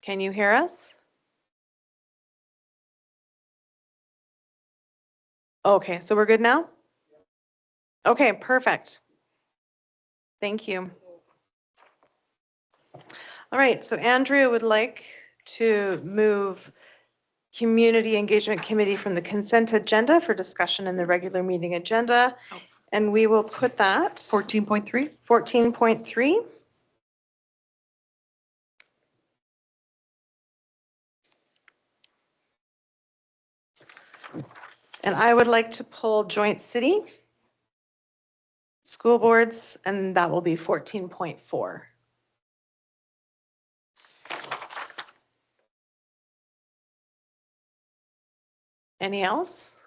Can you hear us? Okay, so we're good now? Okay, perfect. Thank you. All right, so Andrea would like to move Community Engagement Committee from the consent agenda for discussion in the regular meeting agenda. And we will put that 14.3. 14.3. And I would like to pull joint city, school boards, and that will be 14.4. Any else?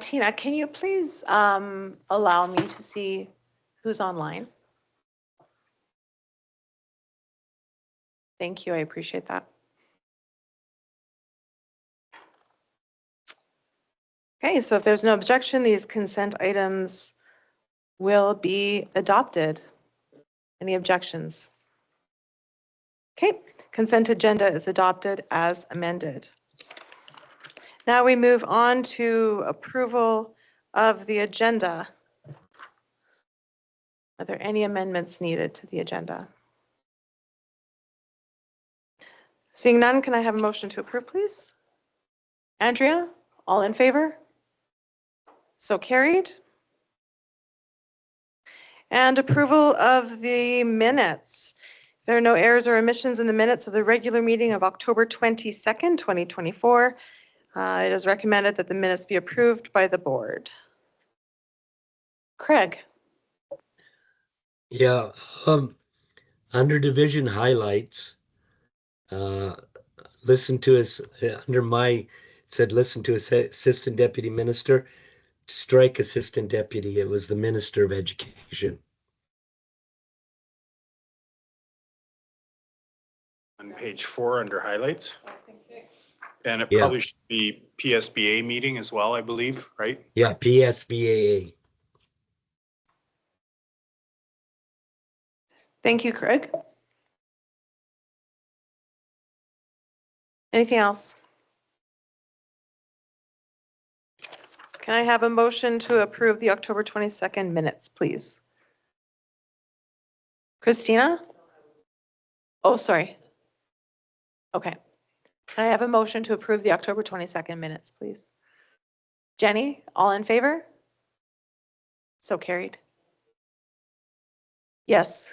Tina, can you please allow me to see who's online? Thank you, I appreciate that. Okay, so if there's no objection, these consent items will be adopted. Any objections? Okay, consent agenda is adopted as amended. Now we move on to approval of the agenda. Are there any amendments needed to the agenda? Seeing none, can I have a motion to approve, please? Andrea, all in favor? So carried. And approval of the minutes. There are no errors or omissions in the minutes of the regular meeting of October 22nd, 2024. It is recommended that the minutes be approved by the board. Craig. Yeah, under division highlights, listen to us under my said listen to assistant deputy minister, strike assistant deputy. It was the minister of education. On page 4 under highlights. And it probably should be PSBA meeting as well, I believe, right? Yeah, PSBAA. Thank you, Craig. Anything else? Can I have a motion to approve the October 22nd minutes, please? Christina? Oh, sorry. Okay. Can I have a motion to approve the October 22nd minutes, please? Jenny, all in favor? So carried. Yes.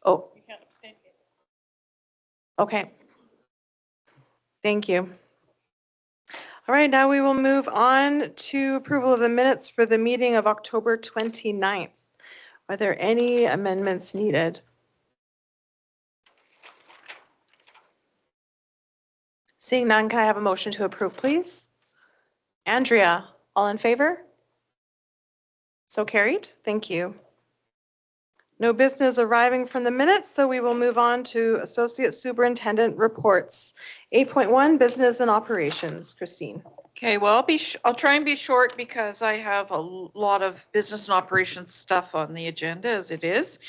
Oh. You can't abstain. Okay. Thank you. All right, now we will move on to approval of the minutes for the meeting of October 29th. Are there any amendments needed? Seeing none, can I have a motion to approve, please? Andrea, all in favor? So carried. Thank you. No business arriving from the minutes, so we will move on to Associate Superintendent reports. 8.1, business and operations. Christine. Okay, well, I'll try and be short because I have a lot of business and operations stuff on the agenda as it is.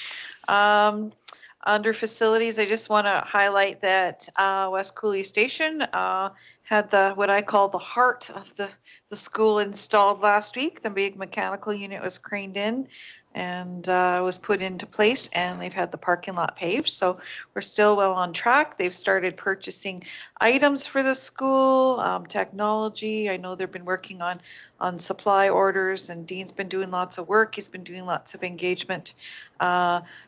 Under facilities, I just want to highlight that West Cooley Station had what I call the heart of the school installed last week. The big mechanical unit was craned in and was put into place, and they've had the parking lot paved. So we're still well on track. They've started purchasing items for the school, technology. I know they've been working on supply orders, and Dean's been doing lots of work. He's been doing lots of engagement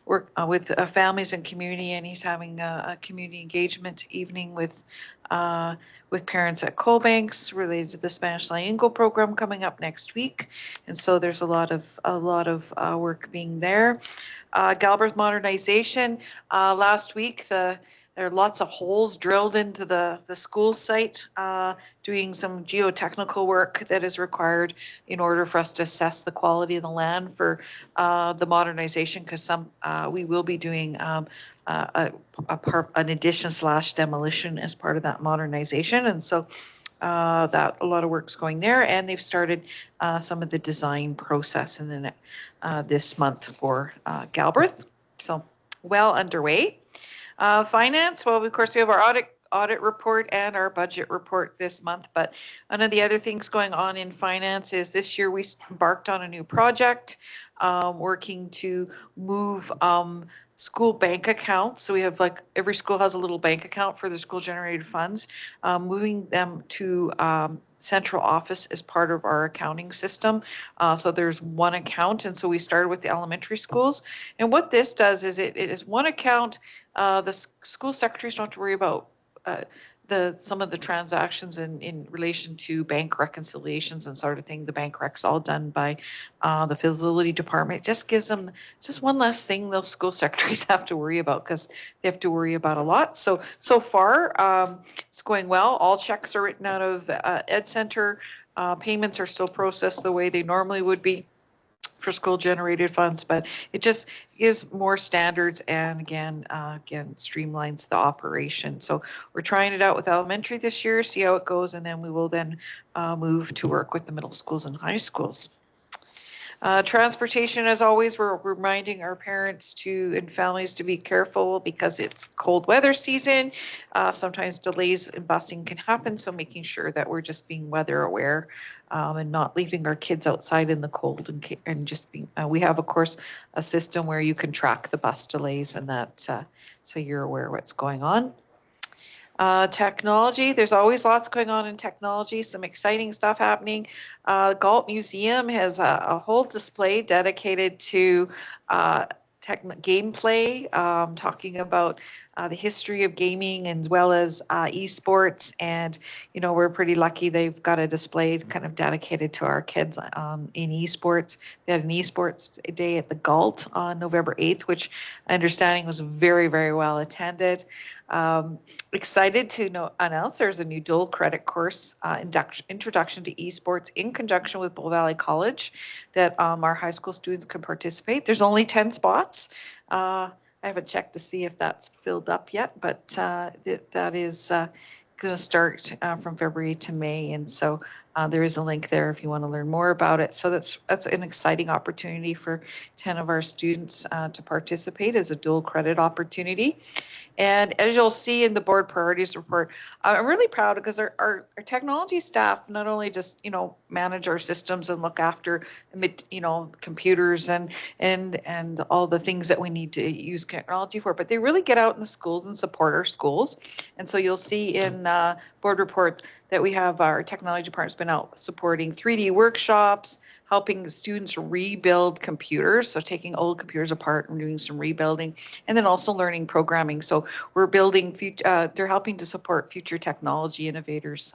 work with families and community, and he's having a community engagement evening with parents at Coalbanks related to the Spanish Trilingual program coming up next week. And so there's a lot of work being there. Galbraith modernization, last week there are lots of holes drilled into the school site, doing some geotechnical work that is required in order for us to assess the quality of the land for the modernization, because we will be doing an addition / demolition as part of that modernization. And so that a lot of work's going there, and they've started some of the design process in this month for Galbraith. So well underway. Finance, well, of course, we have our audit report and our budget report this month, but one of the other things going on in finance is this year we embarked on a new project, working to move school bank accounts. So we have, like, every school has a little bank account for their school generated funds, moving them to central office as part of our accounting system. So there's one account, and so we started with the elementary schools. And what this does is it is one account. The school secretaries don't have to worry about some of the transactions in relation to bank reconciliations and sort of thing. The bank rec's all done by the facility department. It just gives them just one less thing those school secretaries have to worry about, because they have to worry about a lot. So far, it's going well. All checks are written out of Ed Center. Payments are still processed the way they normally would be for school generated funds, but it just gives more standards and again streamlines the operation. So we're trying it out with elementary this year, see how it goes, and then we will then move to work with the middle schools and high schools. Transportation, as always, we're reminding our parents and families to be careful because it's cold weather season. Sometimes delays in busing can happen, so making sure that we're just being weather aware and not leaving our kids outside in the cold and just being, we have, of course, a system where you can track the bus delays and that, so you're aware what's going on. Technology, there's always lots going on in technology, some exciting stuff happening. Galt Museum has a whole display dedicated to gameplay, talking about the history of gaming as well as esports. And, you know, we're pretty lucky they've got a display kind of dedicated to our kids in esports. They had an esports day at the Galt on November 8th, which understanding was very, very well attended. Excited to announce there's a new dual credit course, Introduction to Esports, in conjunction with Bull Valley College, that our high school students can participate. There's only 10 spots. I haven't checked to see if that's filled up yet, but that is going to start from February to May. And so there is a link there if you want to learn more about it. So that's an exciting opportunity for 10 of our students to participate as a dual credit opportunity. And as you'll see in the board priorities report, I'm really proud because our technology staff not only just, you know, manage our systems and look after, you know, computers and all the things that we need to use technology for, but they really get out in the schools and support our schools. And so you'll see in board report that we have our technology department's been out supporting 3D workshops, helping students rebuild computers, so taking old computers apart and doing some rebuilding, and then also learning programming. So we're building, they're helping to support future technology innovators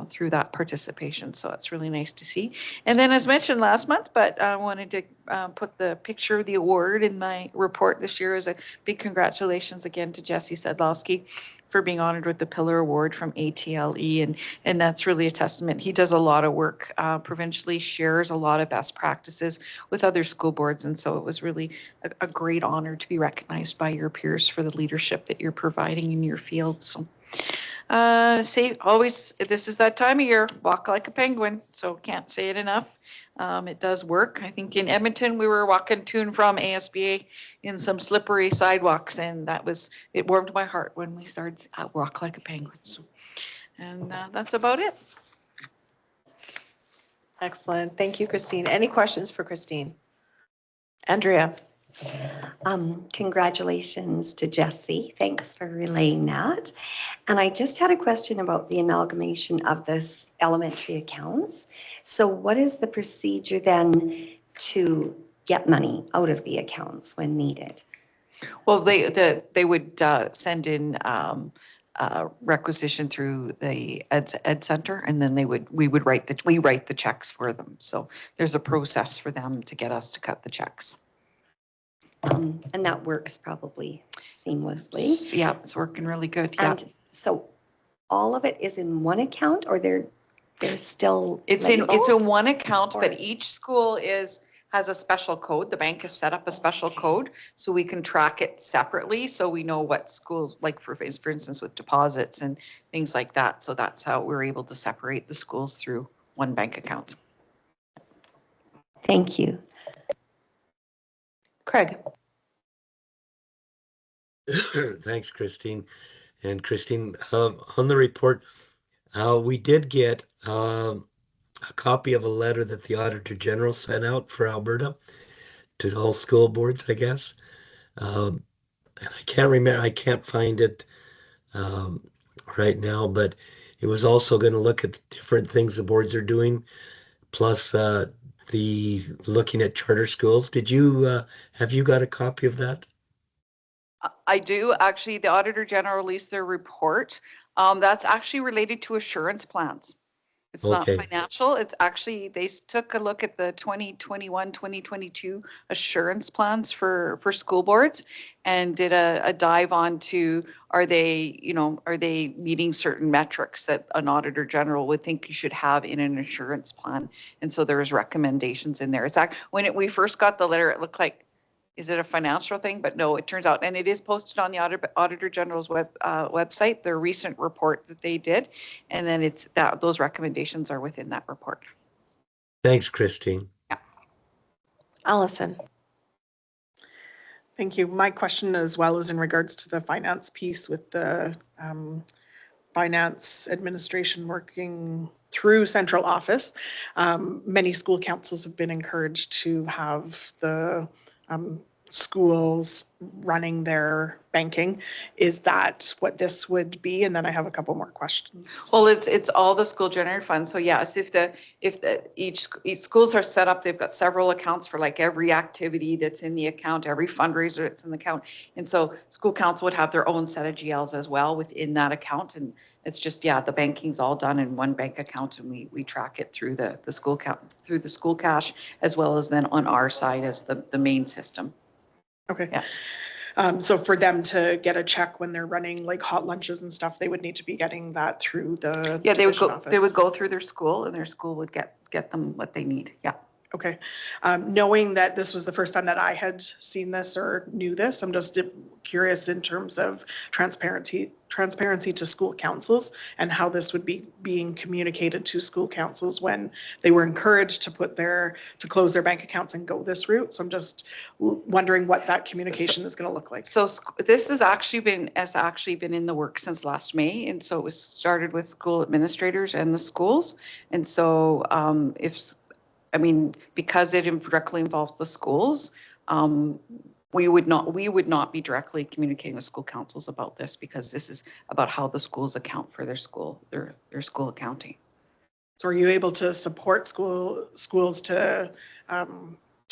through that participation. So it's really nice to see. And then, as mentioned last month, but I wanted to put the picture of the award in my report this year as a big congratulations again to Jesse Sedlowski for being honored with the Pillar Award from ATLE. And that's really a testament. He does a lot of work provincially, shares a lot of best practices with other school boards. And so it was really a great honor to be recognized by your peers for the leadership that you're providing in your field. So say always, this is that time of year, walk like a penguin. So can't say it enough. It does work. I think in Edmonton, we were walking to and from ASBA in some slippery sidewalks, and it warmed my heart when we started walk like a penguin. So, and that's about it. Excellent. Thank you, Christine. Any questions for Christine? Andrea. Congratulations to Jesse. Thanks for relaying that. And I just had a question about the amalgamation of this elementary accounts. So what is the procedure then to get money out of the accounts when needed? Well, they would send in requisition through the Ed Center, and then we write the checks for them. So there's a process for them to get us to cut the checks. And that works probably seamlessly. Yeah, it's working really good. Yeah. And so all of it is in one account, or they're still it's in one account, but each school has a special code. The bank has set up a special code so we can track it separately, so we know what schools, like for instance with deposits and things like that. So that's how we're able to separate the schools through one bank account. Thank you. Craig. Thanks, Christine. And Christine, on the report, we did get a copy of a letter that the Auditor General sent out for Alberta to all school boards, I guess. And I can't remember, I can't find it right now, but it was also going to look at the different things the boards are doing, plus the looking at charter schools. Did you have you got a copy of that? I do. Actually, the Auditor General released their report. That's actually related to assurance plans. It's not Okay. financial. It's actually, they took a look at the 2021, 2022 assurance plans for school boards and did a dive onto, are they, are they meeting certain metrics that an Auditor General would think you should have in an assurance plan? And so there was recommendations in there. It's when we first got the letter, it looked like, is it a financial thing? But no, it turns out, and it is posted on the Auditor General's website, their recent report that they did. And then it's that those recommendations are within that report. Thanks, Christine. Yeah. Allison. Thank you. My question as well is in regards to the finance piece with the finance administration working through central office. Many school councils have been encouraged to have the schools running their banking. Is that what this would be? And then I have a couple more questions. Well, it's all the school generated funds. So yes, if each schools are set up, they've got several accounts for like every activity that's in the account, every fundraiser that's in the account. And so school council would have their own set of GLs as well within that account. And it's just, yeah, the banking's all done in one bank account, and we track it through the school through the school cash, as well as then on our side as the main system. Okay. Yeah. So for them to get a check when they're running like hot lunches and stuff, they would need to be getting that through the Yeah, they would go. office. They would go through their school, and their school would get them what they need. Yeah. Okay. Knowing that this was the first time that I had seen this or knew this, I'm just curious in terms of transparency to school councils and how this would be being communicated to school councils when they were encouraged to close their bank accounts and go this route. So I'm just wondering what that communication is going to look like. So this has actually been in the works since last May, and so it was started with school administrators and the schools. And so because it directly involves the schools, we would not be directly communicating with school councils about this, because this is about how the schools account for their school accounting. So are you able to support schools to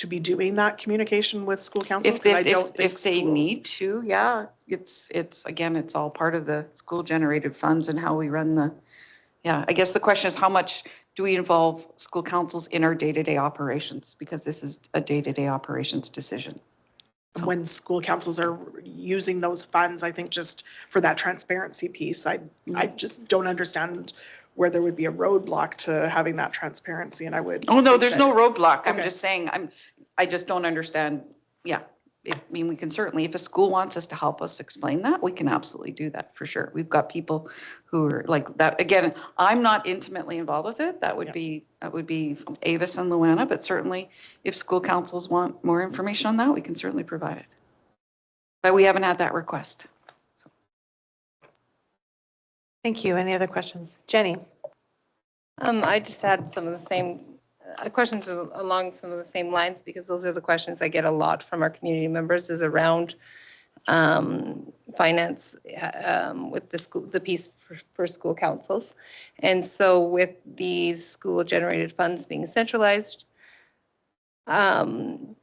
be doing that communication with school councils? If they need to, yeah, it's all part of the school generated funds and how we run I guess the question is, how much do we involve school councils in our day-to-day operations? Because this is a day-to-day operations decision. So. When school councils are using those funds, I think just for that transparency piece, I just don't understand where there would be a roadblock to having that transparency. And I would. Oh no, there's no roadblock. Okay. I'm just saying, I just don't understand. Yeah. We can certainly, if a school wants us to help us explain that, we can absolutely do that for sure. We've got people who are like that. Again, I'm not intimately involved with it. That would be Avis and Luana, but certainly if school councils want more information on that, we can certainly provide it. But we haven't had that request. Thank you. Any other questions? Jenny? I just had some of the same questions along some of the same lines, because those are the questions I get a lot from our community members, is around finance with the piece for school councils. And so with these school generated funds being centralized,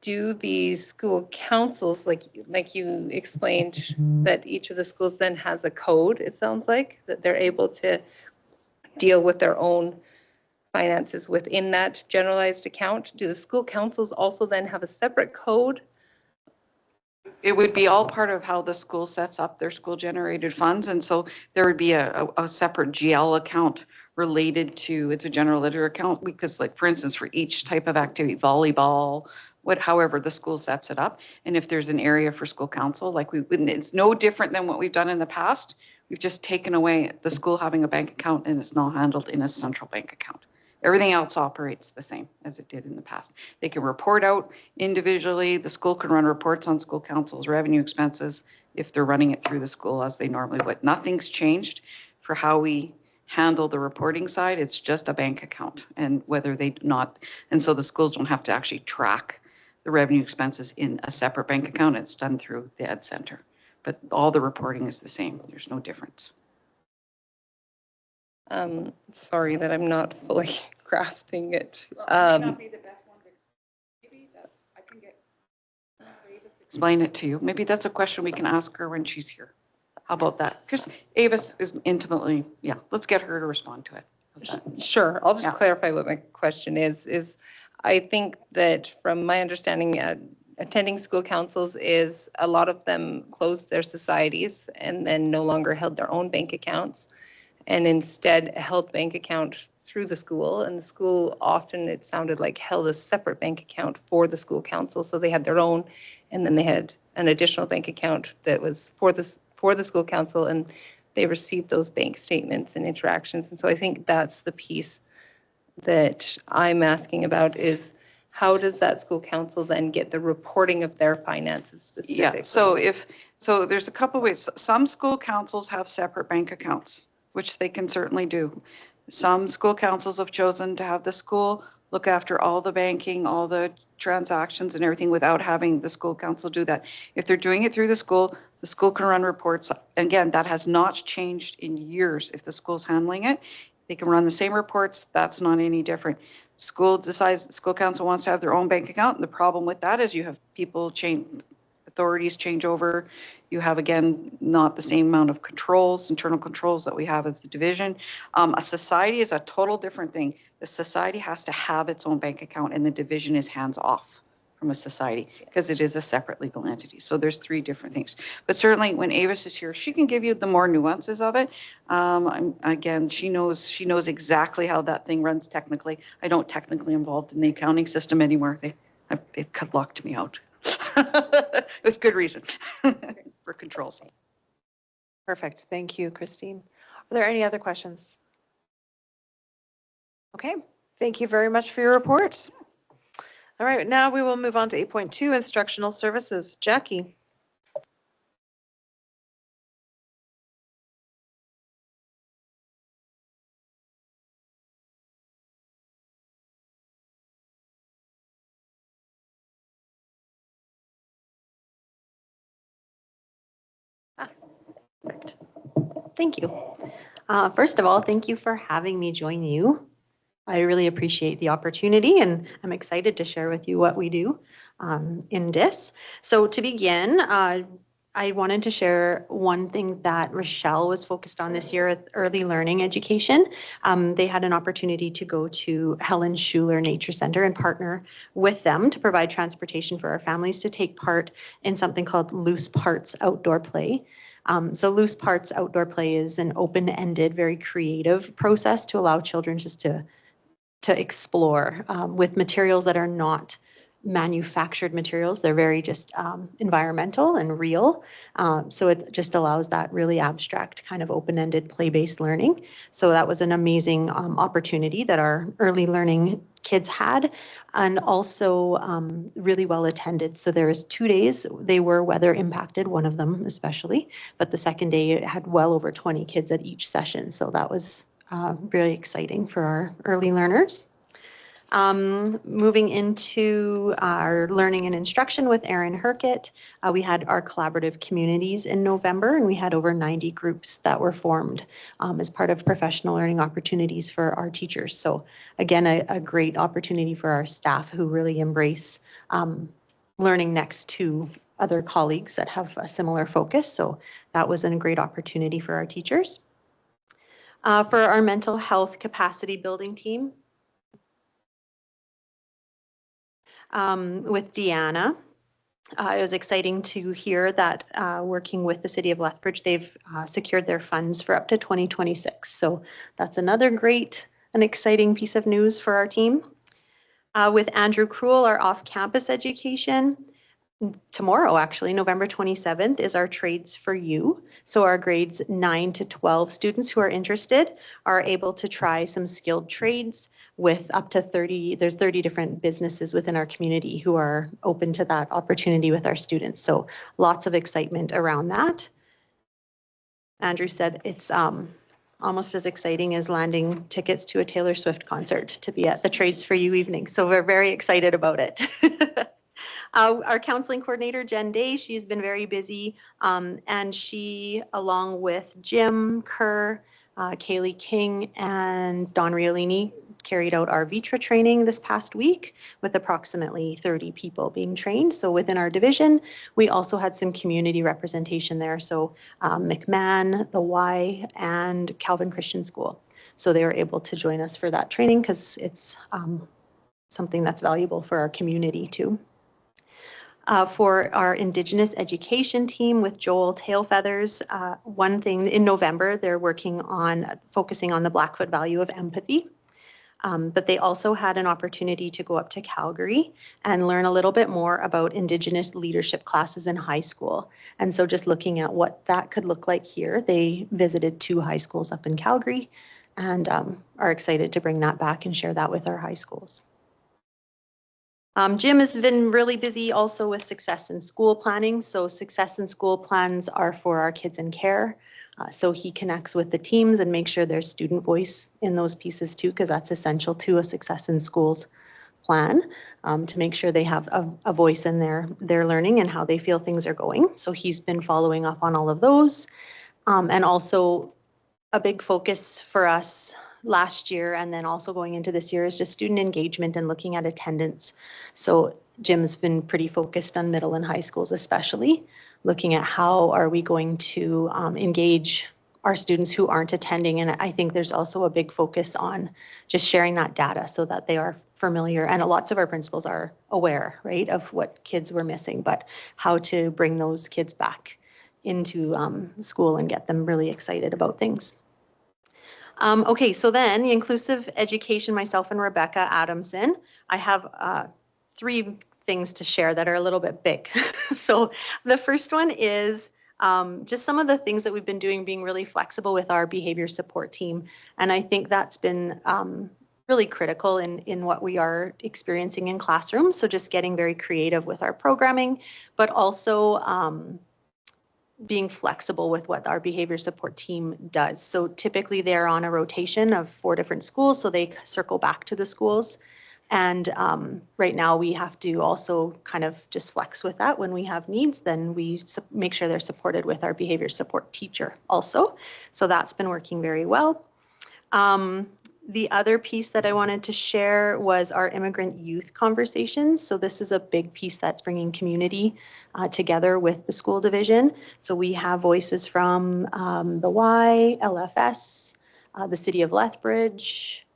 do the school councils, like you explained, that each of the schools then has a code, it sounds like, that they're able to deal with their own finances within that generalized account? Do the school councils also then have a separate code? It would be all part of how the school sets up their school generated funds. And so there would be a separate GL account related to, it's a general ledger account, because like, for instance, for each type of activity, volleyball, however the school sets it up. And if there's an area for school council, like it's no different than what we've done in the past. We've just taken away the school having a bank account, and it's now handled in a central bank account. Everything else operates the same as it did in the past. They can report out individually. The school can run reports on school council's revenue expenses if they're running it through the school as they normally would. Nothing's changed for how we handle the reporting side. It's just a bank account and whether they not, and so the schools don't have to actually track the revenue expenses in a separate bank account. It's done through the Ed Center. But all the reporting is the same. There's no difference. Sorry that I'm not fully grasping it. Explain it to you. Maybe that's a question we can ask her when she's here. How about that? Because Avis is intimately, yeah, let's get her to respond to it. How's that? Sure, I'll just Yeah. clarify what my question is I think that from my understanding, attending school councils is a lot of them closed their societies and then no longer held their own bank accounts and instead held bank account through the school. And the school often, it sounded like, held a separate bank account for the school council. So they had their own, and then they had an additional bank account that was for the school council, and they received those bank statements and interactions. And so I think that's the piece that I'm asking about is how does that school council then get the reporting of their finances specifically? Yeah, so there's a couple ways. Some school councils have separate bank accounts, which they can certainly do. Some school councils have chosen to have the school look after all the banking, all the transactions and everything without having the school council do that. If they're doing it through the school can run reports. Again, that has not changed in years. If the school's handling it, they can run the same reports. That's not any different. School council wants to have their own bank account. And the problem with that is you have people change, authorities change over. You have, again, not the same amount of controls, internal controls that we have as the division. A society is a total different thing. The society has to have its own bank account and the division is hands off from a society because it is a separate legal entity. So there's three different things. But certainly when Avis is here, she can give you the more nuances of it. Again, she knows exactly how that thing runs technically. I don't technically involved in the accounting system anymore. They've locked me out with good reason for controls. Perfect. Thank you, Christine. Are there any other questions? Okay. Thank you very much for your report. All right, now we will move on to 8.2, instructional services. Jackie. Perfect. Thank you. First of all, thank you for having me join you. I really appreciate the opportunity and I'm excited to share with you what we do in DIS. So to begin, I wanted to share one thing that Rochelle was focused on this year at early learning education. They had an opportunity to go to Helen Schuler Nature Center and partner with them to provide transportation for our families to take part in something called Loose Parts Outdoor Play. So Loose Parts Outdoor Play is an open-ended, very creative process to allow children just to explore with materials that are not manufactured materials. They're very just environmental and real. So it just allows that really abstract kind of open-ended play-based learning. So that was an amazing opportunity that our early learning kids had, and also really well attended. So there was 2 days. They were weather impacted, one of them especially, but the second day it had well over 20 kids at each session. So that was really exciting for our early learners. Moving into our learning and instruction with Erin Herkett, we had our collaborative communities in November, and we had over 90 groups that were formed as part of professional learning opportunities for our teachers. So again, a great opportunity for our staff who really embrace learning next to other colleagues that have a similar focus. So that was a great opportunity for our teachers. For our mental health capacity building team, with Deanna. It was exciting to hear that working with the City of Lethbridge, they've secured their funds for up to 2026. So that's another great and exciting piece of news for our team. With Andrew Cruel, our off-campus education, tomorrow, actually, November 27th, is our Trades for You. So our grades 9 to 12 students who are interested are able to try some skilled trades with up to 30, there's 30 different businesses within our community who are open to that opportunity with our students. So lots of excitement around that. Andrew said it's almost as exciting as landing tickets to a Taylor Swift concert to be at the Trades for You evening. So we're very excited about it. Our counseling coordinator, Jen Day, she's been very busy, and she, along with Jim Kerr, Kaylee King, and Don Riolini, carried out our Vitra training this past week with approximately 30 people being trained. So within our division, we also had some community representation there. So McMahon, the Y, and Calvin Christian School. So they were able to join us for that training because it's something that's valuable for our community too. For our Indigenous education team with Joel Tailfeathers, one thing in November, they're working on focusing on the Blackfoot value of empathy. But they also had an opportunity to go up to Calgary and learn a little bit more about Indigenous leadership classes in high school. And so just looking at what that could look like here, they visited 2 high schools up in Calgary and are excited to bring that back and share that with our high schools. Jim has been really busy also with Success in School planning. So Success in School plans are for our kids in care. So he connects with the teams and makes sure there's student voice in those pieces too, because that's essential to a Success in Schools plan, to make sure they have a voice in their learning and how they feel things are going. So he's been following up on all of those. And also a big focus for us last year and then also going into this year is just student engagement and looking at attendance. So Jim's been pretty focused on middle and high schools, especially looking at how are we going to engage our students who aren't attending. And I think there's also a big focus on just sharing that data so that they are familiar. And lots of our principals are aware, right, of what kids were missing, but how to bring those kids back into school and get them really excited about things. Okay, so then the inclusive education, myself and Rebecca Adamson, I have 3 things to share that are a little bit big. So the first one is just some of the things that we've been doing, being really flexible with our behavior support team. And I think that's been really critical in what we are experiencing in classrooms. So just getting very creative with our programming, but also being flexible with what our behavior support team does. So typically they're on a rotation of 4 different schools, so they circle back to the schools. And right now we have to also kind of just flex with that. When we have needs, then we make sure they're supported with our behavior support teacher also. So that's been working very well. The other piece that I wanted to share was our immigrant youth conversations. So this is a big piece that's bringing community together with the school division. So we have voices from the Y, LFS, the City of Lethbridge,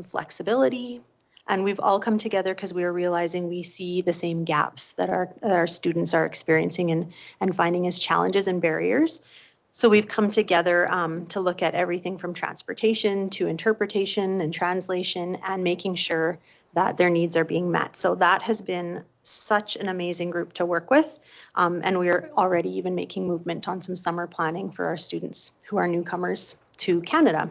Flexibility, and we've all come together because we are realizing we see the same gaps that our students are experiencing and finding as challenges and barriers. So we've come together to look at everything from transportation to interpretation and translation and making sure that their needs are being met. So that has been such an amazing group to work with. And we are already even making movement on some summer planning for our students who are newcomers to Canada.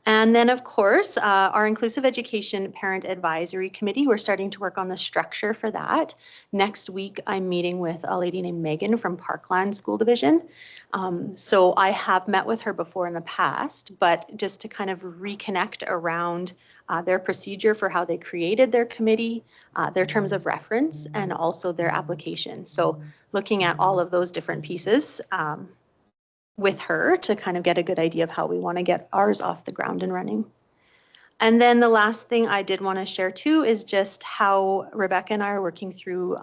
And then, of course, our Inclusive Education Parent Advisory Committee, we're starting to work on the structure for that. Next week, I'm meeting with a lady named Megan from Parkland School Division. So I have met with her before in the past, but just to kind of reconnect around their procedure for how they created their committee, their terms of reference, and also their application. So looking at all of those different pieces, with her to kind of get a good idea of how we want to get ours off the ground and running. And then the last thing I did want to share too is just how Rebecca and I are working through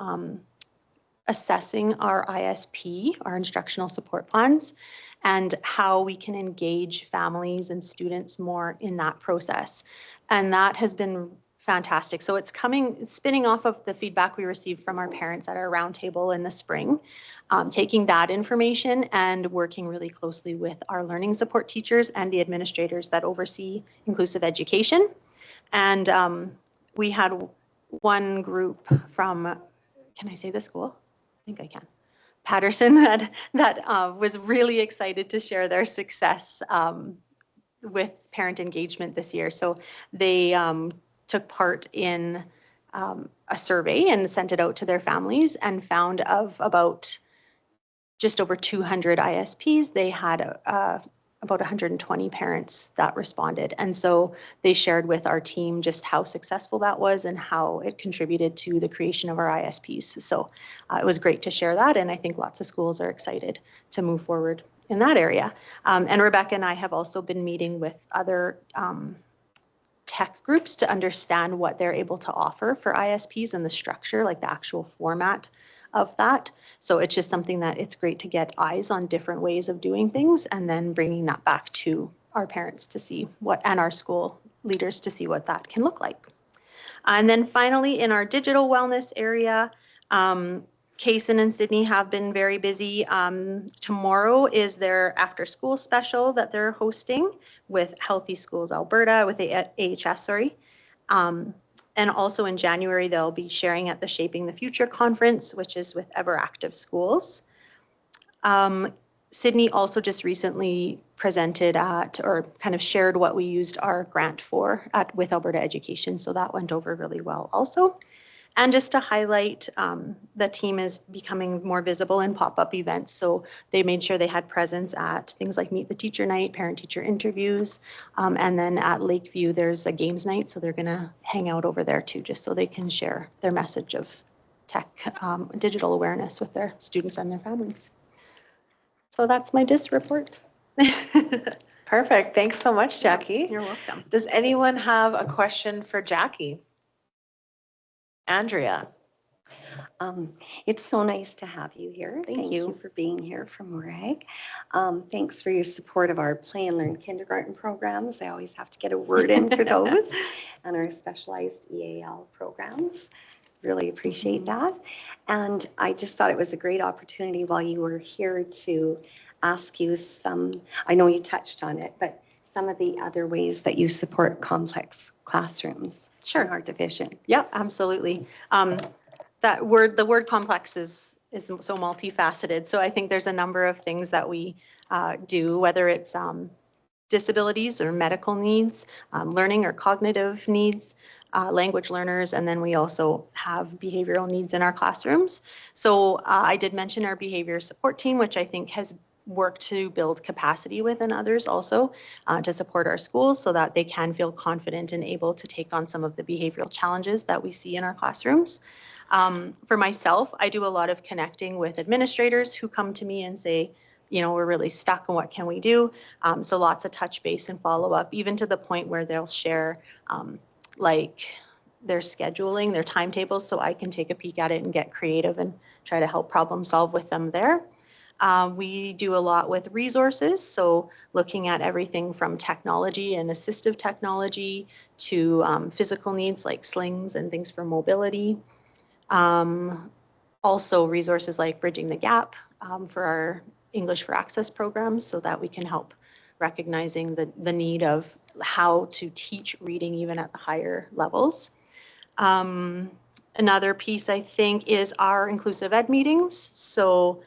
assessing our ISP, our instructional support plans, and how we can engage families and students more in that process. And that has been fantastic. So it's spinning off of the feedback we received from our parents at our roundtable in the spring, taking that information and working really closely with our learning support teachers and the administrators that oversee inclusive education. And we had one group from can I say the school? I think I can. Patterson that was really excited to share their success with parent engagement this year. So they took part in a survey and sent it out to their families and found of about just over 200 ISPs, they had about 120 parents that responded. And so they shared with our team just how successful that was and how it contributed to the creation of our ISPs. So it was great to share that. And I think lots of schools are excited to move forward in that area. And Rebecca and I have also been meeting with other tech groups to understand what they're able to offer for ISPs and the structure, like the actual format of that. So it's just something that it's great to get eyes on different ways of doing things and then bringing that back to our parents to see what, and our school leaders to see what that can look like. And then finally, in our digital wellness area, Kaysen and Sydney have been very busy. Tomorrow is their after school special that they're hosting with Healthy Schools Alberta, with the AHS, sorry. And also in January, they'll be sharing at the Shaping the Future conference, which is with Everactive Schools. Sydney also just recently presented at, or kind of shared what we used our grant for with Alberta Education. So that went over really well also. And just to highlight, the team is becoming more visible in pop-up events. So they made sure they had presence at things like Meet the Teacher Night, parent-teacher interviews, and then at Lakeview, there's a games night. So they're gonna hang out over there too, just so they can share their message of tech, digital awareness with their students and their families. So that's my DIS report. Perfect. Thanks so much, Jackie. You're welcome. Does anyone have a question for Jackie? Andrea. It's so nice to have you here. Thank you for being here from WRAG. Thanks for your support of our Play and Learn kindergarten programs. I always have to get a word in for those, and our specialized EAL programs. Really appreciate that. And I just thought it was a great opportunity while you were here to ask you some, I know you touched on it, but some of the other ways that you support complex classrooms. Sure. In our division. Yep, absolutely. The word complex is so multifaceted. So I think there's a number of things that we do, whether it's disabilities or medical needs, learning or cognitive needs, language learners, and then we also have behavioral needs in our classrooms. So I did mention our behavior support team, which I think has work to build capacity within others also to support our schools so that they can feel confident and able to take on some of the behavioral challenges that we see in our classrooms. For myself, I do a lot of connecting with administrators who come to me and say, you know, we're really stuck and what can we do? So lots of touch base and follow up, even to the point where they'll share like their scheduling, their timetables, so I can take a peek at it and get creative and try to help problem solve with them there. We do a lot with resources, so looking at everything from technology and assistive technology to physical needs like slings and things for mobility. Also resources like Bridging the Gap for our English for Access programs so that we can help recognizing the need of how to teach reading even at the higher levels. Another piece I think is our inclusive ed meetings. So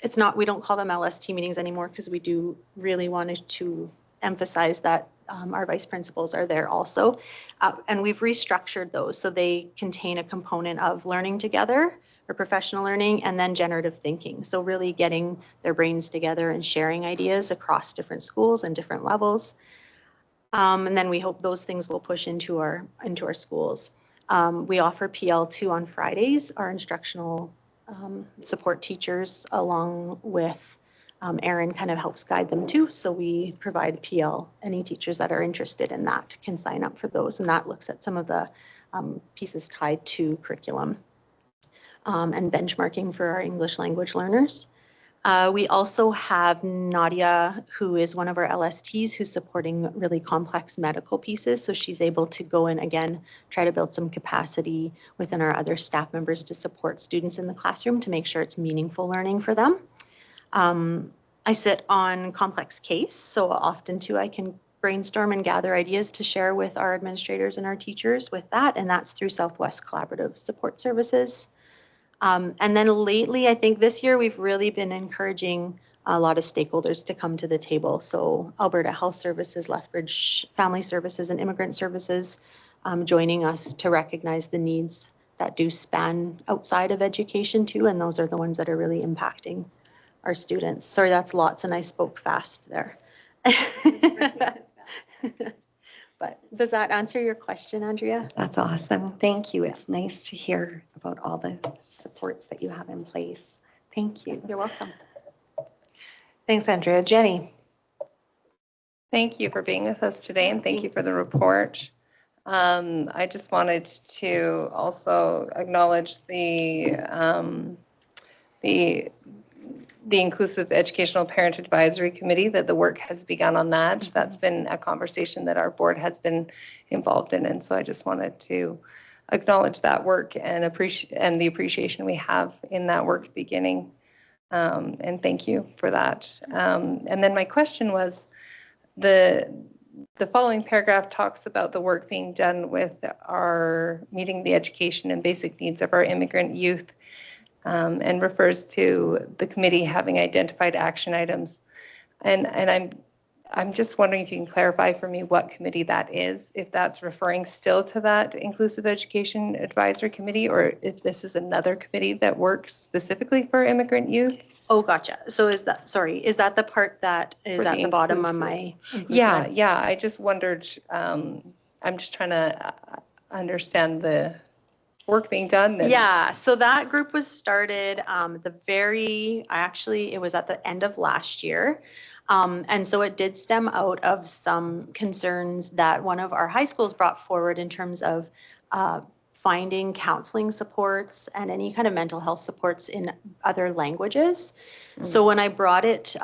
it's not, we don't call them LST meetings anymore because we do really wanted to emphasize that our vice principals are there also. And we've restructured those so they contain a component of learning together or professional learning and then generative thinking. So really getting their brains together and sharing ideas across different schools and different levels. And then we hope those things will push into our schools. We offer PL2 on Fridays, our instructional support teachers along with Erin kind of helps guide them too. So we provide PL. Any teachers that are interested in that can sign up for those. And that looks at some of the pieces tied to curriculum and benchmarking for our English language learners. We also have Nadia, who is one of our LSTs, who's supporting really complex medical pieces. So she's able to go in again, try to build some capacity within our other staff members to support students in the classroom to make sure it's meaningful learning for them. I sit on complex case, so often too I can brainstorm and gather ideas to share with our administrators and our teachers with that, and that's through Southwest Collaborative Support Services. And then lately, I think this year, we've really been encouraging a lot of stakeholders to come to the table. So Alberta Health Services, Lethbridge Family Services, and Immigrant Services joining us to recognize the needs that do span outside of education too, and those are the ones that are really impacting our students. Sorry, that's lots, and I spoke fast there. But does that answer your question, Andrea? That's awesome. Thank you. It's nice to hear about all the supports that you have in place. Thank you. You're welcome. Thanks, Andrea. Jenny? Thank you for being with us today, and thank you for the report. I just wanted to also acknowledge the Inclusive Educational Parent Advisory Committee, that the work has begun on that. That's been a conversation that our board has been involved in, and so I just wanted to acknowledge that work and the appreciation we have in that work beginning. And thank you for that. And then my question was, the following paragraph talks about the work being done with our meeting the education and basic needs of our immigrant youth, and refers to the committee having identified action items. And I'm just wondering if you can clarify for me what committee that is, if that's referring still to that Inclusive Education Advisory Committee, or if this is another committee that works specifically for immigrant youth. Oh, gotcha. So is that the part that is at the bottom of my? Yeah. I just wondered, I'm just trying to understand the work being done. Yeah, so that group was started it was at the end of last year. And so it did stem out of some concerns that one of our high schools brought forward in terms of finding counseling supports and any kind of mental health supports in other languages. So when I brought it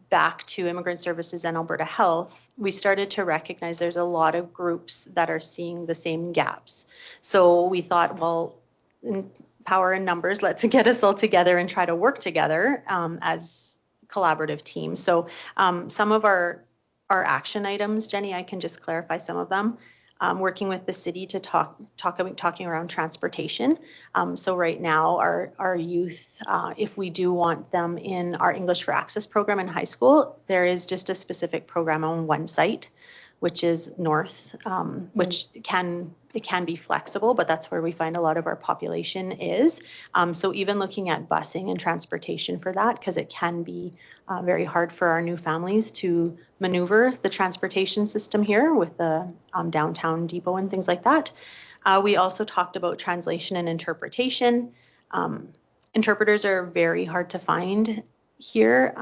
back to Immigrant Services and Alberta Health, we started to recognize there's a lot of groups that are seeing the same gaps. So we thought, well, in power in numbers, let's get us all together and try to work together as collaborative teams. So some of our action items, Jenny, I can just clarify some of them. Working with the city to talking around transportation. So right now, our youth, if we do want them in our English for Access program in high school, there is just a specific program on one site, which is North, which can be flexible, but that's where we find a lot of our population is. So even looking at busing and transportation for that, because it can be very hard for our new families to maneuver the transportation system here with the downtown depot and things like that. We also talked about translation and interpretation. Interpreters are very hard to find here.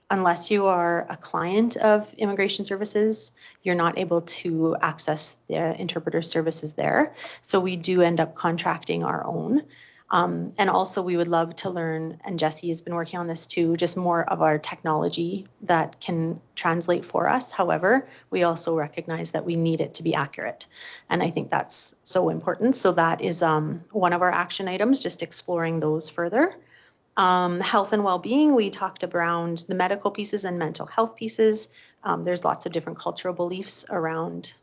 Unless you are a client of Immigration Services, you're not able to access the interpreter services there. So we do end up contracting our own. And also we would love to learn, and Jesse has been working on this too, just more of our technology that can translate for us. However, we also recognize that we need it to be accurate. And I think that's so important. So that is one of our action items, just exploring those further. Health and well-being, we talked around the medical pieces and mental health pieces. There's lots of different cultural beliefs around,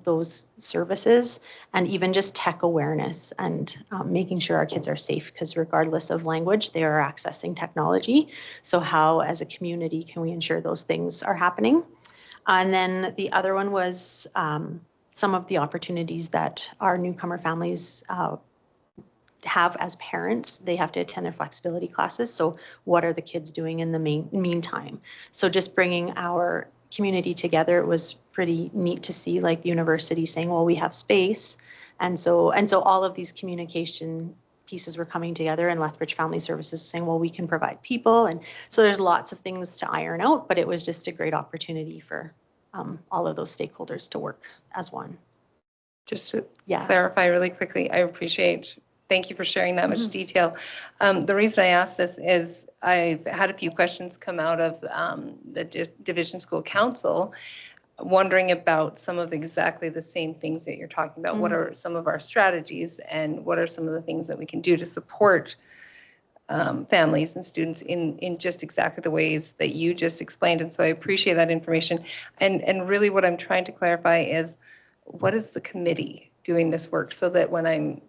those services, and even just tech awareness and making sure our kids are safe, because regardless of language, they are accessing technology. So how, as a community, can we ensure those things are happening? And then the other one was some of the opportunities that our newcomer families have as parents. They have to attend their flexibility classes. So what are the kids doing in the meantime? So just bringing our community together, it was pretty neat to see, like, the university saying, well, we have space. And so all of these communication pieces were coming together, and Lethbridge Family Services was saying, well, we can provide people. And so there's lots of things to iron out, but it was just a great opportunity for all of those stakeholders to work as one. Just to clarify really quickly, thank you for sharing that much detail. The reason I asked this is I've had a few questions come out of the Division School Council wondering about some of exactly the same things that you're talking about. What are some of our strategies, and what are some of the things that we can do to support families and students in just exactly the ways that you just explained? And so I appreciate that information. And really what I'm trying to clarify is, what is the committee doing this work, so that when I'm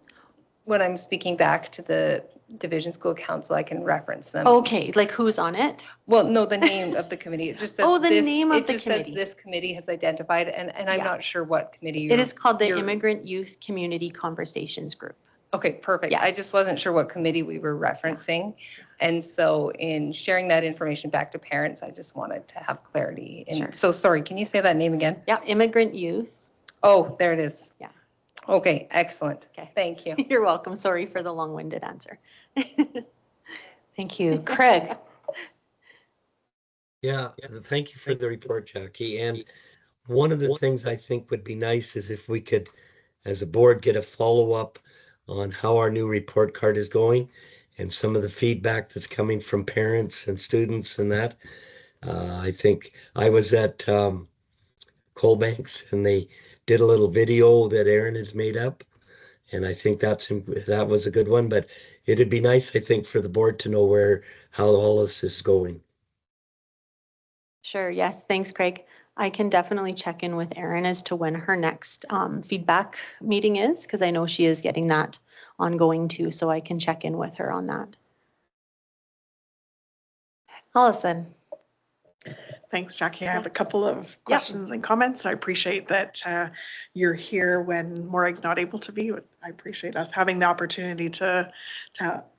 when I'm speaking back to the Division School Council, I can reference them. Okay, like who's on it? Well, no, the name of the committee. It just says Oh, the this- name of it the just says committee. this committee has identified, and I'm Yeah. not sure what committee It is called the you're- Immigrant Youth Community Conversations Group. Okay, perfect. I Yes. just wasn't sure what committee we were referencing. And so in sharing that information back to parents, I just wanted to have clarity. Sure. And so, sorry, can you say that name again? Yeah, Immigrant Youth. Oh, there it is. Yeah. Okay, excellent. Okay. Thank you. You're welcome. Sorry for the long-winded answer. Thank you. Craig? Yeah, thank you for the report, Jackie. And one of the things I think would be nice is if we could, as a board, get a follow-up on how our new report card is going and some of the feedback that's coming from parents and students and that. I think I was at Colbanks and they did a little video that Aaron has made up. And I think that was a good one, but it'd be nice, I think, for the board to know how all this is going. Sure, yes, thanks, Craig. I can definitely check in with Erin as to when her next feedback meeting is, because I know she is getting that ongoing too, so I can check in with her on that. Allison? Thanks, Jackie. I have a couple of questions and comments. I appreciate that you're here when Morag's not able to be. I appreciate us having the opportunity to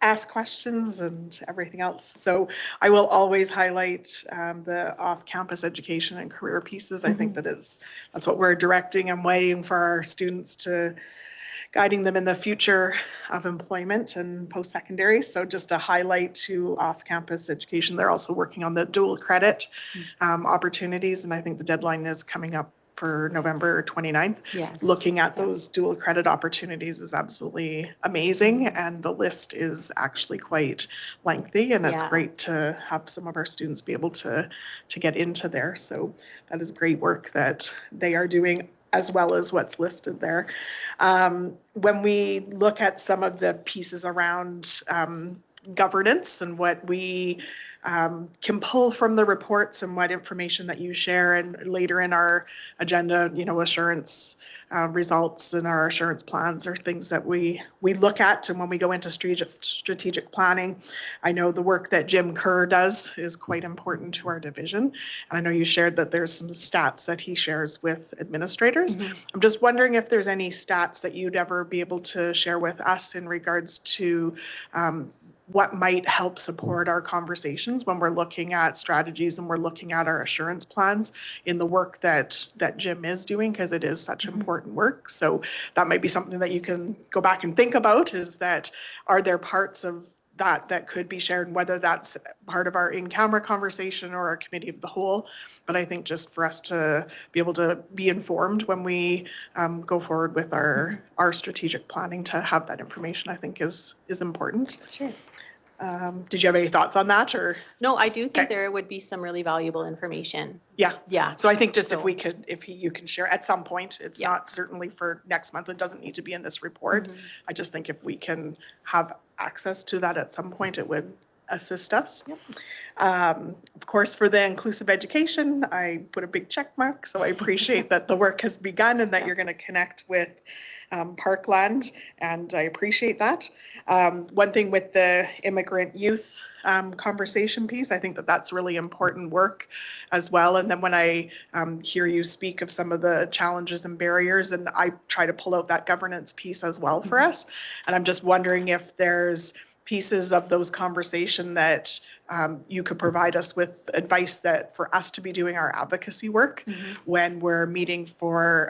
ask questions and everything else. So I will always highlight the off-campus education and career pieces. I think that's what we're directing and waiting for our students to guiding them in the future of employment and post-secondary. So just a highlight to off-campus education. They're also working on the dual credit opportunities. And I think the deadline is coming up for November 29th. Yes. Looking at those dual credit opportunities is absolutely amazing. And the list is actually quite lengthy. And it's Yeah. great to have some of our students be able to get into there. So that is great work that they are doing, as well as what's listed there. When we look at some of the pieces around governance and what we can pull from the reports and what information that you share, and later in our agenda, assurance results and our assurance plans are things that we look at. And when we go into strategic planning, I know the work that Jim Kerr does is quite important to our division. And I know you shared that there's some stats that he shares with administrators. I'm just wondering if there's any stats that you'd ever be able to share with us in regards to what might help support our conversations when we're looking at strategies and we're looking at our assurance plans in the work that Jim is doing, because it is such important work. So that might be something that you can go back and think about, is that are there parts of that could be shared, and whether that's part of our in-camera conversation or our committee of the whole. But I think just for us to be able to be informed when we go forward with our strategic planning, to have that information, I think is important. Sure. Did you have any thoughts on that, or? No, I do think Okay. there would be some really valuable information. Yeah. Yeah. So I think just So- if you can share at some point, it's Yeah. not certainly for next month. It doesn't need to be in this report. I just think if we can have access to that at some point, it would assist us. Of course, for the inclusive education, I put a big check mark. So I appreciate that the work has begun and that you're going to connect with Parkland, and I appreciate that. One thing with the immigrant youth conversation piece, I think that's really important work as well. And then when I hear you speak of some of the challenges and barriers, and I try to pull out that governance piece as well for us. And I'm just wondering if there's pieces of those conversation that you could provide us with advice that for us to be doing our advocacy work when we're meeting for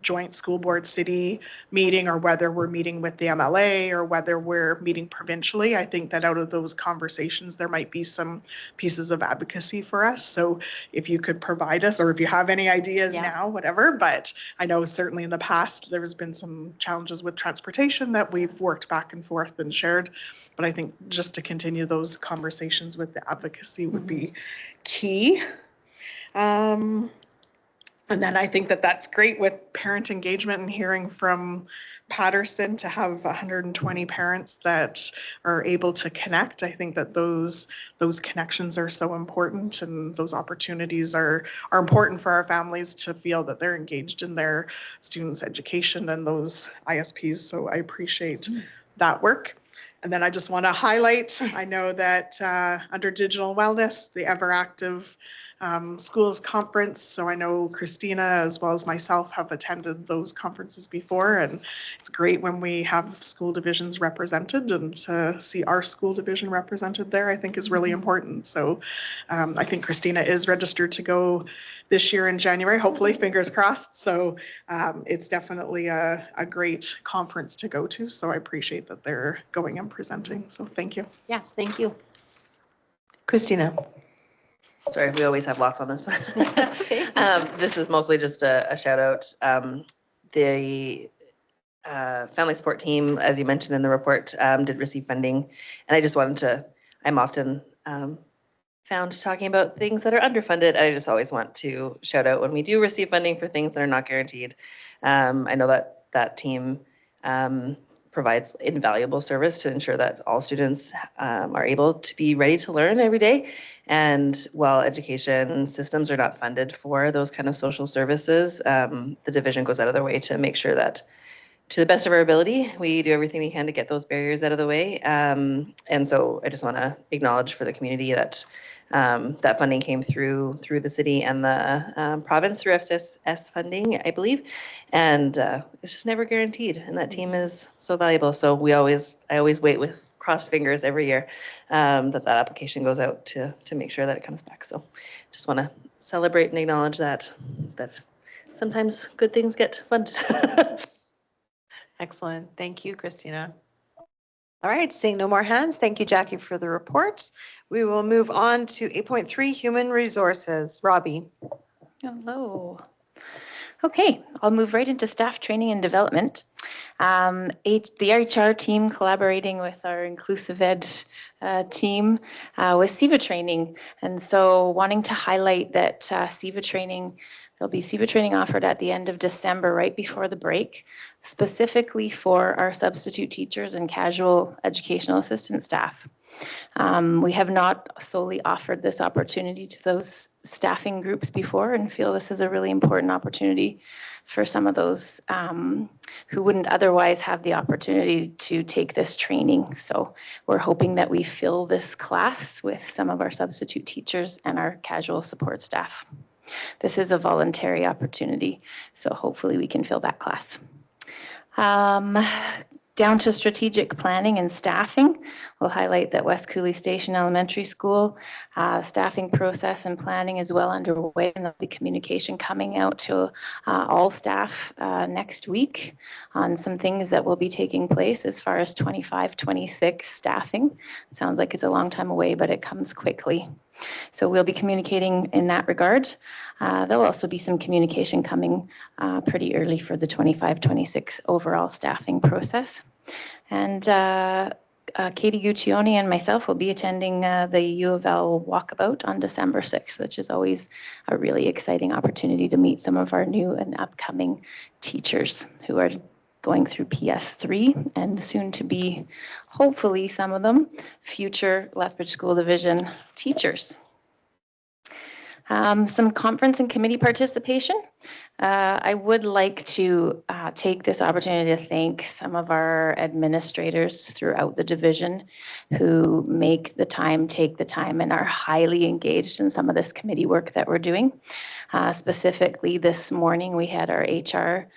joint school board city meeting, or whether we're meeting with the MLA or whether we're meeting provincially. I think that out of those conversations, there might be some pieces of advocacy for us. So if you could provide us, or if you have any ideas now, whatever, but I know certainly in the past, there's been some challenges with transportation that we've worked back and forth and shared. But I think just to continue those conversations with the advocacy would be key. And then I think that's great with parent engagement and hearing from Patterson to have 120 parents that are able to connect. I think that those connections are so important, and those opportunities are important for our families to feel that they're engaged in their students' education and those ISPs. So I appreciate that work. And then I just want to highlight, I know that under digital wellness, the Ever Active Schools Conference. So I know Christina as well as myself have attended those conferences before, and it's great when we have school divisions represented, and to see our school division represented there, I think is really important. So I think Christina is registered to go this year in January, hopefully, fingers crossed. So it's definitely a great conference to go to. So I appreciate that they're going and presenting. So thank you. Yes, thank you. Christina. Sorry, we always have lots on this. Okay. This is mostly just a shout out. The family support team, as you mentioned in the report, did receive funding. And I just wanted to, I'm often found talking about things that are underfunded. I just always want to shout out when we do receive funding for things that are not guaranteed. I know that that team provides invaluable service to ensure that all students are able to be ready to learn every day. And while education systems are not funded for those kind of social services, the division goes out of their way to make sure that, to the best of our ability, we do everything we can to get those barriers out of the way. And so I just want to acknowledge for the community that that funding came through the city and the province through FCS funding, I believe. And it's just never guaranteed. And that team is so valuable. So I always wait with crossed fingers every year that application goes out to make sure that it comes back. So just want to celebrate and acknowledge that sometimes good things get funded. Excellent. Thank you, Christina. All right, seeing no more hands, thank you, Jackie, for the report. We will move on to 8.3, Human Resources. Robbie. Hello. Okay, I'll move right into staff training and development. The HR team collaborating with our inclusive ed team with SIVA training. And so wanting to highlight that SIVA training, there'll be SIVA training offered at the end of December, right before the break, specifically for our substitute teachers and casual educational assistant staff. We have not solely offered this opportunity to those staffing groups before, and feel this is a really important opportunity for some of those who wouldn't otherwise have the opportunity to take this training. So we're hoping that we fill this class with some of our substitute teachers and our casual support staff. This is a voluntary opportunity, so hopefully we can fill that class. Down to strategic planning and staffing, we'll highlight that West Cooley Station Elementary School staffing process and planning is well underway, and there'll be communication coming out to all staff next week on some things that will be taking place as far as 25-26 staffing. It sounds like it's a long time away, but it comes quickly. So we'll be communicating in that regard. There'll also be some communication coming pretty early for the 25-26 overall staffing process. And Katie Guccione and myself will be attending the U of L walkabout on December 6th, which is always a really exciting opportunity to meet some of our new and upcoming teachers who are going through PS3 and soon to be, hopefully some of them, future Lethbridge School Division teachers. Some conference and committee participation. I would like to take this opportunity to thank some of our administrators throughout the division who take the time, and are highly engaged in some of this committee work that we're doing. Specifically this morning, we had our HR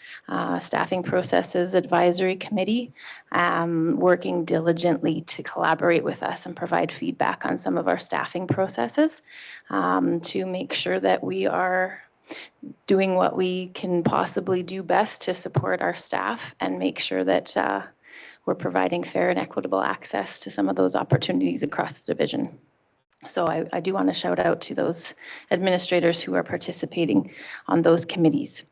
Staffing Processes Advisory Committee working diligently to collaborate with us and provide feedback on some of our staffing processes to make sure that we are doing what we can possibly do best to support our staff and make sure that we're providing fair and equitable access to some of those opportunities across the division. So I do want to shout out to those administrators who are participating on those committees.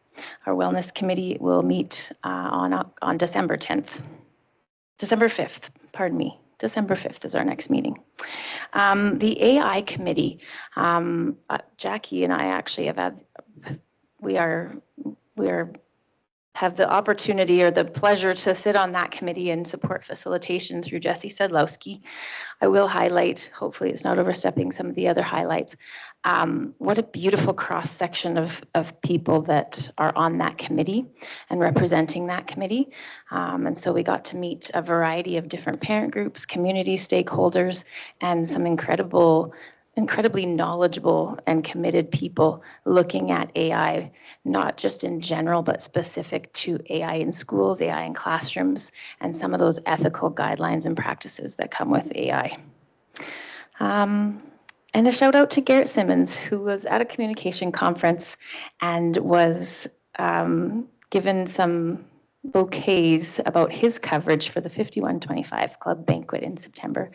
Our wellness committee will meet on December 5th, pardon me. December 5th is our next meeting. The AI committee, Jackie and I actually have had, we are have the opportunity or the pleasure to sit on that committee and support facilitation through Jesse Sedlowski. I will highlight, hopefully it's not overstepping some of the other highlights, what a beautiful cross-section of people that are on that committee and representing that committee. And so we got to meet a variety of different parent groups, community stakeholders, and some incredibly knowledgeable and committed people looking at AI, not just in general, but specific to AI in schools, AI in classrooms, and some of those ethical guidelines and practices that come with AI. And a shout out to Garrett Simmons, who was at a communication conference and was given some bouquets about his coverage for the 5125 Club banquet in September.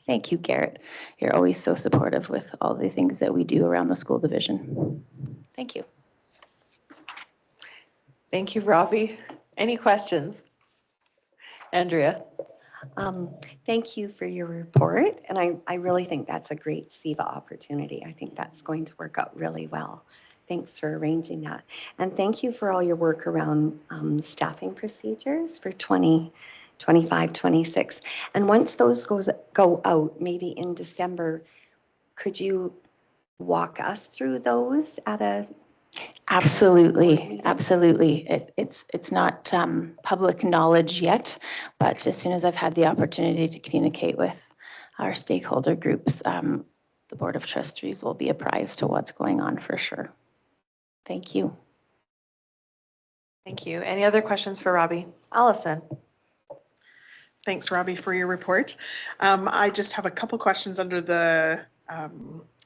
Thank you, Garrett. You're always so supportive with all the things that we do around the school division. Thank you. Thank you, Robbie. Any questions? Andrea? Thank you for your report. And I really think that's a great SEVA opportunity. I think that's going to work out really well. Thanks for arranging that. And thank you for all your work around staffing procedures for 2025, 26. And once those go out, maybe in December, could you walk us through those at a Absolutely, absolutely. It's not public knowledge yet, but as soon as I've had the opportunity to communicate with our stakeholder groups, the Board of Trustees will be apprised to what's going on for sure. Thank you. Thank you. Any other questions for Robbie? Allison? Thanks, Robbie, for your report. I just have a couple questions under the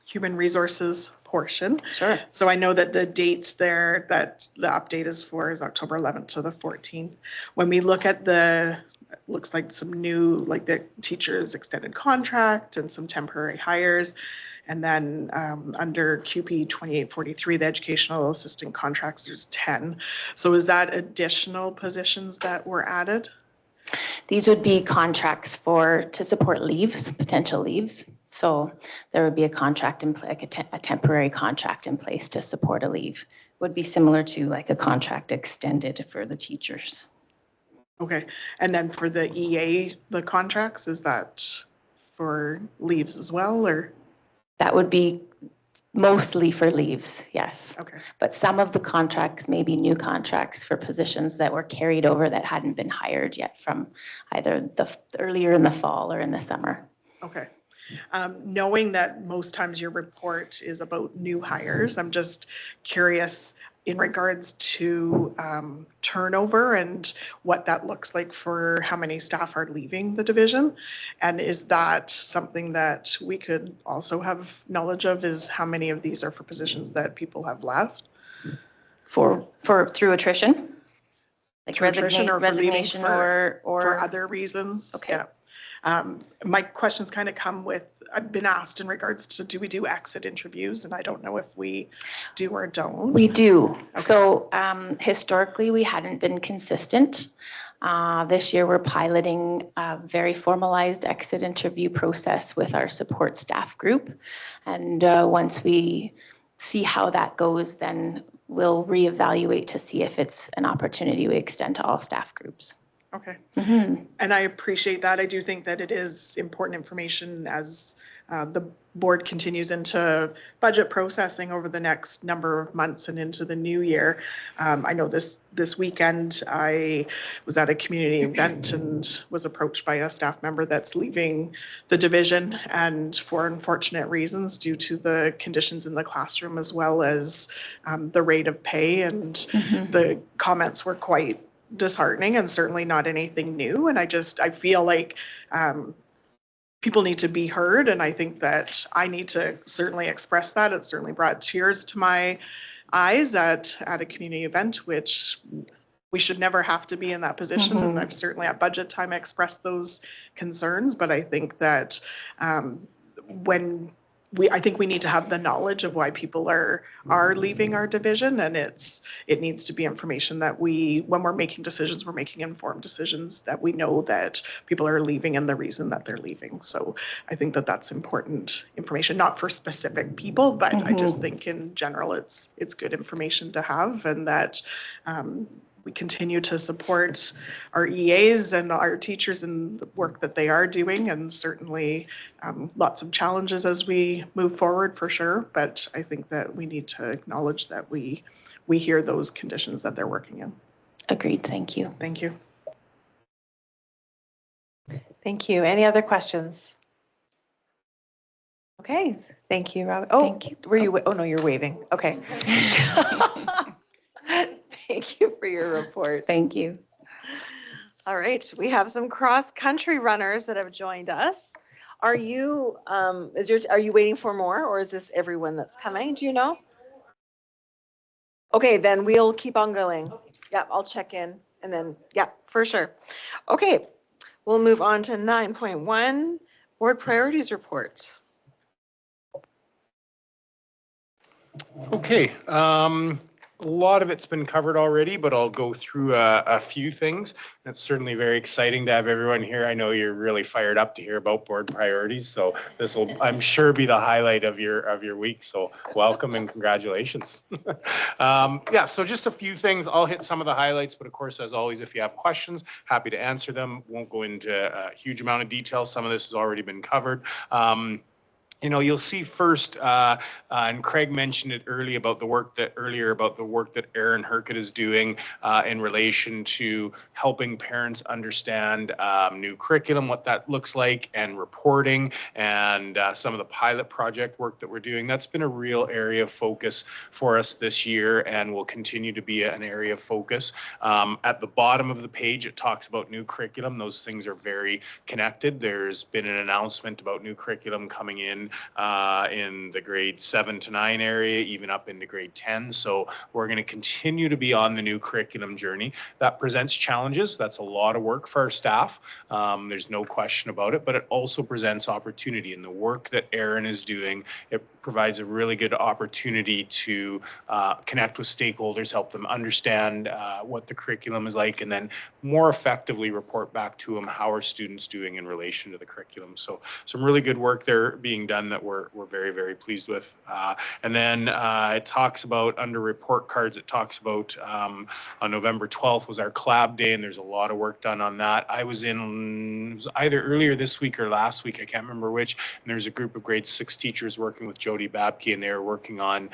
human resources portion. Sure. So I know that the dates there that the update is for is October 11th to the 14th. When we look at looks like some new, like the teacher's extended contract and some temporary hires. And then under QP 2843, the educational assistant contracts, there's 10. So is that additional positions that were added? These would be contracts to support leaves, potential leaves. So there would be a contract in like a temporary contract in place to support a leave. Would be similar to like a contract extended for the teachers. Okay, and then for the EA, the contracts, is that for leaves as well, or? That would be mostly for leaves, yes. Okay. But some of the contracts may be new contracts for positions that were carried over that hadn't been hired yet from either earlier in the fall or in the summer. Okay. Knowing that most times your report is about new hires, I'm just curious in regards to turnover and what that looks like for how many staff are leaving the division. And is that something that we could also have knowledge of, is how many of these are for positions that people have left? Through attrition? Like Through attrition or resignation or for other reasons? Okay. Yeah. My questions kind of come with, I've been asked in regards to, do we do exit interviews? And I don't know if we do or don't. We do. Okay. So historically, we hadn't been consistent. This year, we're piloting a very formalized exit interview process with our support staff group. And once we see how that goes, then we'll reevaluate to see if it's an opportunity we extend to all staff groups. Okay. Mm-hmm. And I appreciate that. I do think that it is important information as the board continues into budget processing over the next number of months and into the new year. I know this weekend I was at a community event and was approached by a staff member that's leaving the division, and for unfortunate reasons due to the conditions in the classroom as well as the rate of pay, and the comments were quite disheartening and certainly not anything new. And I feel like people need to be heard. And I think that I need to certainly express that. It certainly brought tears to my eyes at a community event, which we should never have to be in that position. And I've certainly at budget time expressed those concerns. But I think that I think we need to have the knowledge of why people are leaving our division, and it needs to be information that when we're making decisions, we're making informed decisions, that we know that people are leaving and the reason that they're leaving. So I think that that's important information, not for specific people, but I just think in general it's good information to have, and that we continue to support our EAs and our teachers in the work that they are doing, and certainly lots of challenges as we move forward for sure. But I think that we need to acknowledge that we hear those conditions that they're working in. Agreed. Thank you. Thank you. Thank you. Any other questions? Okay, thank you, Rob. Oh, Thank you. Were you, oh no, you're waving. Okay. Thank you for your report. Thank you. All right, we have some cross-country runners that have joined us. Are you, are you waiting for more, or is this everyone that's coming? Do you know? Okay, then we'll keep on going. Yeah, I'll check in and then, yeah, for sure. Okay, we'll move on to 9.1, board priorities report. Okay, a lot of it's been covered already, but I'll go through a few things. It's certainly very exciting to have everyone here. I know you're really fired up to hear about board priorities, so this will, I'm sure, be the highlight of your week. So welcome and congratulations. Yeah, so just a few things. I'll hit some of the highlights, but of course, as always, if you have questions, happy to answer them. Won't go into a huge amount of detail. Some of this has already been covered. You know, you'll see first, and Craig mentioned it earlier about the work that Erin Herkett is doing in relation to helping parents understand new curriculum, what that looks like, and reporting, and some of the pilot project work that we're doing. That's been a real area of focus for us this year and will continue to be an area of focus. At the bottom of the page, it talks about new curriculum. Those things are very connected. There's been an announcement about new curriculum coming in the grade 7 to 9 area, even up into grade 10. So we're going to continue to be on the new curriculum journey. That presents challenges. That's a lot of work for our staff. There's no question about it, but it also presents opportunity. And the work that Erin is doing, it provides a really good opportunity to connect with stakeholders, help them understand what the curriculum is like, and then more effectively report back to them how are students doing in relation to the curriculum. So some really good work there being done that we're very, very pleased with. And then it talks about, under report cards, it talks about on November 12th was our collab day, and there's a lot of work done on that. I was in, it was either earlier this week or last week, I can't remember which, and there's a group of grade 6 teachers working with Jody Babke, and they were working on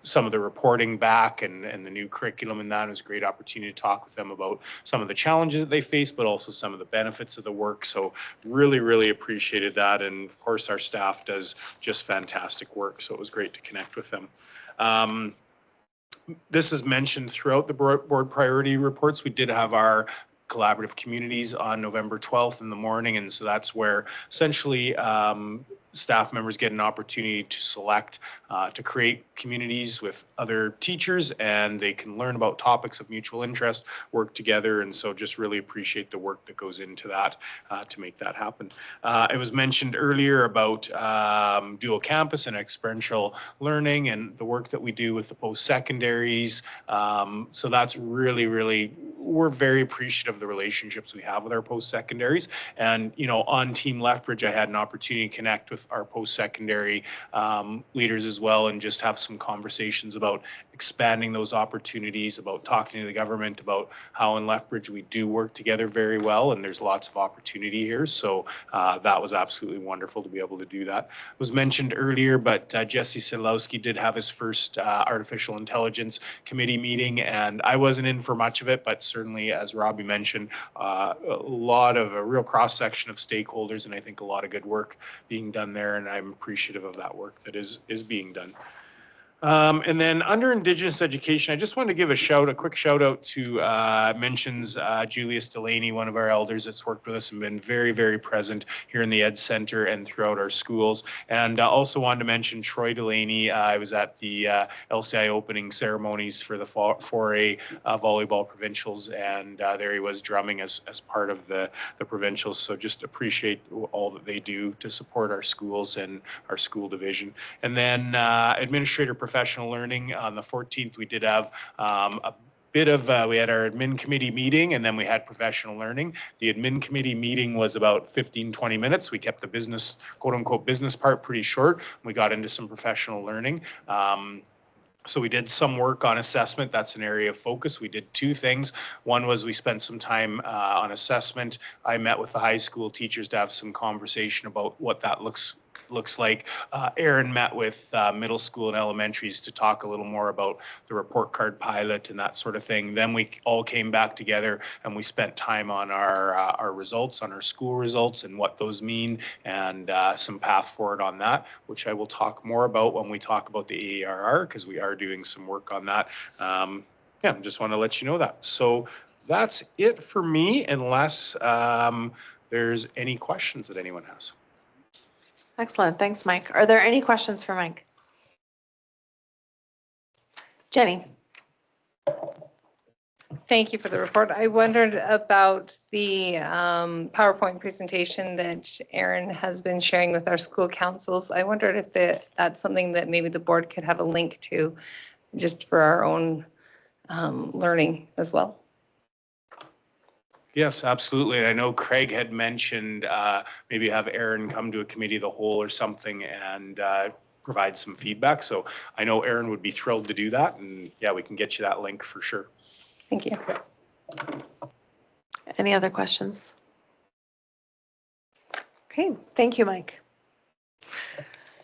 some of the reporting back and the new curriculum, and that was a great opportunity to talk with them about some of the challenges that they face, but also some of the benefits of the work. So really, really appreciated that. And of course, our staff does just fantastic work. So it was great to connect with them. This is mentioned throughout the board priority reports. We did have our collaborative communities on November 12th in the morning. And so that's where essentially staff members get an opportunity to select, to create communities with other teachers, and they can learn about topics of mutual interest, work together. And so just really appreciate the work that goes into that to make that happen. It was mentioned earlier about dual campus and experiential learning and the work that we do with the post-secondaries. So that's really, really, we're very appreciative of the relationships we have with our post-secondaries. And, you know, on Team Lethbridge, I had an opportunity to connect with our post-secondary leaders as well, and just have some conversations about expanding those opportunities, about talking to the government about how in Lethbridge we do work together very well, and there's lots of opportunity here. So that was absolutely wonderful to be able to do that. It was mentioned earlier, but Jesse Sedlowski did have his first artificial intelligence committee meeting, and I wasn't in for much of it, but certainly, as Robbie mentioned, a real cross-section of stakeholders, and I think a lot of good work being done there, and I'm appreciative of that work that is being done. And then under Indigenous education, I just wanted to give a quick shout out to mentions Julius Delaney, one of our elders that's worked with us and been very, very present here in the Ed Center and throughout our schools. And also wanted to mention Troy Delaney. I was at the LCI opening ceremonies for the 4A volleyball provincials, and there he was drumming as part of the provincials. So just appreciate all that they do to support our schools and our school division. And then Administrator Professional Learning on the 14th, we did have we had our admin committee meeting, and then we had professional learning. The admin committee meeting was about 15-20 minutes. We kept the business, quote unquote, business part pretty short. We got into some professional learning. So we did some work on assessment. That's an area of focus. We did two things. One was we spent some time on assessment. I met with the high school teachers to have some conversation about what that looks like. Aaron met with middle school and elementaries to talk a little more about the report card pilot and that sort of thing. Then we all came back together and we spent time on our results, on our school results and what those mean, and some path forward on that, which I will talk more about when we talk about the AARR, because we are doing some work on that. Yeah, just want to let you know that. So that's it for me, unless there's any questions that anyone has. Excellent. Thanks, Mike. Are there any questions for Mike? Jenny? Thank you for the report. I wondered about the PowerPoint presentation that Aaron has been sharing with our school councils. I wondered if that's something that maybe the board could have a link to, just for our own learning as well. Yes, absolutely. I know Craig had mentioned maybe have Aaron come to a committee of the whole or something and provide some feedback. So I know Aaron would be thrilled to do that. And yeah, we can get you that link for sure. Thank you. Any other questions? Okay, thank you, Mike.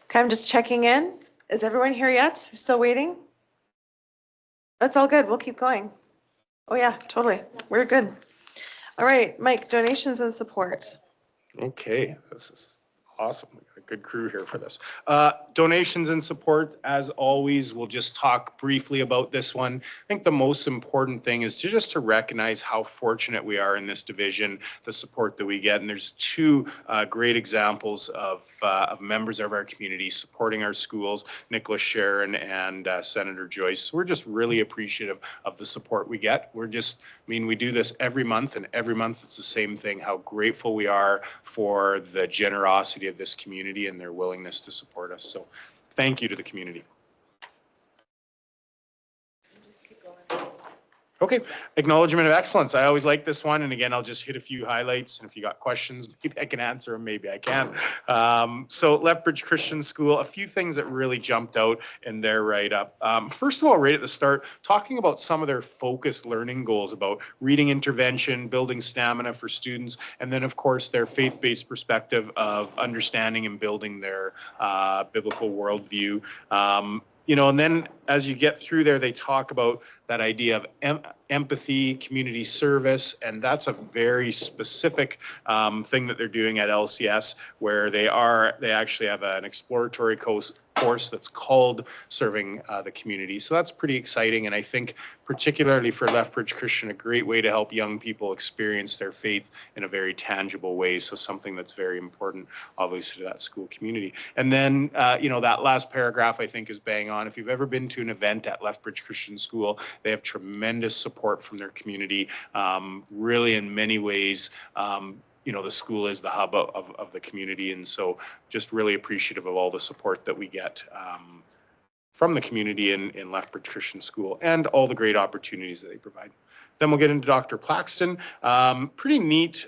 Okay, I'm just checking in. Is everyone here yet? Still waiting? That's all good. We'll keep going. Oh yeah, totally. We're good. All right, Mike, donations and support. Okay, this is awesome. We got a good crew here for this. Donations and support, as always, we'll just talk briefly about this one. I think the most important thing is just to recognize how fortunate we are in this division, the support that we get. And there's two great examples of members of our community supporting our schools, Nicholas Sharon and Senator Joyce. So we're just really appreciative of the support we get. We're just, I mean, we do this every month, and every month it's the same thing, how grateful we are for the generosity of this community and their willingness to support us. So thank you to the community. Okay, acknowledgement of excellence. I always like this one. And again, I'll just hit a few highlights. And if you got questions, maybe I can answer them, maybe I can't. So Lethbridge Christian School, a few things that really jumped out in their write-up. First of all, right at the start, talking about some of their focused learning goals about reading intervention, building stamina for students, and then of course their faith-based perspective of understanding and building their biblical worldview. You know, and then as you get through there, they talk about that idea of empathy, community service, and that's a very specific thing that they're doing at LCS, where they actually have an exploratory course that's called Serving the Community. So that's pretty exciting, and I think particularly for Lethbridge Christian, a great way to help young people experience their faith in a very tangible way. So something that's very important, obviously, to that school community. And then, you know, that last paragraph I think is bang on. If you've ever been to an event at Lethbridge Christian School, they have tremendous support from their community. Really, in many ways, you know, the school is the hub of the community. And so just really appreciative of all the support that we get from the community in Lethbridge Christian School and all the great opportunities that they provide. Then we'll get into Dr. Plaxton. Pretty neat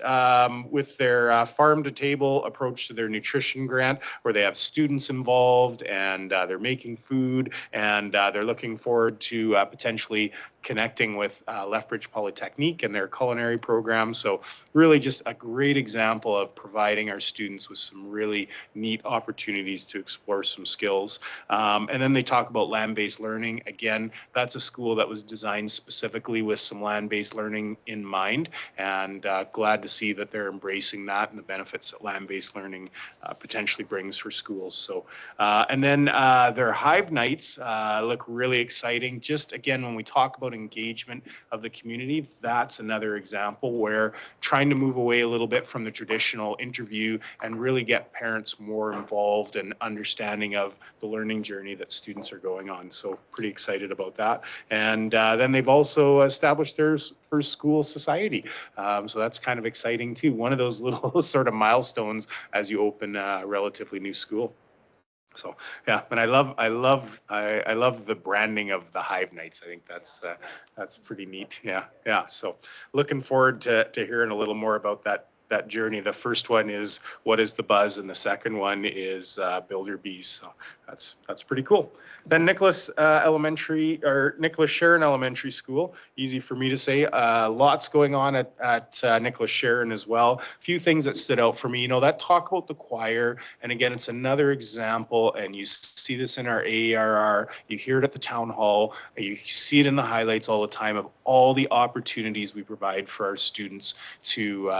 with their farm to table approach to their nutrition grant, where they have students involved and they're making food, and they're looking forward to potentially connecting with Lethbridge Polytechnique and their culinary program. So really just a great example of providing our students with some really neat opportunities to explore some skills. And then they talk about land-based learning. Again, that's a school that was designed specifically with some land-based learning in mind, and glad to see that they're embracing that and the benefits that land-based learning potentially brings for schools. So, and then their Hive Nights look really exciting. Just again, when we talk about engagement of the community, that's another example where trying to move away a little bit from the traditional interview and really get parents more involved and understanding of the learning journey that students are going on. So pretty excited about that. And then they've also established their first school society. So that's kind of exciting too. One of those little sort of milestones as you open a relatively new school. So yeah, and I love the branding of the Hive Nights. I think that's pretty neat. Yeah. So looking forward to hearing a little more about that that journey. The first one is what is the buzz, and the second one is build your bees. So that's pretty cool. Then Nicholas Nicholas Sharon Elementary School. Easy for me to say. Lots going on at Nicholas Sharon as well. A few things that stood out for me. You know, that talk about the choir, and again, it's another example, and you see this in our AERR. You hear it at the town hall. You see it in the highlights all the time of all the opportunities we provide for our students to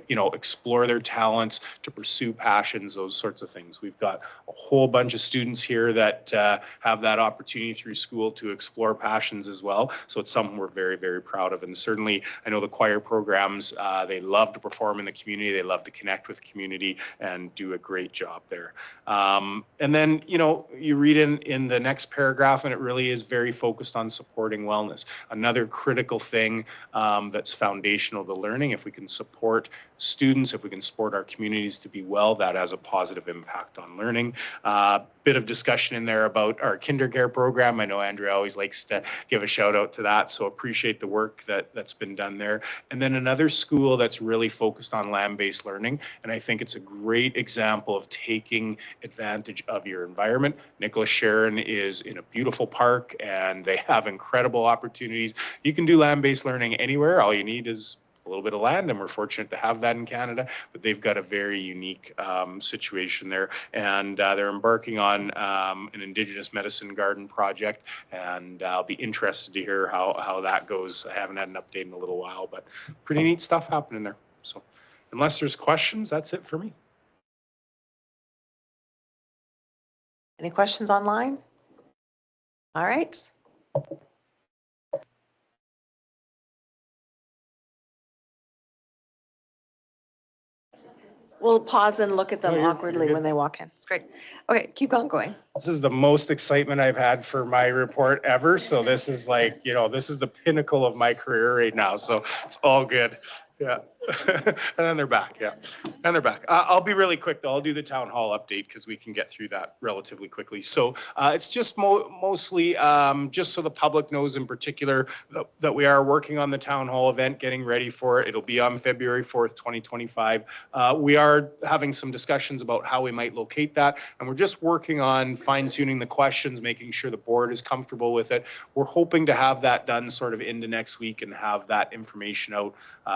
you know, explore their talents, to pursue passions, those sorts of things. We've got a whole bunch of students here that have that opportunity through school to explore passions as well. So it's something we're very, very proud of. And certainly, I know the choir programs, they love to perform in the community. They love to connect with community and do a great job there. And then, you know, you read in the next paragraph, and it really is very focused on supporting wellness. Another critical thing that's foundational to learning. If we can support students, if we can support our communities to be well, that has a positive impact on learning. Bit of discussion in there about our kindergarten program. I know Andrea always likes to give a shout out to that, so appreciate the work that's been done there. And then another school that's really focused on land-based learning, and I think it's a great example of taking advantage of your environment. Nicholas Sharon is in a beautiful park, and they have incredible opportunities. You can do land-based learning anywhere. All you need is a little bit of land, and we're fortunate to have that in Canada, but they've got a very unique situation there, and they're embarking on an Indigenous medicine garden project, and I'll be interested to hear how that goes. I haven't had an update in a little while, but pretty neat stuff happening there. So unless there's questions, that's it for me. Any questions online? All right. We'll pause and look at them No, you're awkwardly good. when they walk in. It's great. Okay, keep on going. This is the most excitement I've had for my report ever. So this is like, you know, this is the pinnacle of my career right now. So it's all good. Yeah. And then they're back. Yeah. And they're back. I'll be really quick though. I'll do the town hall update because we can get through that relatively quickly. So it's just mostly just so the public knows in particular that we are working on the town hall event, getting ready for it. It'll be on February 4th, 2025. We are having some discussions about how we might locate that. And we're just working on fine tuning the questions, making sure the board is comfortable with it. We're hoping to have that done sort of into next week and have that information out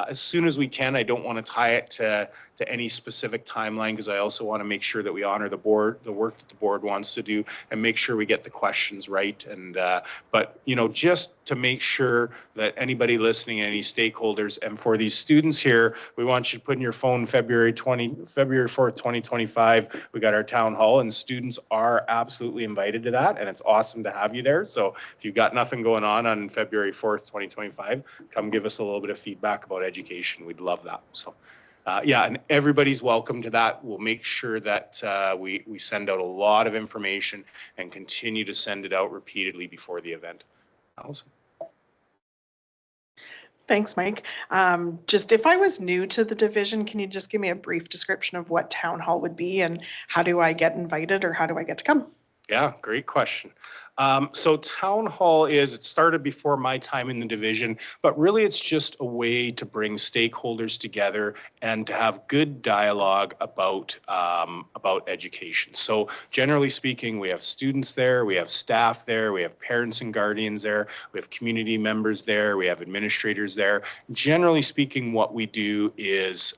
as soon as we can. I don't want to tie it to any specific timeline because I also want to make sure that we honor the work that the board wants to do and make sure we get the questions right. And but you know, just to make sure that anybody listening, any stakeholders, and for these students here, we want you to put in your phone February 4th, 2025. We got our town hall, and students are absolutely invited to that, and it's awesome to have you there. So if you've got nothing going on February 4th, 2025, come give us a little bit of feedback about education. We'd love that. So yeah, and everybody's welcome to that. We'll make sure that we send out a lot of information and continue to send it out repeatedly before the event. Allison? Thanks, Mike. Just if I was new to the division, can you just give me a brief description of what town hall would be and how do I get invited or how do I get to come? Yeah, great question. So town hall it started before my time in the division, but really it's just a way to bring stakeholders together and to have good dialogue about education. So generally speaking, we have students there, we have staff there, we have parents and guardians there, we have community members there, we have administrators there. Generally speaking, what we do is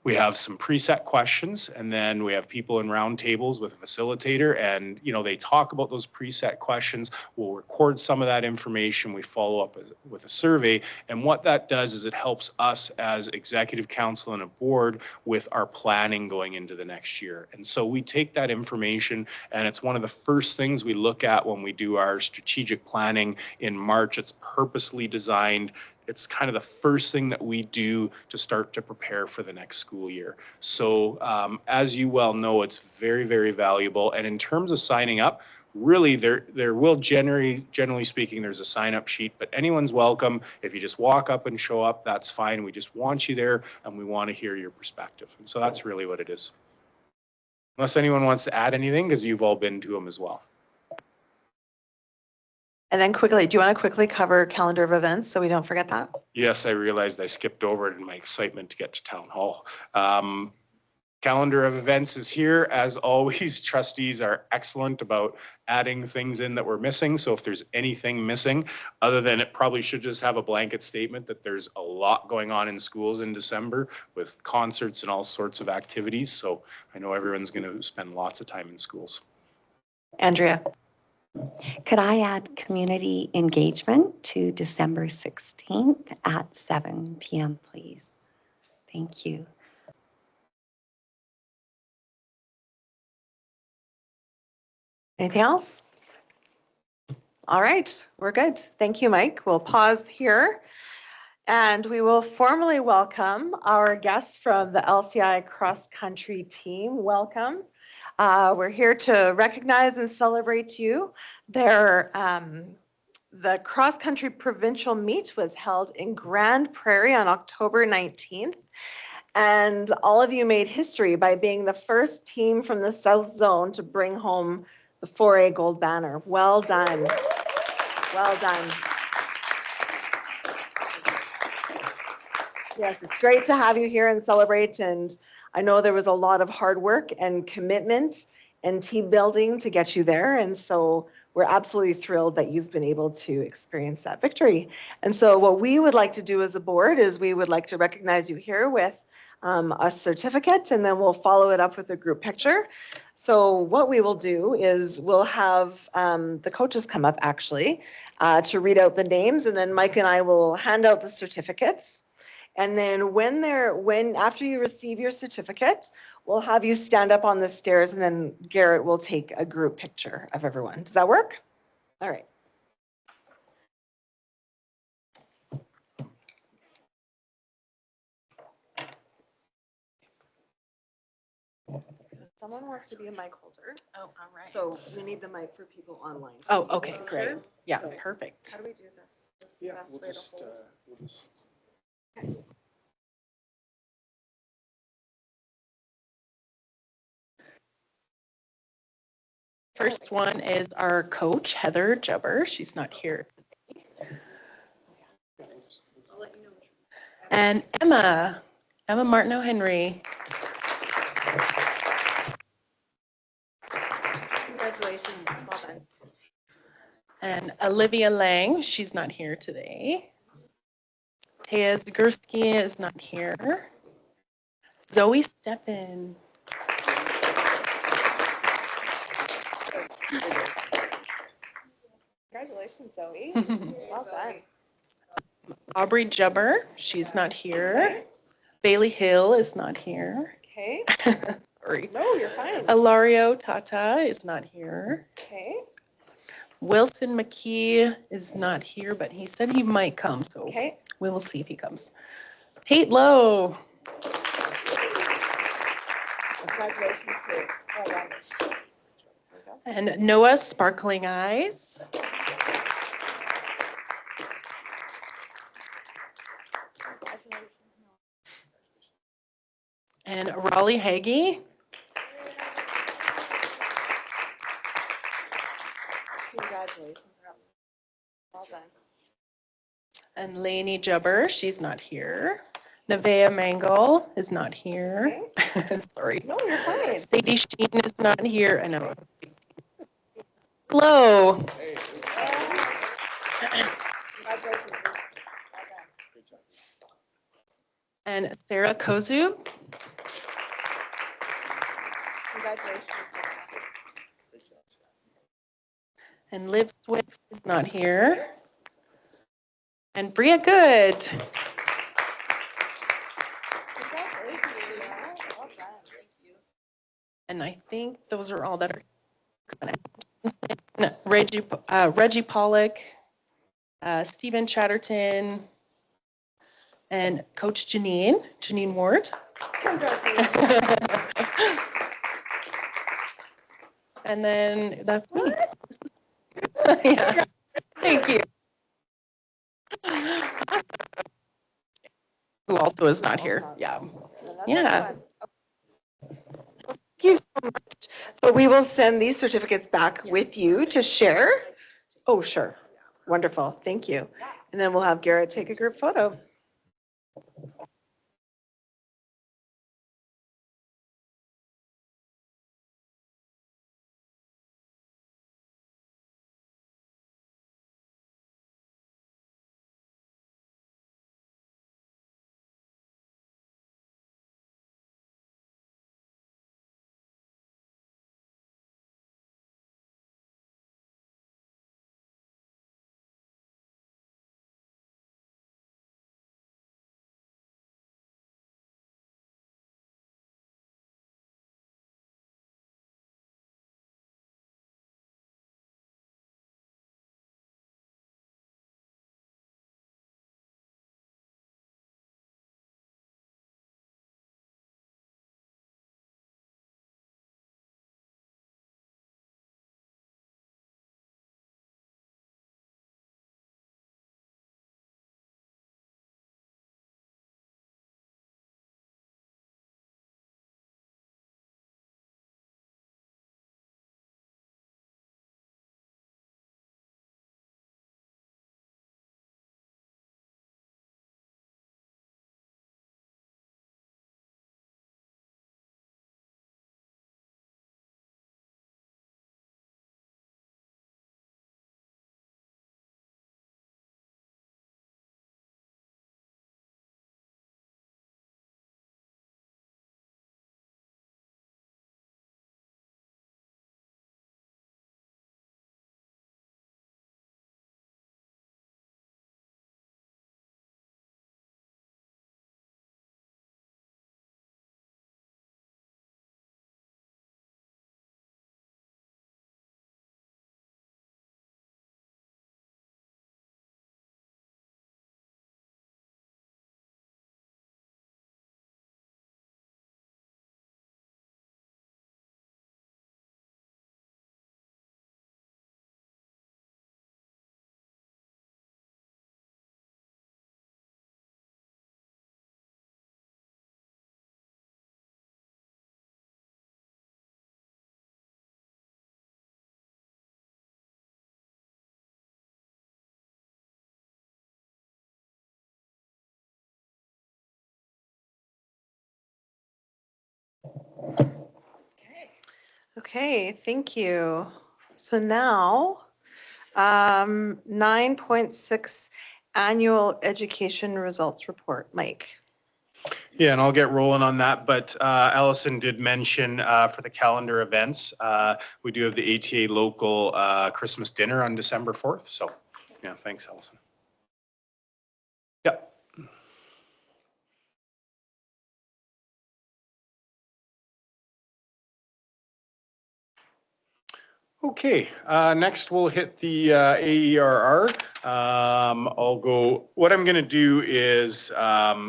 we have some preset questions, and then we have people in round tables with a facilitator, and you know, they talk about those preset questions. We'll record some of that information. We follow up with a survey, and what that does is it helps us as executive council and a board with our planning going into the next year. And so we take that information, and it's one of the first things we look at when we do our strategic planning in March. It's purposely designed. It's kind of the first thing that we do to start to prepare for the next school year. So as you well know, it's very, very valuable. And in terms of signing up, really there will generally speaking, there's a sign up sheet, but anyone's welcome. If you just walk up and show up, that's fine. We just want you there and we want to hear your perspective. And so that's really what it is. Unless anyone wants to add anything, because you've all been to them as well. And then quickly, do you want to quickly cover calendar of events so we don't forget that? Yes, I realized I skipped over it in my excitement to get to town hall. Calendar of events is here. As always, trustees are excellent about adding things in that we're missing. So if there's anything missing, other than it probably should just have a blanket statement that there's a lot going on in schools in December with concerts and all sorts of activities. So I know everyone's going to spend lots of time in schools. Andrea? Could I add community engagement to December 16th at 7 p.m., please? Thank you. Anything else? All right, we're good. Thank you, Mike. We'll pause here. And we will formally welcome our guests from the LCI cross-country team. Welcome. We're here to recognize and celebrate you. The cross-country provincial meet was held in Grand Prairie on October 19th. And all of you made history by being the first team from the South Zone to bring home the 4A gold banner. Well done. Well done. Yes, it's great to have you here and celebrate. And I know there was a lot of hard work and commitment and team building to get you there. And so we're absolutely thrilled that you've been able to experience that victory. And so what we would like to do as a board is we would like to recognize you here with a certificate, and then we'll follow it up with a group picture. So what we will do is we'll have the coaches come up actually to read out the names, and then Mike and I will hand out the certificates. And then after you receive your certificate, we'll have you stand up on the stairs, and then Garrett will take a group picture of everyone. Does that work? All right. Someone wants to be a mic holder. Oh, all right. So we need the mic for people online. Oh, okay, great. Yeah, So- perfect. How do we do this? What's the Yeah, best we'll way to just, hold? we'll just. First one is our coach, Heather Jubber. She's not here. And Emma Martineau Henry. Congratulations. Well done. And Olivia Lang, she's not here today. Taya Zagurski is not here. Zoe Steppen. Congratulations, Zoe. Well done. Aubrey Jubber, she's not here. Bailey Hill is not here. Okay. Sorry. No, you're fine. Ilario Tata is not here. Okay. Wilson McKee is not here, but he said he might come, so Okay. we will see if he comes. Tate Lowe. Congratulations, Kate. Well done. There we go. And Noah Sparkling Eyes. Congratulations. And Raleigh Hagee. Congratulations. Well done. And Lainey Jubber, she's not here. Nevaeh Mangle is not here. Sorry. No, you're fine. Sadie Sheen is not here. I know. Hello. Congratulations. And Sarah Kozu. Congratulations. And Liv Swift is not here. And Bria Good. Congratulations. Well done. And I think those are all that are coming out. Reggie Pollock, Stephen Chatterton, and Coach Janine Ward. Congratulations. And then that's me. Yeah. Thank you. Who also is not here. Yeah. Yeah. Thank you so much. So we will send these certificates back with you to share. Oh, sure. Wonderful, thank you. And then we'll have Garrett take a group photo. Okay, thank you. So now, 9.6 annual education results report. Mike. Yeah, and I'll get rolling on that, but Allison did mention for the calendar events, we do have the ATA local Christmas dinner on December 4th. So yeah, thanks, Allison. Yep. Okay, next we'll hit the AERR. I'll go, what I'm gonna do is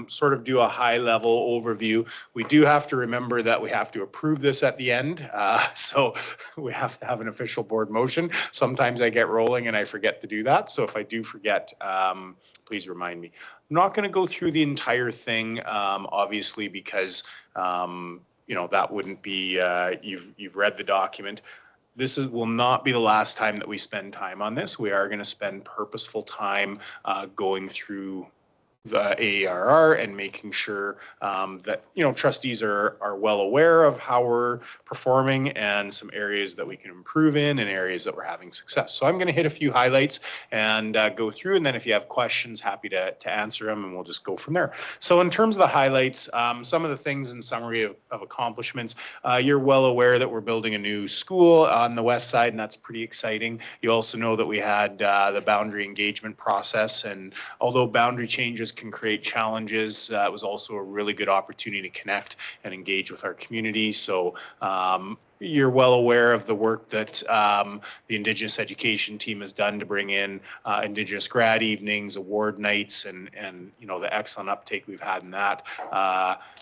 sort of do a high level overview. We do have to remember that we have to approve this at the end. So we have to have an official board motion. Sometimes I get rolling and I forget to do that. So if I do forget, please remind me. I'm not gonna go through the entire thing, obviously, because you know, that wouldn't be, you've read the document. This will not be the last time that we spend time on this. We are going to spend purposeful time going through the AERR and making sure that, you know, trustees are well aware of how we're performing and some areas that we can improve in and areas that we're having success. So I'm going to hit a few highlights and go through, and then if you have questions, happy to answer them, and we'll just go from there. So in terms of the highlights, some of the things in summary of accomplishments, you're well aware that we're building a new school on the west side, and that's pretty exciting. You also know that we had the boundary engagement process, and although boundary changes can create challenges, it was also a really good opportunity to connect and engage with our community. So you're well aware of the work that the Indigenous education team has done to bring in Indigenous grad evenings, award nights, and you know, the excellent uptake we've had in that.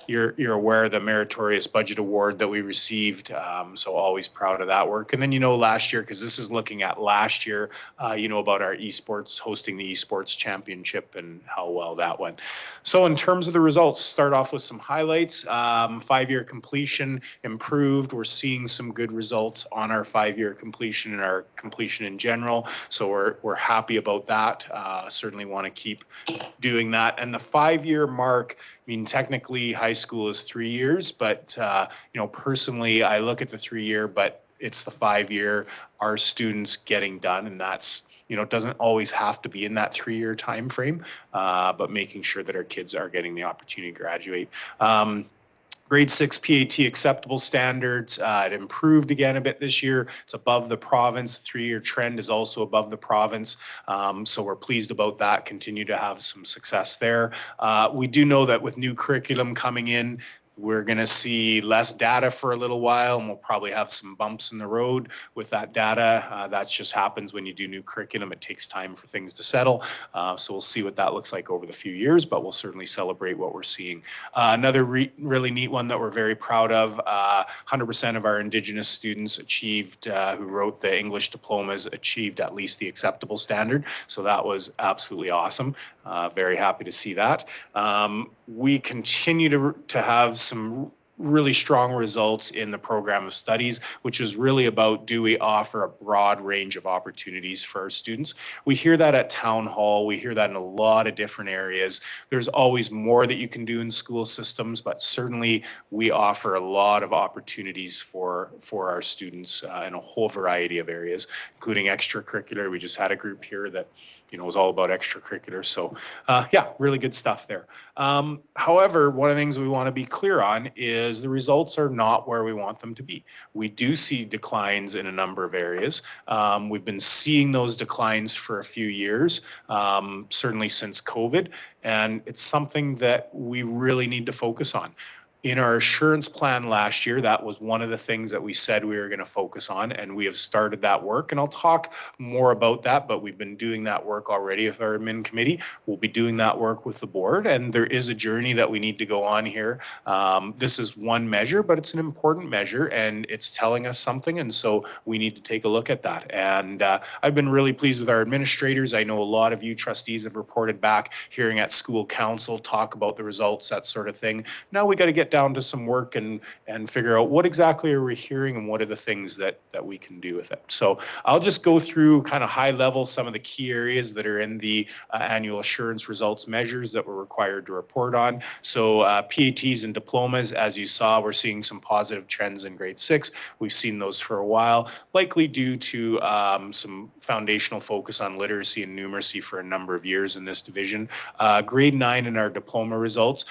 You're aware of the meritorious budget award that we received, so always proud of that work. And then, you know, last year, because this is looking at last year, you know about our esports, hosting the esports championship and how well that went. So in terms of the results, start off with some highlights. 5-year completion improved. We're seeing seeing some good results on our 5-year completion and our completion in general. So we're happy about that. Certainly want to keep doing that. And the 5-year mark, I mean, technically high school is 3 years, but you know, personally, I look at the 3-year, but it's the 5-year, our students getting done, and that's, you know, it doesn't always have to be in that 3-year time frame, but making sure that our kids are getting the opportunity to graduate. Grade 6 PAT acceptable standards, it improved again a bit this year. It's above the province. The 3-year trend is also above the province. So we're pleased about that, continue to have some success there. We do know that with new curriculum coming in, we're going to see less data for a little while, and we'll probably have some bumps in the road with that data. That just happens when you do new curriculum. It takes time for things to settle. So we'll see what that looks like over the few years, but we'll certainly celebrate what we're seeing. Another really neat one that we're very proud of, 100% of our Indigenous students achieved, who wrote the English diplomas, achieved at least the acceptable standard. So that was absolutely awesome. Very happy to see that. We continue to have some really strong results in the program of studies, which is really about, do we offer a broad range of opportunities for our students? We hear that at town hall. We hear that in a lot of different areas. There's always more that you can do in school systems, but certainly we offer a lot of opportunities for our students in a whole variety of areas, including extracurricular. We just had a group here that, you know, was all about extracurricular. So yeah, really good stuff there. However, one of the things we want to be clear on is the results are not where we want them to be. We do see declines in a number of areas. We've been seeing those declines for a few years, certainly since COVID, and it's something that we really need to focus on. In our assurance plan last year, that was one of the things that we said we were going to focus on, and we have started that work. And I'll talk more about that, but we've been doing that work already with our admin committee. We'll be doing that work with the board, and there is a journey that we need to go on here. This is one measure, but it's an important measure, and it's telling us something, and so we need to take a look at that. And I've been really pleased with our administrators. I know a lot of you trustees have reported back, hearing at school council, talk about the results, that sort of thing. Now we got to get down to some work and figure out what exactly are we hearing and what are the things that we can do with it. So I'll just go through kind of high level some of the key areas that are in the annual assurance results measures that we're required to report on. So PATs and diplomas, as you saw, we're seeing some positive trends in grade 6. We've seen those for a while, likely due to some foundational focus on literacy and numeracy for a number of years in this division. Grade 9 in our diploma results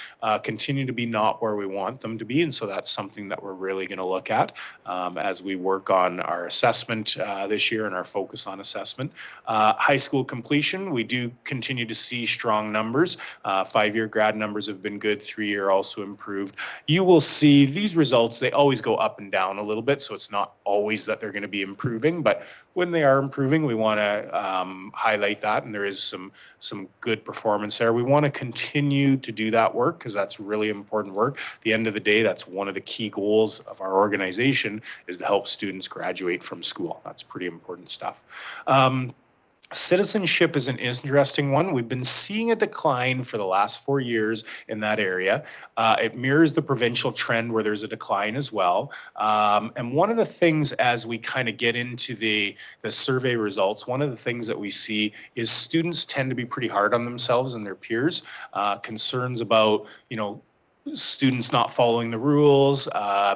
continue to be not where we want them to be, and so that's something that we're really going to look at as we work on our assessment this year and our focus on assessment. High school completion, we do continue to see strong numbers. 5-year grad numbers have been good, 3-year also improved. You will see these results, they always go up and down a little bit, so it's not always that they're going to be improving, but when they are improving, we want to highlight that, and there is some good performance there. We want to continue to do that work because that's really important work. At the end of the day, that's one of the key goals of our organization, is to help students graduate from school. That's pretty important stuff. Citizenship is an interesting one. We've been seeing a decline for the last 4 years in that area. It mirrors the provincial trend where there's a decline as well. And one of the things, as we kind of get into the survey results, one of the things that we see is students tend to be pretty hard on themselves and their peers. Concerns about, you know, students not following the rules,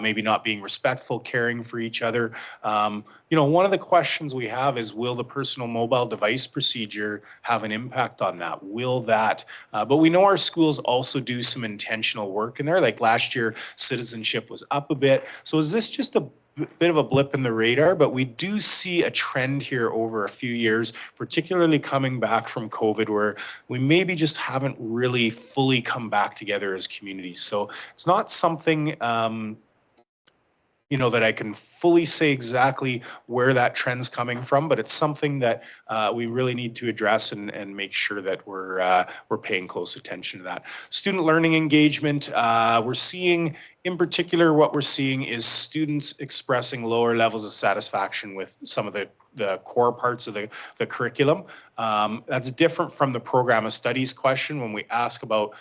maybe not being respectful, caring for each other. You know, one of the questions we have is, will the personal mobile device procedure have an impact on that? Will that, but we know our schools also do some intentional work in there. Like last year, citizenship was up a bit. So is this just a bit of a blip in the radar? But we do see a trend here over a few years, particularly coming back from COVID, where we maybe just haven't really fully come back together as communities. So it's not something, you know, that I can fully say exactly where that trend's coming from, but it's something that we really need to address and make sure that we're paying close attention to that. Student learning engagement, we're seeing, in particular, what we're seeing is students expressing lower levels of satisfaction with some of the core parts of the curriculum. That's different from the program of studies question when we ask about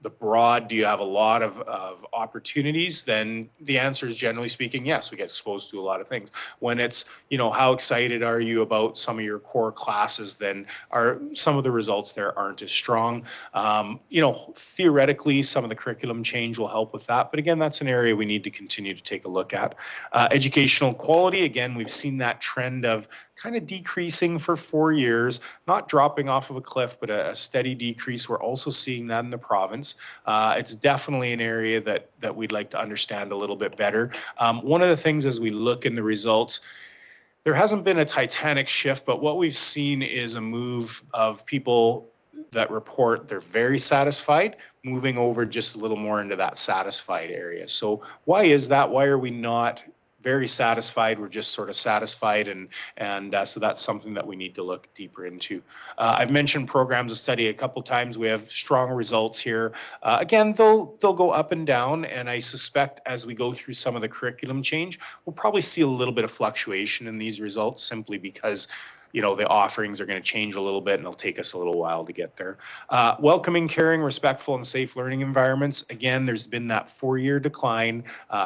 the broad, do you have a lot of opportunities? Then the answer is, generally speaking, yes, we get exposed to a lot of things. When it's, you know, how excited are you about some of your core classes, then some of the results there aren't as strong. You know, theoretically, some of the curriculum change will help with that. But again, that's an area we need to continue to take a look at. Educational quality, again, we've seen that trend of kind of decreasing for 4 years, not dropping off of a cliff, but a steady decrease. We're also seeing that in the province. It's definitely an area that we'd like to understand a little bit better. One of the things as we look in the results, there hasn't been a titanic shift, but what we've seen is a move of people that report they're very satisfied, moving over just a little more into that satisfied area. So why is that? Why are we not very satisfied? We're just sort of satisfied, and so that's something that we need to look deeper into. I've mentioned programs of study a couple times. We have strong results here. Again, they'll go up and down, and I suspect as we go through some of the curriculum change, we'll probably see a little bit of fluctuation in these results, simply because, you know, the offerings are going to change a little bit, and it'll take us a little while to get there. Welcoming, caring, respectful, and safe learning environments. Again, there's been that 4-year decline,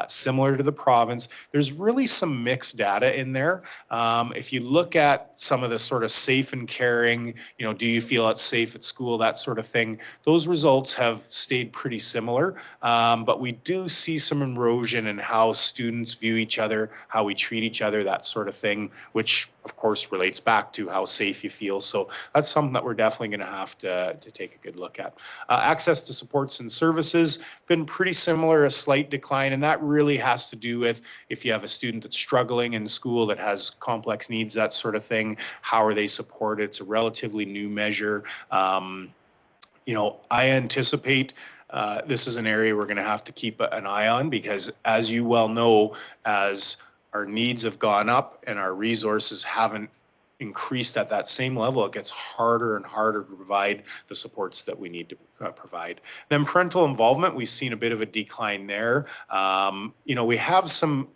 similar to the province. There's really some mixed data in there. If you look at some of the sort of safe and caring, you know, do you feel it's safe at school, that sort of thing, those results have stayed pretty similar. But we do see some erosion in how students view each other, how we treat each other, that sort of thing, which of course relates back to how safe you feel. So that's something that we're definitely going to have to take a good look at. Access to supports and services, been pretty similar, a slight decline, and that really has to do with if you have a student that's struggling in school that has complex needs, that sort of thing, how are they supported? It's a relatively new measure. You know, I anticipate this is an area we're going to have to keep an eye on, because as you well know, as our needs have gone up and our resources haven't increased at that same level, it gets harder and harder to provide the supports that we need to provide. Then parental involvement, we've seen a bit of a decline there. You know, we have some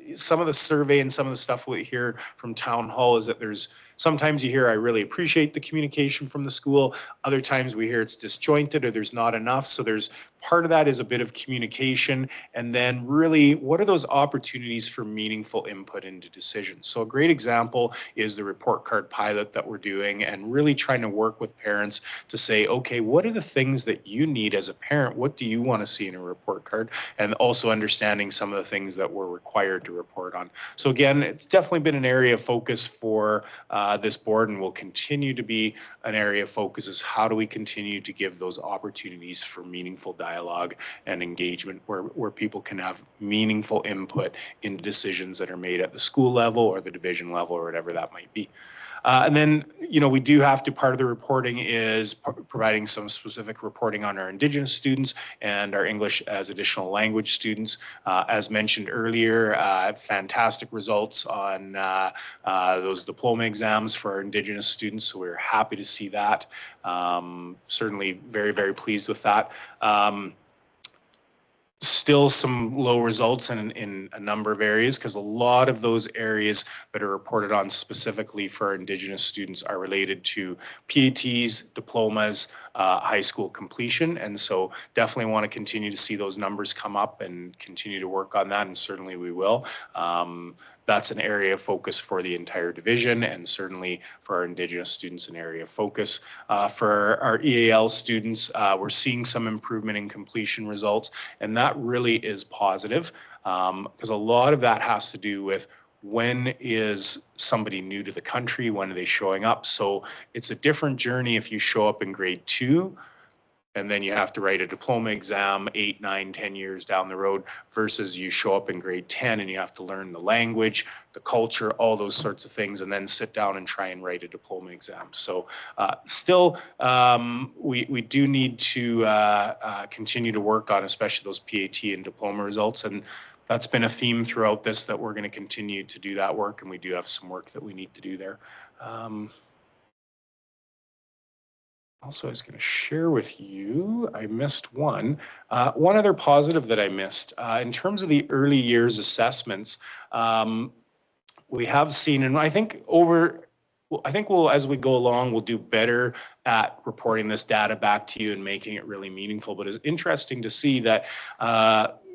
of the survey and some of the stuff we hear from town hall is that there's sometimes you hear, I really appreciate the communication from the school. Other times we hear it's disjointed or there's not enough. So there's part of that is a bit of communication. And then really, what are those opportunities for meaningful input into decisions? So a great example is the report card pilot that we're doing, and really trying to work with parents to say, okay, what are the things that you need as a parent? What do you want to see in a report card? And also understanding some of the things that we're required to report on. So again, it's definitely been an area of focus for this board, and will continue to be an area of focus, is how do we continue to give those opportunities for meaningful dialogue and engagement where people can have meaningful input into decisions that are made at the school level or the division level or whatever that might be. And then, you know, we do have to, part of the reporting is providing some specific reporting on our Indigenous students and our English as additional language students. As mentioned earlier, fantastic results on those diploma exams for our Indigenous students. So we're happy to see that. Certainly very, very pleased with that. Still some low results in a number of areas, because a lot of those areas that are reported on specifically for our Indigenous students are related to PATs, diplomas, high school completion. And so definitely want to continue to see those numbers come up and continue to work on that, and certainly we will. That's an area of focus for the entire division, and certainly for our Indigenous students, an area of focus. For our EAL students, we're seeing some improvement in completion results, and that really is positive, because a lot of that has to do with when is somebody new to the country, when are they showing up? So it's a different journey if you show up in grade 2 and then you have to write a diploma exam 8, 9, 10 years down the road, versus you show up in grade 10 and you have to learn the language, the culture, all those sorts of things, and then sit down and try and write a diploma exam. So still, we do need to continue to work on, especially those PAT and diploma results. And that's been a theme throughout this, that we're going to continue to do that work, and we do have some work that we need to do there. Also, I was going to share with you, I missed one. One other positive that I missed, in terms of the early years assessments, we have seen, and I think over well, I think we'll, as we go along, we'll do better at reporting this data back to you and making it really meaningful. But it's interesting to see that,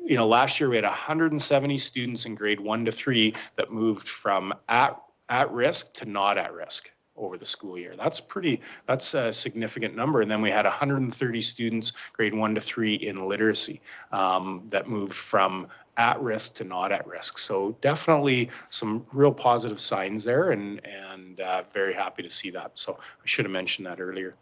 you know, last year we had 170 students in grade 1 to 3 that moved from at risk to not at risk over the school year. That's a significant number. And then we had 130 students, grade 1 to 3 in literacy, that moved from at risk to not at risk. So definitely some real positive signs there, and very happy to see that. So I should have mentioned that earlier.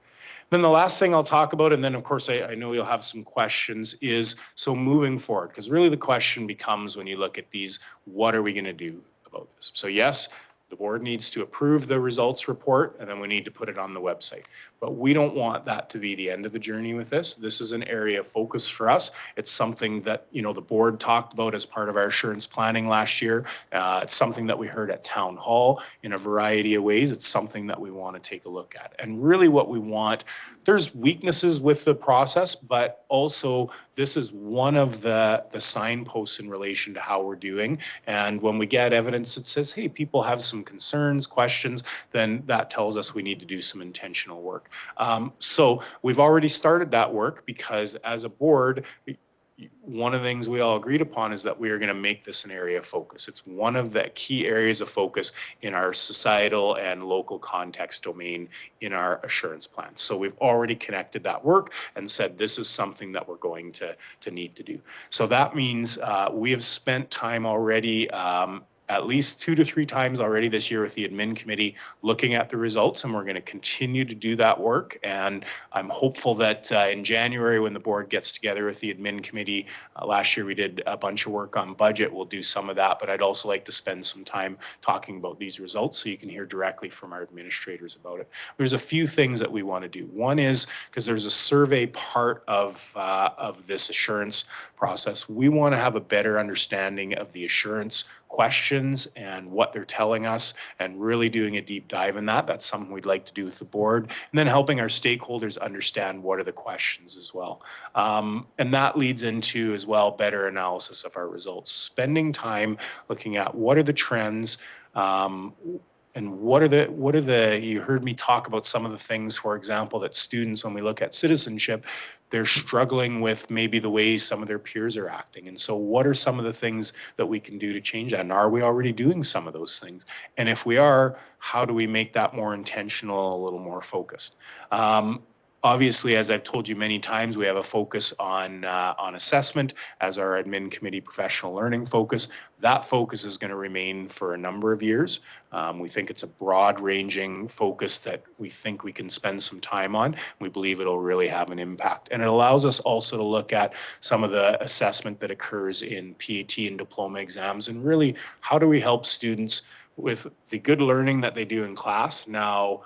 Then the last thing I'll talk about, and then of course I know you'll have some questions, is so moving forward, because really the question becomes when you look at these, what are we going to do about this? So yes, the board needs to approve the results report, and then we need to put it on the website. But we don't want that to be the end of the journey with this. This is an area of focus for us. It's something that, you know, the board talked about as part of our assurance planning last year. It's something that we heard at town hall in a variety of ways. It's something that we want to take a look at. And really what we want, there's weaknesses with the process, but also this is one of the signposts in relation to how we're doing. And when we get evidence that says, hey, people have some concerns, questions, then that tells us we need to do some intentional work. So we've already started that work because as a board, one of the things we all agreed upon is that we are going to make this an area of focus. It's one of the key areas of focus in our societal and local context domain in our assurance plan. So we've already connected that work and said this is something that we're going to need to do. So that means we have spent time already at least 2 to 3 times already this year with the admin committee looking at the results, and we're going to continue to do that work. And I'm hopeful that in January, when the board gets together with the admin committee, last year we did a bunch of work on budget, we'll do some of that, but I'd also like to spend some time talking about these results so you can hear directly from our administrators about it. There's a few things that we want to do. One is, because there's a survey part of this assurance process, we want to have a better understanding of the assurance questions and what they're telling us, and really doing a deep dive in that. That's something we'd like to do with the board, and then helping our stakeholders understand what are the questions as well. And that leads into as well better analysis of our results, spending time looking at what are the trends, and what are the, you heard me talk about some of the things, for example, that students, when we look at citizenship, they're struggling with maybe the ways some of their peers are acting. And so what are some of the things that we can do to change that? And are we already doing some of those things? And if we are, how do we make that more intentional, a little more focused? Obviously, as I've told you many times, we have a focus on assessment as our admin committee professional learning focus. That focus is going to remain for a number of years. We think it's a broad-ranging focus that we think we can spend some time on. We believe it'll really have an impact. And it allows us also to look at some of the assessment that occurs in PAT and diploma exams, and really, how do we help students with the good learning that they do in class, now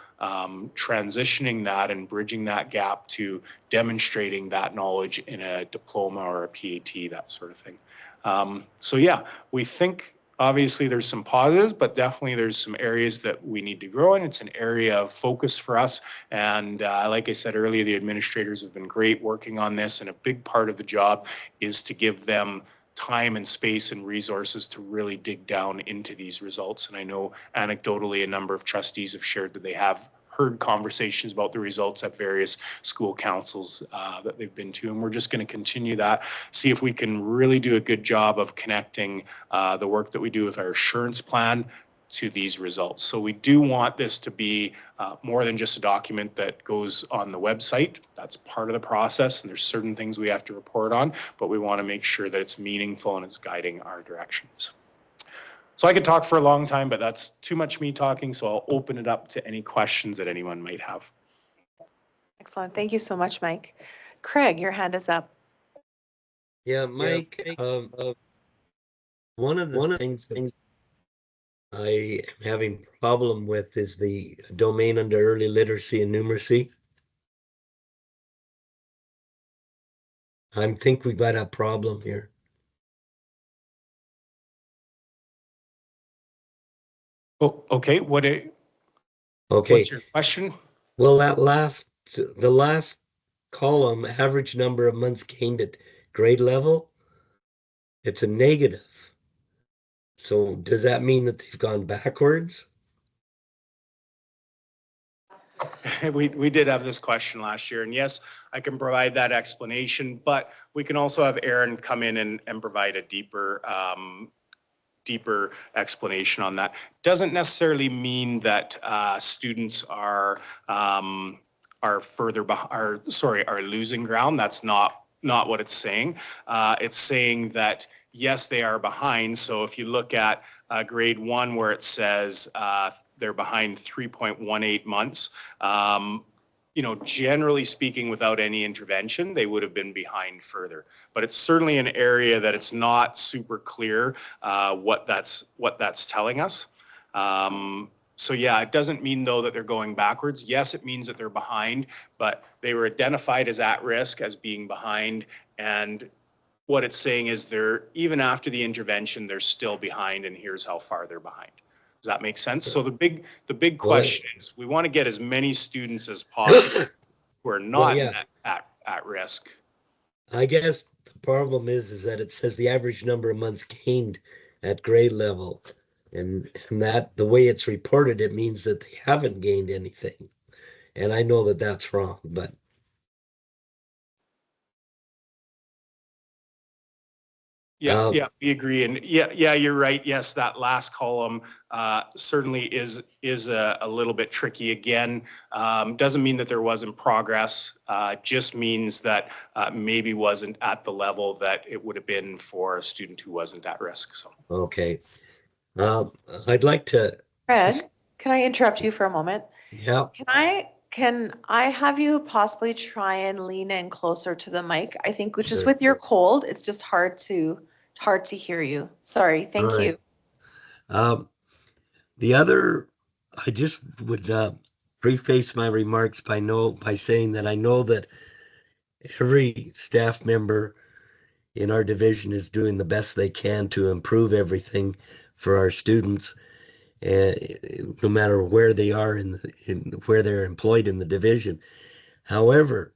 transitioning that and bridging that gap to demonstrating that knowledge in a diploma or a PAT, that sort of thing. So yeah, we think obviously there's some positives, but definitely there's some areas that we need to grow in. It's an area of focus for us. And like I said earlier, the administrators have been great working on this, and a big part of the job is to give them time and space and resources to really dig down into these results. And I know anecdotally a number of trustees have shared that they have heard conversations about the results at various school councils that they've been to. And we're just going to continue that, see if we can really do a good job of connecting the work that we do with our assurance plan to these results. So we do want this to be more than just a document that goes on the website. That's part of the process, and there's certain things we have to report on, but we want to make sure that it's meaningful and it's guiding our directions. So I could talk for a long time, but that's too much me talking, so I'll open it up to any questions that anyone might have. Excellent. Thank you so much, Mike. Craig, your hand is up. Yeah, Mike, one of the things I am having problem with is the domain under early literacy and numeracy. I think we've got a problem here. Oh, okay. Okay. What's your question? Well, the last column, average number of months gained at grade level, it's a negative. So does that mean that they've gone backwards? We did have this question last year, and yes, I can provide that explanation, but we can also have Aaron come in and provide a deeper explanation on that. Doesn't necessarily mean that students are are losing ground. That's not what it's saying. It's saying that yes, they are behind. So if you look at grade 1 where it says they're behind 3.18 months, you know, generally speaking, without any intervention, they would have been behind further. But it's certainly an area that it's not super clear what that's telling us. So yeah, it doesn't mean though that they're going backwards. Yes, it means that they're behind, but they were identified as at risk, as being behind. And what it's saying is they're, even after the intervention, they're still behind, and here's how far they're behind. Does that make sense? So the big question is, we want to get as many students as possible who are not at risk. I guess the problem is that it says the average number of months gained at grade level. And that the way it's reported, it means that they haven't gained anything. And I know that that's wrong, but. Yeah, we agree. And yeah, you're right. Yes, that last column certainly is a little bit tricky. Again, doesn't mean that there wasn't progress. Just means that maybe wasn't at the level that it would have been for a student who wasn't at risk. So. Okay. I'd like to. Craig, can I interrupt you for a moment? Yeah. Can I have you possibly try and lean in closer to the mic? I think just Sure. with your cold, it's just hard to hear you. Sorry. Thank you. The other, I just would preface my remarks by saying that I know that every staff member in our division is doing the best they can to improve everything for our students, no matter where they are where they're employed in the division. However,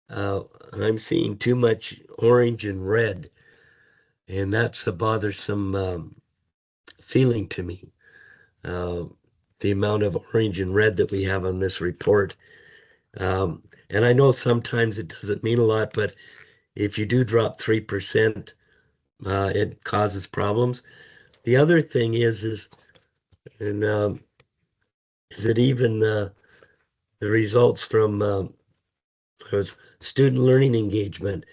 I'm seeing too much orange and red, and that's a bothersome feeling to me. The amount of orange and red that we have on this report. And I know sometimes it doesn't mean a lot, but if you do drop 3%, it causes problems. The other thing is it even the results from student learning engagement?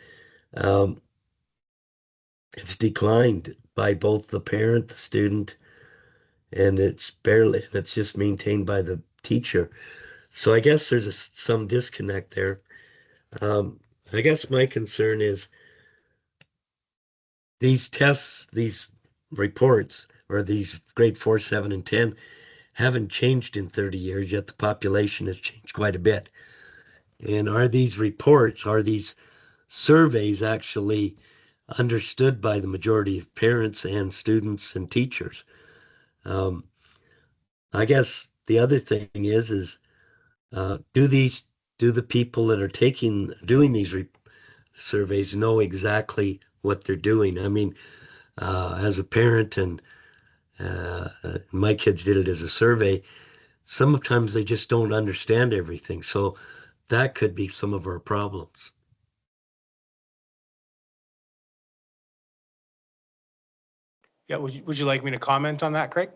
It's declined by both the parent, the student, and it's just maintained by the teacher. So I guess there's some disconnect there. I guess my concern is these tests, these reports, or these grade 4, 7, and 10 haven't changed in 30 years, yet the population has changed quite a bit. And are these reports, are these surveys actually understood by the majority of parents and students and teachers? I guess the other thing is do the people that are doing these surveys know exactly what they're doing? I mean, as a parent, and my kids did it as a survey, sometimes they just don't understand everything. So that could be some of our problems. Yeah, would you like me to comment on that, Craig?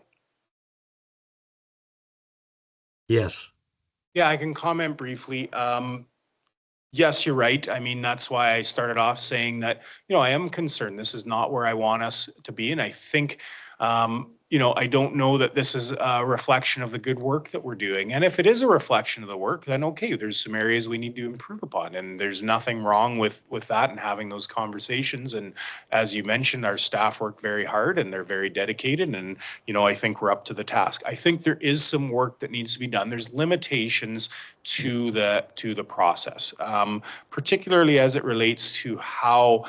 Yes. Yeah, I can comment briefly. Yes, you're right. I mean, that's why I started off saying that, you know, I am concerned. This is not where I want us to be. And I think, you know, I don't know that this is a reflection of the good work that we're doing. And if it is a reflection of the work, then okay, there's some areas we need to improve upon. And there's nothing wrong with that and having those conversations. And as you mentioned, our staff work very hard and they're very dedicated. And, you know, I think we're up to the task. I think there is some work that needs to be done. There's limitations to the process, particularly as it relates to how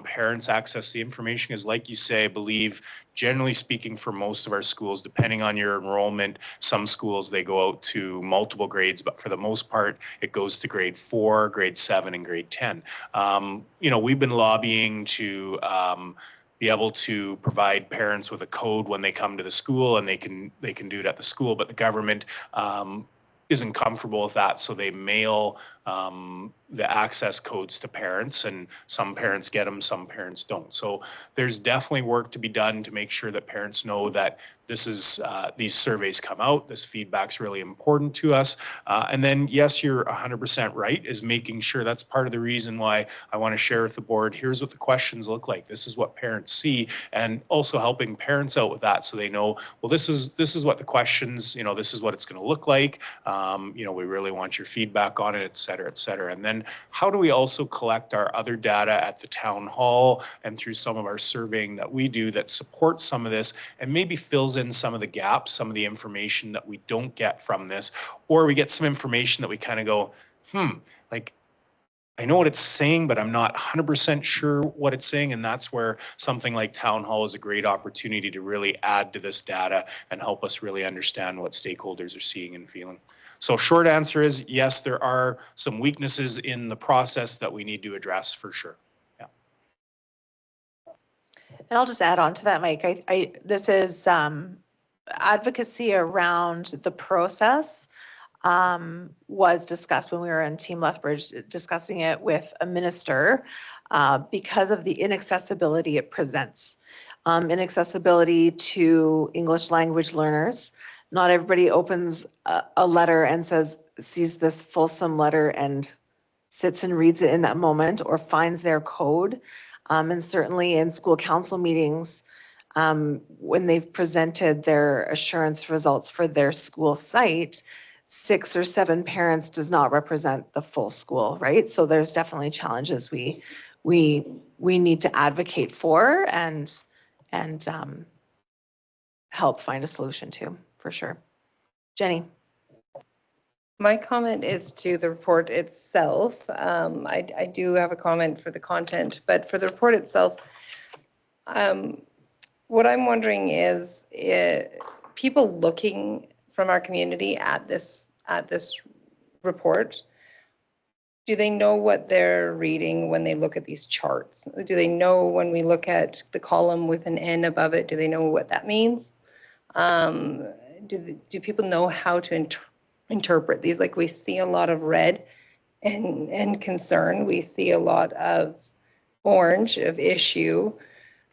parents access the information. Because like you say, I believe, generally speaking, for most of our schools, depending on your enrollment, some schools, they go out to multiple grades, but for the most part, it goes to grade 4, grade 7, and grade 10. You know, we've been lobbying to be able to provide parents with a code when they come to the school, and they can do it at the school, but the government isn't comfortable with that, so they mail the access codes to parents, and some parents get them, some parents don't. So there's definitely work to be done to make sure that parents know that this is, these surveys come out, this feedback's really important to us. And then, yes, you're 100% right, is making sure that's part of the reason why I want to share with the board, here's what the questions look like. This is what parents see, and also helping parents out with that so they know, well, this is what the questions, you know, this is what it's going to look like. You know, we really want your feedback on it, et cetera, et cetera. And then how do we also collect our other data at the town hall and through some of our surveying that we do that supports some of this and maybe fills in some of the gaps, some of the information that we don't get from this, or we get some information that we kind of go, like, I know what it's saying, but I'm not 100% sure what it's saying. And that's where something like town hall is a great opportunity to really add to this data and help us really understand what stakeholders are seeing and feeling. So short answer is yes, there are some weaknesses in the process that we need to address for sure. Yeah. And I'll just add on to that, Mike. This is advocacy around the process was discussed when we were in Team Lethbridge, discussing it with a minister because of the inaccessibility it presents. Inaccessibility to English language learners. Not everybody opens a letter and sees this fulsome letter and sits and reads it in that moment or finds their code. And certainly in school council meetings, when they've presented their assurance results for their school site, 6 or 7 parents does not represent the full school, right? So there's definitely challenges we need to advocate for and help find a solution to, for sure. Jenny. My comment is to the report itself. I do have a comment for the content, but for the report itself, what I'm wondering is people looking from our community at this report, do they know what they're reading when they look at these charts? Do they know when we look at the column with an N above it, do they know what that means? Do people know how to interpret these? Like, we see a lot of red and concern. We see a lot of orange of issue.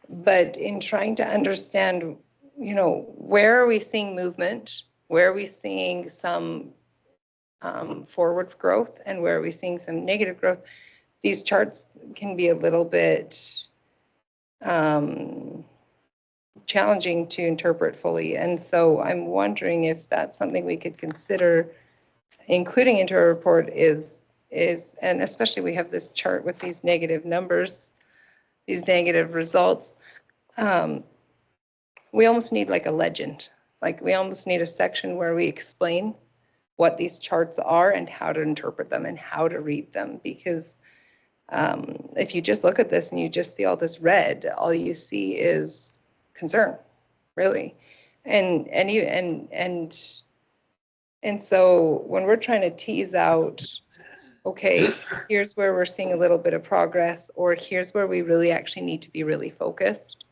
But in trying to understand, you know, where are we seeing movement? Where are we seeing some forward growth, and where are we seeing some negative growth? These charts can be a little bit challenging to interpret fully. And so I'm wondering if that's something we could consider including into our report is, and especially we have this chart with these negative numbers, these negative results. We almost need like a legend. Like, we almost need a section where we explain what these charts are and how to interpret them and how to read them. Because if you just look at this and you just see all this red, all you see is concern, really. And so when we're trying to tease out, okay, here's where we're seeing a little bit of progress, or here's where we really actually need to be really focused,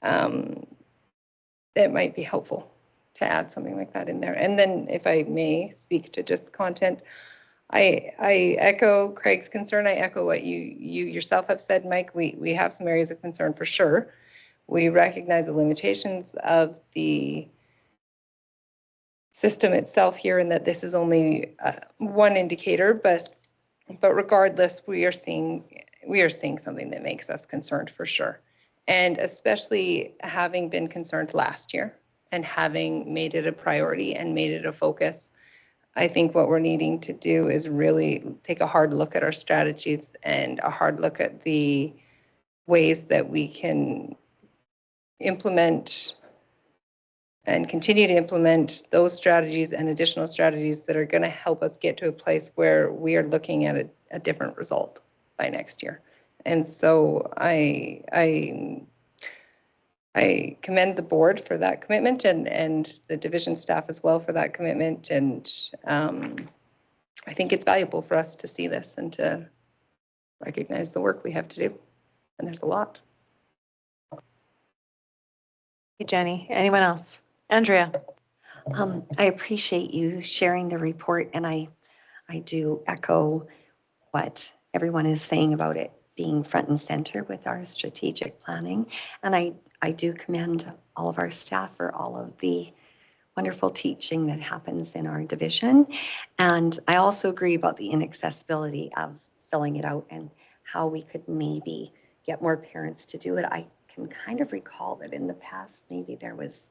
that might be helpful to add something like that in there. And then, if I may speak to just content, I echo Craig's concern. I echo what you yourself have said, Mike. We have some areas of concern for sure. We recognize the limitations of the system itself here, and that this is only one indicator, but regardless, we are seeing something that makes us concerned for sure. And especially having been concerned last year and having made it a priority and made it a focus, I think what we're needing to do is really take a hard look at our strategies and a hard look at the ways that we can implement and continue to implement those strategies and additional strategies that are going to help us get to a place where we are looking at a different result by next year. And so I commend the board for that commitment, and the division staff as well for that commitment. And I think it's valuable for us to see this and to recognize the work we have to do. And there's a lot. Hey, Jenny. Anyone else? Andrea. I appreciate you sharing the report, and I do echo what everyone is saying about it being front and center with our strategic planning. And I do commend all of our staff for all of the wonderful teaching that happens in our division. And I also agree about the inaccessibility of filling it out and how we could maybe get more parents to do it. I can kind of recall that in the past, maybe there was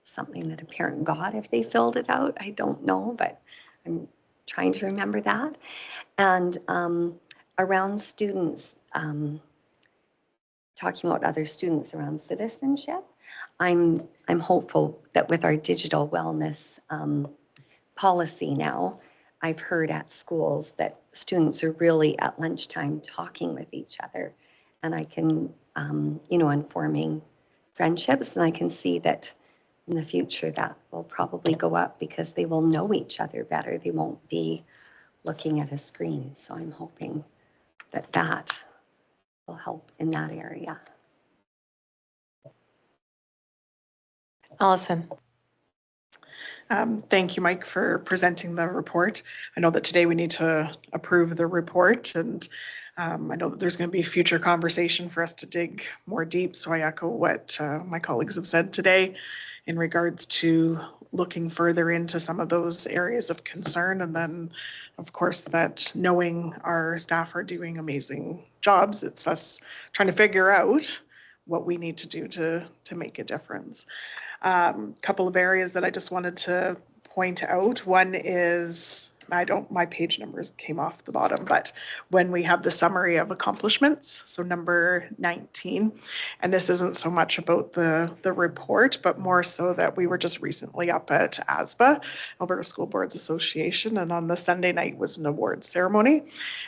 something that a parent got if they filled it out. I don't know, but I'm trying to remember that. And around students, talking about other students around citizenship, I'm hopeful that with our digital wellness policy now, I've heard at schools that students are really at lunchtime talking with each other, and I can, informing friendships, and I can see that in the future that will probably go up because they will know each other better. They won't be looking at a screen. So I'm hoping that that will help in that area. Allison. Thank you, Mike, for presenting the report. I know that today we need to approve the report, and I know that there's going to be future conversation for us to dig more deep. So I echo what my colleagues have said today in regards to looking further into some of those areas of concern. And then, of course, that knowing our staff are doing amazing jobs, it's us trying to figure out what we need to do to make a difference. Couple of areas that I just wanted to point out. One is, my page numbers came off the bottom, but when we have the summary of accomplishments, so number 19, and this isn't so much about the report, but more so that we were just recently up at ASBA, Alberta School Boards Association, and on the Sunday night was an awards ceremony.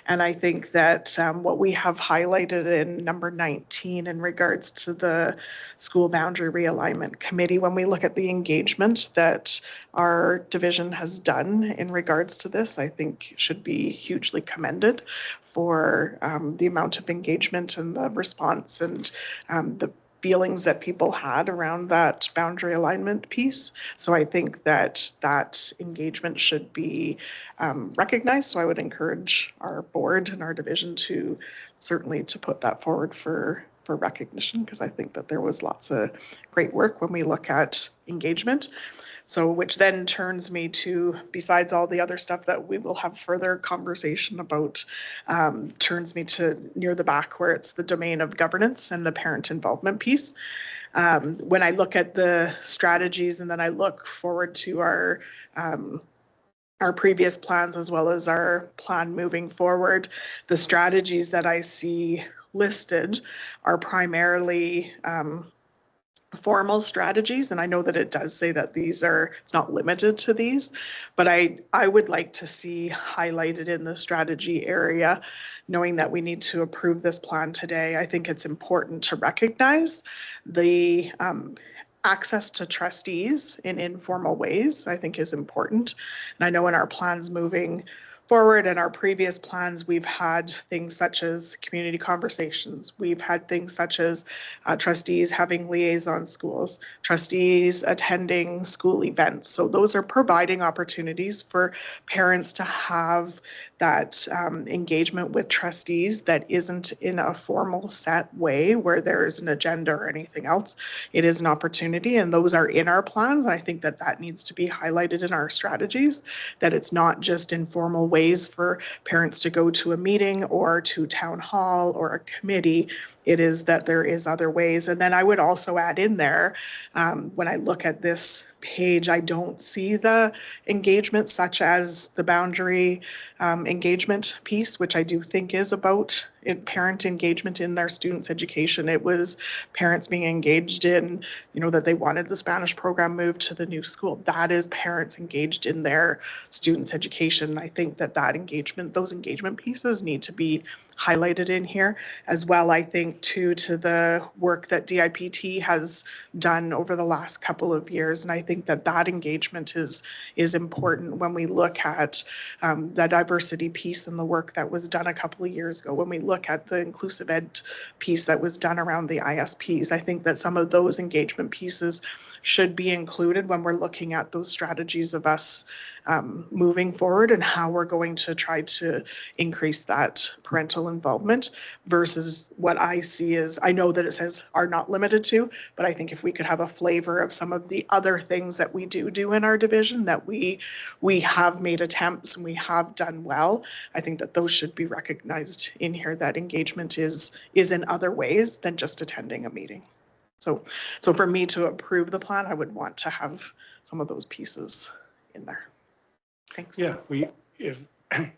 And I think that what we have highlighted in number 19 in regards to the school boundary realignment committee, when we look at the engagement that our division has done in regards to this, I think should be hugely commended for the amount of engagement and the response and the feelings that people had around that boundary alignment piece. So I think that that engagement should be recognized. So I would encourage our board and our division to certainly to put that forward for recognition, because I think that there was lots of great work when we look at engagement. So which then turns me to, besides all the other stuff that we will have further conversation about, turns me to near the back where it's the domain of governance and the parent involvement piece. When I look at the strategies and then I look forward to our previous plans as well as our plan moving forward, the strategies that I see listed are primarily formal strategies, and I know that it does say that these are, it's not limited to these, but I would like to see highlighted in the strategy area, knowing that we need to approve this plan today. I think it's important to recognize the access to trustees in informal ways, I think is important. And I know in our plans moving forward and our previous plans, we've had things such as community conversations. We've had things such as trustees having liaison schools, trustees attending school events. So those are providing opportunities for parents to have that engagement with trustees that isn't in a formal set way where there is an agenda or anything else. It is an opportunity, and those are in our plans. And I think that that needs to be highlighted in our strategies, that it's not just informal ways for parents to go to a meeting or to town hall or a committee. It is that there is other ways. And then I would also add in there, when I look at this page, I don't see the engagement such as the boundary engagement piece, which I do think is about parent engagement in their students' education. It was parents being engaged in, that they wanted the Spanish program moved to the new school. That is parents engaged in their students' education. I think that engagement, those engagement pieces need to be highlighted in here as well. I think too, to the work that DIPT has done over the last couple of years. And I think that that engagement is important when we look at the diversity piece and the work that was done a couple of years ago. When we look at the inclusive ed piece that was done around the ISPs, I think that some of those engagement pieces should be included when we're looking at those strategies of us moving forward and how we're going to try to increase that parental involvement versus what I see is, I know that it says are not limited to, but I think if we could have a flavor of some of the other things that we do in our division that we have made attempts and we have done well, I think that those should be recognized in here, that engagement is in other ways than just attending a meeting. So for me to approve the plan, I would want to have some of those pieces in there. Thanks. Yeah,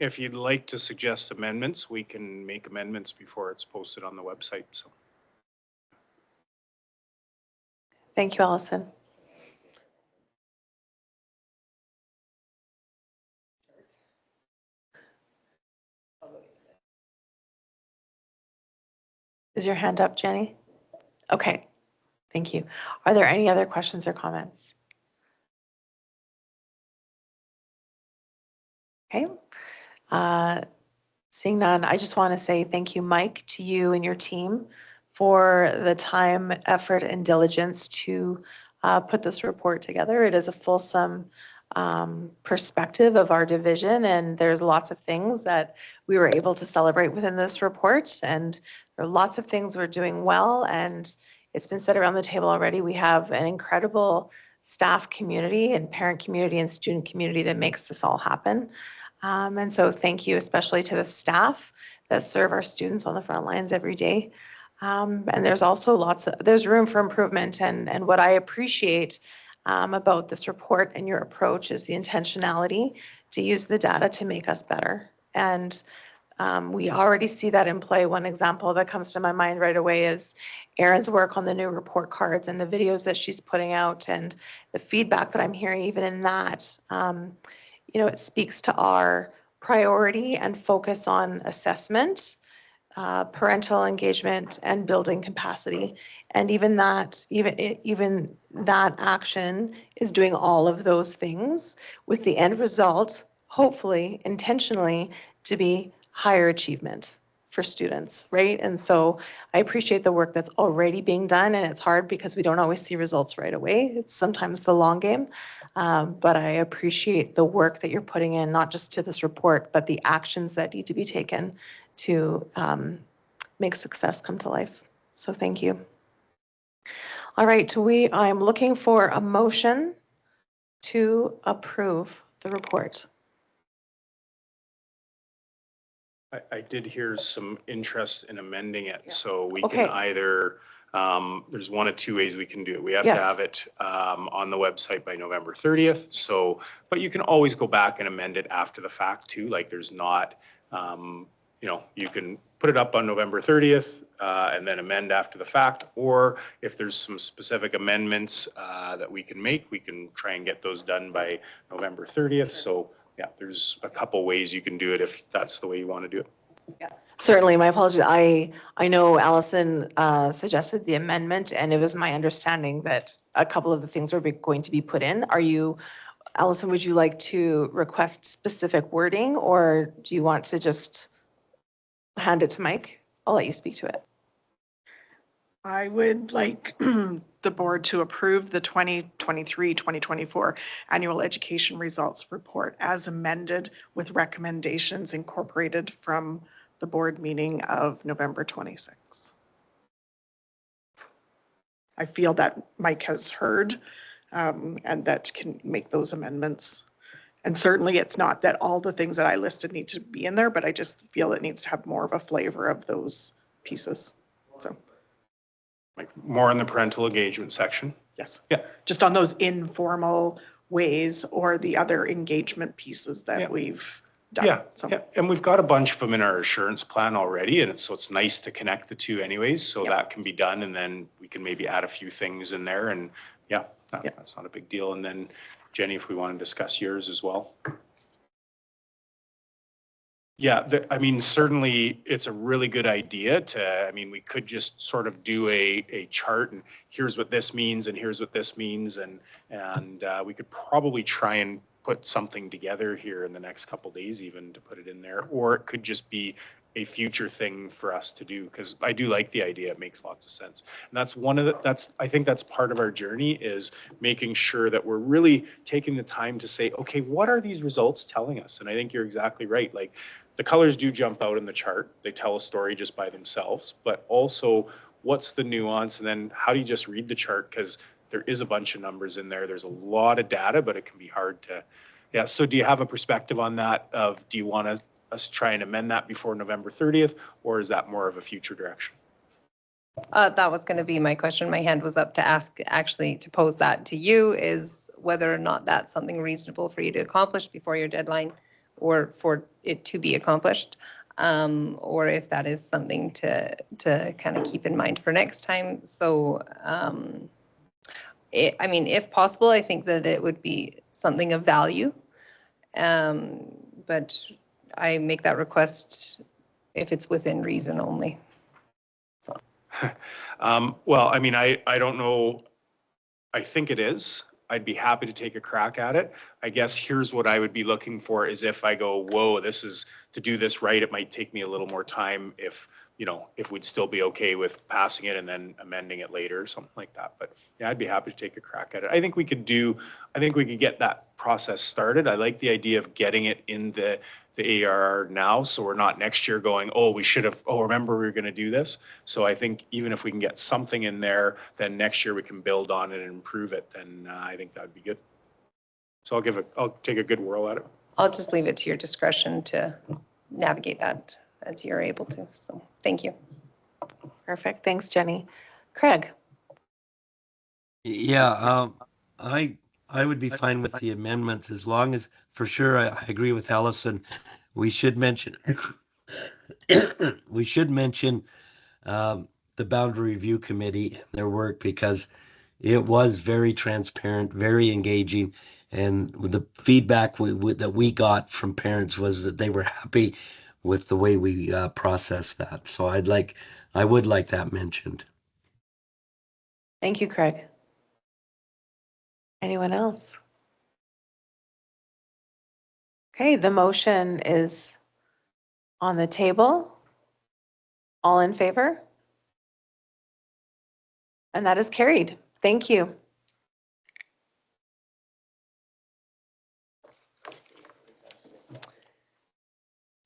if you'd like to suggest amendments, we can make amendments before it's posted on the website, so. Thank you, Allison. Is your hand up, Jenny? Okay, thank you. Are there any other questions or comments? Okay. Seeing none, I just want to say thank you, Mike, to you and your team for the time, effort, and diligence to put this report together. It is a fulsome perspective of our division, and there's lots of things that we were able to celebrate within this report, and there are lots of things we're doing well, and it's been said around the table already, we have an incredible staff community and parent community and student community that makes this all happen. And so thank you especially to the staff that serve our students on the front lines every day. And there's also there's room for improvement, and what I appreciate about this report and your approach is the intentionality to use the data to make us better. And we already see that in play. One example that comes to my mind right away is Erin's work on the new report cards and the videos that she's putting out and the feedback that I'm hearing even in that. You know, it speaks to our priority and focus on assessment, parental engagement, and building capacity. And even that action is doing all of those things with the end result, hopefully, intentionally, to be higher achievement for students, right? And so I appreciate the work that's already being done, and it's hard because we don't always see results right away. It's sometimes the long game, but I appreciate the work that you're putting in, not just to this report, but the actions that need to be taken to make success come to life. So thank you. All right, I'm looking for a motion to approve the report. I did hear some interest in amending it, so we Okay. can either, there's one of two ways we can do it. We have Yes. to have it on the website by November 30th. So, but you can always go back and amend it after the fact too. Like there's not, you know, you can put it up on November 30th and then amend after the fact. Or if there's some specific amendments that we can make, we can try and get those done by November 30th. So yeah, there's a couple ways you can do it if that's the way you want to do it. Yeah, certainly. My apologies. I know Allison suggested the amendment, and it was my understanding that a couple of the things were going to be put in. Allison, would you like to request specific wording, or do you want to just hand it to Mike? I'll let you speak to it. I would like the board to approve the 2023-2024 annual education results report as amended with recommendations incorporated from the board meeting of November 26. I feel that Mike has heard and that can make those amendments. And certainly it's not that all the things that I listed need to be in there, but I just feel it needs to have more of a flavor of those pieces. So. Like more in the parental engagement section. Yes. Yeah. Just on those informal ways or the other engagement pieces that we've done. Yeah. So. Yeah. And we've got a bunch of them in our assurance plan already. And it's nice to connect the two anyways. So that can be done. And then we can maybe add a few things in there. And that's not a big deal. And then Jenny, if we want to discuss yours as well. Yeah, I mean, certainly it's a really good idea to, I mean, we could just sort of do a chart and here's what this means and here's what this means. And we could probably try and put something together here in the next couple days even to put it in there. Or it could just be a future thing for us to do, because I do like the idea. It makes lots of sense. And that's one of the, I think that's part of our journey, is making sure that we're really taking the time to say, okay, what are these results telling us? And I think you're exactly right. Like, the colors do jump out in the chart. They tell a story just by themselves, but also what's the nuance, and then how do you just read the chart? Because there is a bunch of numbers in there. There's a lot of data, but it can be hard to, yeah. So do you have a perspective on that of, do you want us try and amend that before November 30th, or is that more of a future direction? That was going to be my question. My hand was up to ask, actually, to pose that to you, is whether or not that's something reasonable for you to accomplish before your deadline, or for it to be accomplished, or if that is something to kind of keep in mind for next time. So, I mean, if possible, I think that it would be something of value, but I make that request if it's within reason only. So. Well, I mean, I don't know. I think it is. I'd be happy to take a crack at it. I guess here's what I would be looking for, is if I go, whoa, this is, to do this right, it might take me a little more time, if, you know, if we'd still be okay with passing it and then amending it later or something like that. But yeah, I'd be happy to take a crack at it. I think we could get that process started. I like the idea of getting it in the ARR now, so we're not next year going, oh, we should have, oh, remember we were going to do this. So I think even if we can get something in there, then next year we can build on it and improve it, then I think that would be good. So I'll take a good whirl at it. I'll just leave it to your discretion to navigate that as you're able to. So thank you. Perfect. Thanks, Jenny. Craig? Yeah, I would be fine with the amendments, as long as, for sure, I agree with Allison. We should mention, we should mention the Boundary Review Committee and their work, because it was very transparent, very engaging, and the feedback that we got from parents was that they were happy with the way we processed that. So I would like that mentioned. Thank you, Craig. Anyone else? Okay, the motion is on the table. All in favor? And that is carried. Thank you.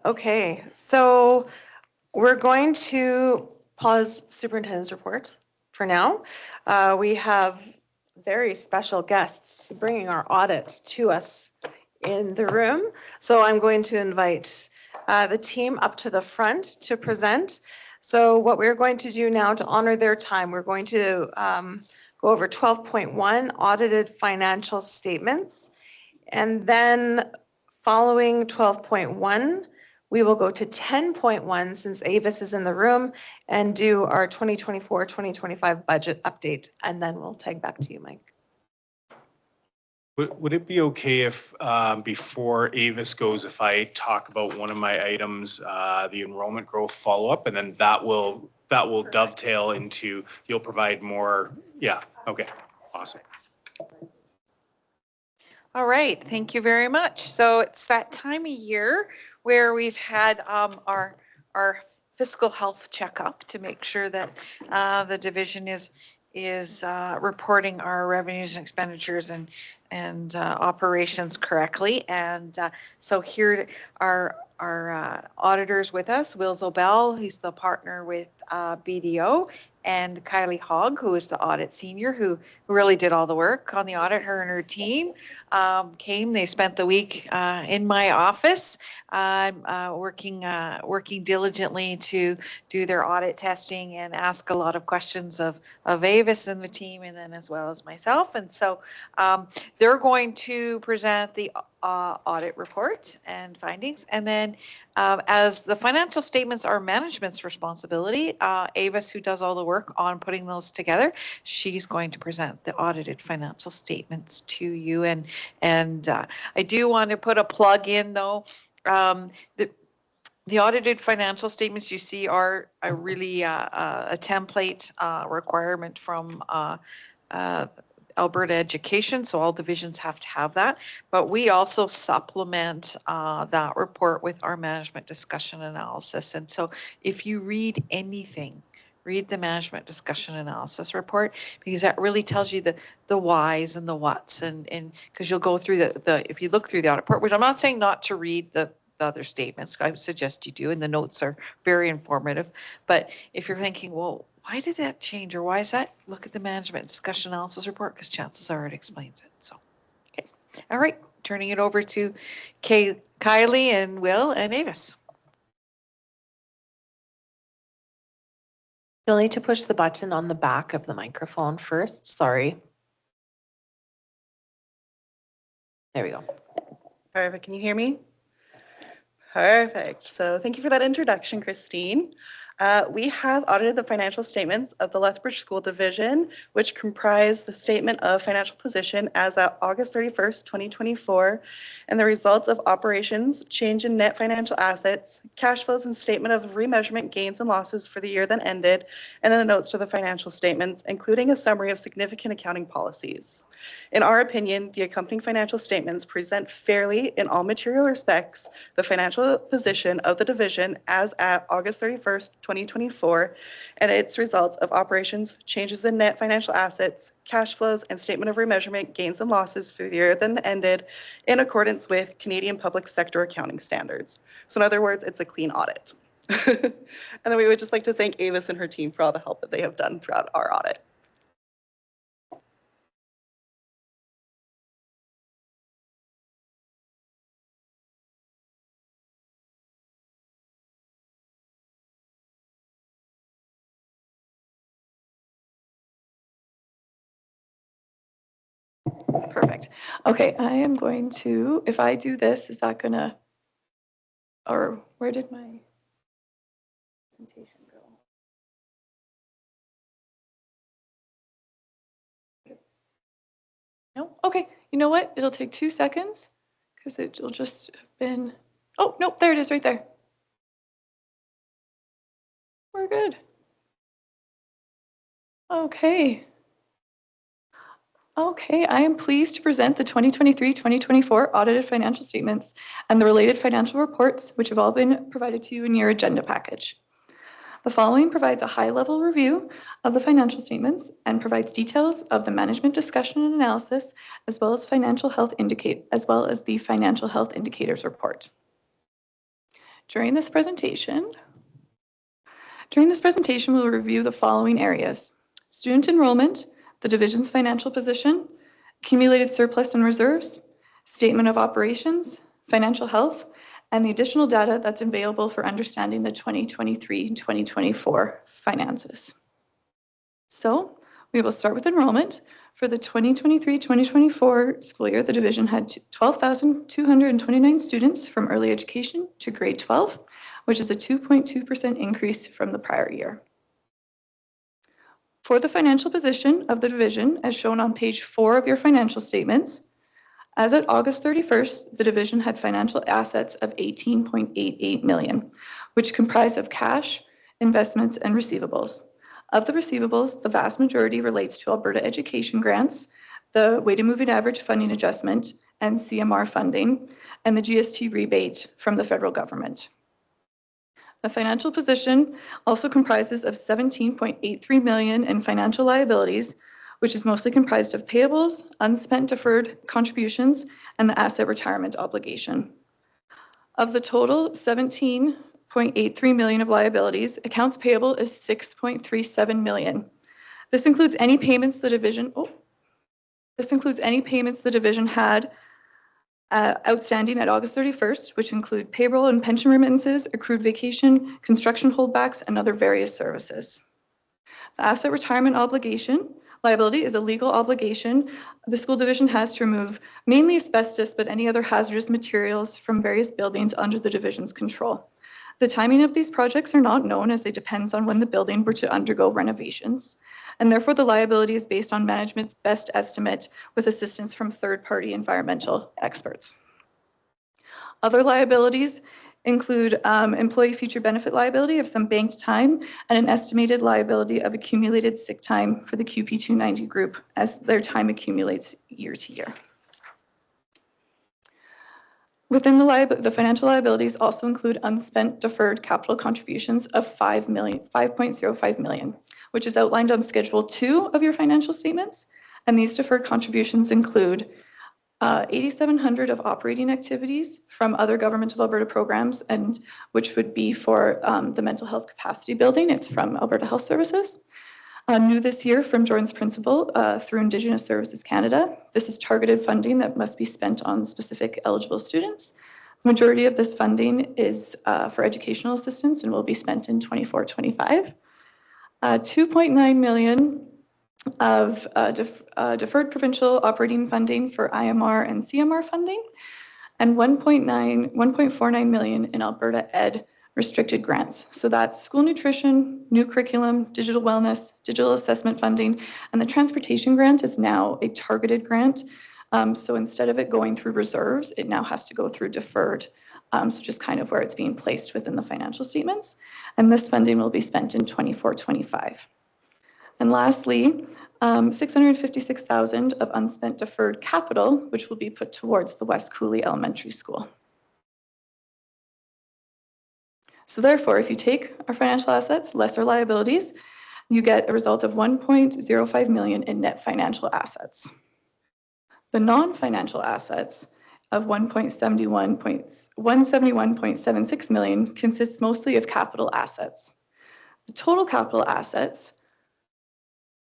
Okay, so we're going to pause superintendent's report for now. We have very special guests bringing our audit to us in the room. So I'm going to invite the team up to the front to present. So what we're going to do now to honor their time, we're going to go over 12.1 audited financial statements. And then following 12.1, we will go to 10.1, since Avis is in the room, and do our 2024-2025 budget update. And then we'll tag back to you, Mike. Would it be okay if, before Avis goes, if I talk about one of my items, the enrollment growth follow-up, and then that will dovetail into, you'll provide more, yeah, okay, awesome. All right, thank you very much. So it's that time of year where we've had our fiscal health checkup to make sure that the division is reporting our revenues and expenditures and operations correctly. And so here are our auditors with us, Will Zobel, who's the partner with BDO, and Kylie Hogg, who is the audit senior, who really did all the work on the audit. Her and her team came. They spent the week in my office, working diligently to do their audit testing and ask a lot of questions of Avis and the team, and then as well as myself. And so they're going to present the audit report and findings. And then as the financial statements are management's responsibility, Avis, who does all the work on putting those together, she's going to present the audited financial statements to you. And I do want to put a plug in, though. The audited financial statements you see are a really a template requirement from Alberta Education, so all divisions have to have that. But we also supplement that report with our management discussion analysis. And so if you read anything, read the management discussion analysis report, because that really tells you the whys and the whats, and because you'll go through the if you look through the audit report, which I'm not saying not to read the other statements, I would suggest you do, and the notes are very informative. But if you're thinking, well, why did that change, or why is that? Look at the management discussion analysis report, because chances are it explains it. So, okay. All right, turning it over to Kylie and Will and Avis. You'll need to push the button on the back of the microphone first. Sorry. There we go. Perfect. Can you hear me? Perfect. So thank you for that introduction, Christine. We have audited the financial statements of the Lethbridge School Division, which comprise the statement of financial position as of August 31st, 2024, and the results of operations, change in net financial assets, cash flows, and statement of remeasurement gains and losses for the year then ended, and then the notes to the financial statements, including a summary of significant accounting policies. In our opinion, the accompanying financial statements present fairly in all material respects the financial position of the division as at August 31st, 2024, and its results of operations, changes in net financial assets, cash flows, and statement of remeasurement gains and losses for the year then ended in accordance with Canadian public sector accounting standards. So in other words, it's a clean audit. And then we would just like to thank Avis and her team for all the help that they have done throughout our audit. Perfect. Okay, I am going to, if I do this, is that gonna, or where did my presentation go? No? Okay, you know what? It'll take 2 seconds because it'll just have been, oh, nope, there it is right there. We're good. Okay. Okay, I am pleased to present the 2023-2024 audited financial statements and the related financial reports, which have all been provided to you in your agenda package. The following provides a high-level review of the financial statements and provides details of the management discussion and analysis, as well as the financial health indicators report. During this presentation, we'll review the following areas: student enrollment, the division's financial position, accumulated surplus and reserves, statement of operations, financial health, and the additional data that's available for understanding the 2023-2024 finances. So we will start with enrollment. For the 2023-2024 school year, the division had 12,229 students from early education to grade 12, which is a 2.2% increase from the prior year. For the financial position of the division, as shown on page 4 of your financial statements, as at August 31st, the division had financial assets of $18.88 million, which comprised of cash, investments, and receivables. Of the receivables, the vast majority relates to Alberta education grants, the weighted moving average funding adjustment, and CMR funding, and the GST rebate from the federal government. The financial position also comprises of $17.83 million in financial liabilities, which is mostly comprised of payables, unspent deferred contributions, and the asset retirement obligation. Of the total $17.83 million of liabilities, accounts payable is $6.37 million. This includes any payments the division had outstanding at August 31st, which include payroll and pension remittances, accrued vacation, construction holdbacks, and other various services. The asset retirement liability is a legal obligation the school division has to remove mainly asbestos, but any other hazardous materials from various buildings under the division's control. The timing of these projects are not known, as it depends on when the building were to undergo renovations, and therefore the liability is based on management's best estimate with assistance from third-party environmental experts. Other liabilities include employee future benefit liability of some banked time and an estimated liability of accumulated sick time for the QP 290 group as their time accumulates year to year. Within the financial liabilities also include unspent deferred capital contributions of $5.05 million, which is outlined on Schedule 2 of your financial statements. And these deferred contributions include 8,700 of operating activities from other Government of Alberta programs, and which would be for the mental health capacity building. It's from Alberta Health Services. New this year from Jordan's Principal through Indigenous Services Canada. This is targeted funding that must be spent on specific eligible students. The majority of this funding is for educational assistance and will be spent in 24-25. $2.9 million of deferred provincial operating funding for IMR and CMR funding, and $1.49 million in Alberta Ed restricted grants. So that's school nutrition, new curriculum, digital wellness, digital assessment funding, and the transportation grant is now a targeted grant. So instead of it going through reserves, it now has to go through deferred. So just kind of where it's being placed within the financial statements. And this funding will be spent in 24-25. And lastly, $656,000 of unspent deferred capital, which will be put towards the West Cooley Elementary School. So therefore, if you take our financial assets less our liabilities, you get a result of $1.05 million in net financial assets. The non-financial assets of $171.76 million consists mostly of capital assets. The total capital assets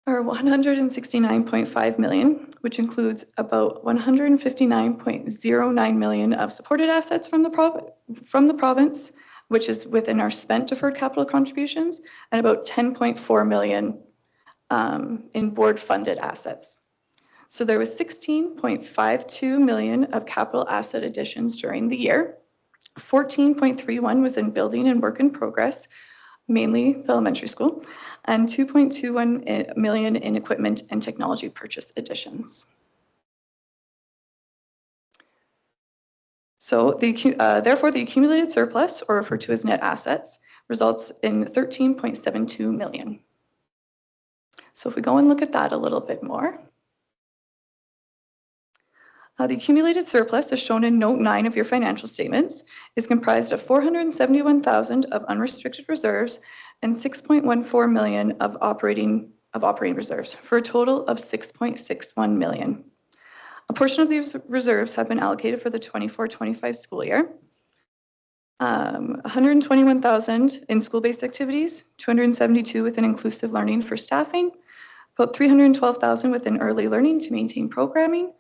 are $169.5 million, which includes about $159.09 million of supported assets from the province, which is within our spent deferred capital contributions, and about $10.4 million in board funded assets. So there was $16.52 million of capital asset additions during the year. $14.31 was in building and work in progress, mainly the elementary school, and $2.21 million in equipment and technology purchase additions. So therefore, the accumulated surplus, or referred to as net assets, results in $13.72 million. So if we go and look at that a little bit more, the accumulated surplus, as shown in Note 9 of your financial statements, is comprised of $471,000 of unrestricted reserves and $6.14 million of operating reserves, for a total of $6.61 million. A portion of these reserves have been allocated for the 24-25 school year. $121,000 in school-based activities, $272,000 within inclusive learning for staffing, about $312,000 within early learning to maintain programming,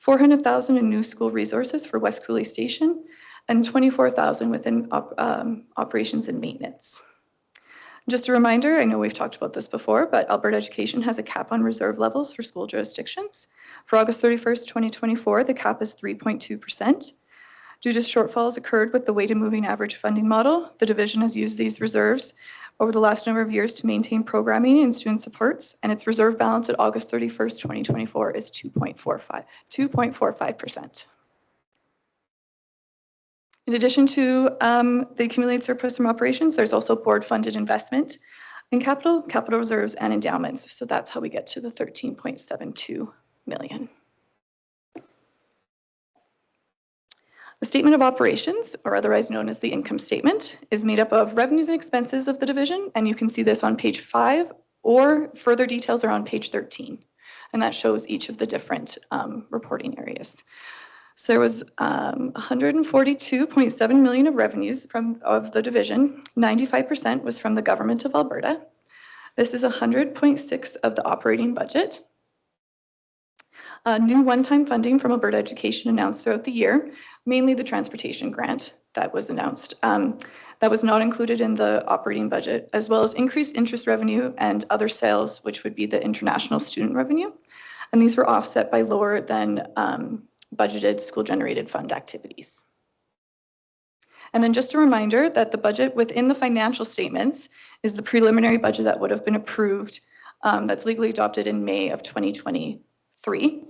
$400,000 in new school resources for West Cooley Station, and $24,000 within operations and maintenance. Just a reminder, I know we've talked about this before, but Alberta Education has a cap on reserve levels for school jurisdictions. For August 31st, 2024, the cap is 3.2%. Due to shortfalls occurred with the weighted moving average funding model, the division has used these reserves over the last number of years to maintain programming and student supports, and its reserve balance at August 31st, 2024 is 2.45%. In addition to the accumulated surplus from operations, there's also board-funded investment in capital reserves, and endowments. So that's how we get to the $13.72 million. The statement of operations, or otherwise known as the income statement, is made up of revenues and expenses of the division, and you can see this on page 5, or further details are on page 13, and that shows each of the different reporting areas. So there was $142.7 million of revenues of the division. 95% was from the Government of Alberta. This is $100.6 of the operating budget. New one-time funding from Alberta Education announced throughout the year, mainly the transportation grant that was announced. That was not included in the operating budget, as well as increased interest revenue and other sales, which would be the international student revenue. And these were offset by lower than budgeted school-generated fund activities. And then just a reminder that the budget within the financial statements is the preliminary budget that would have been approved, that's legally adopted in May of 2023.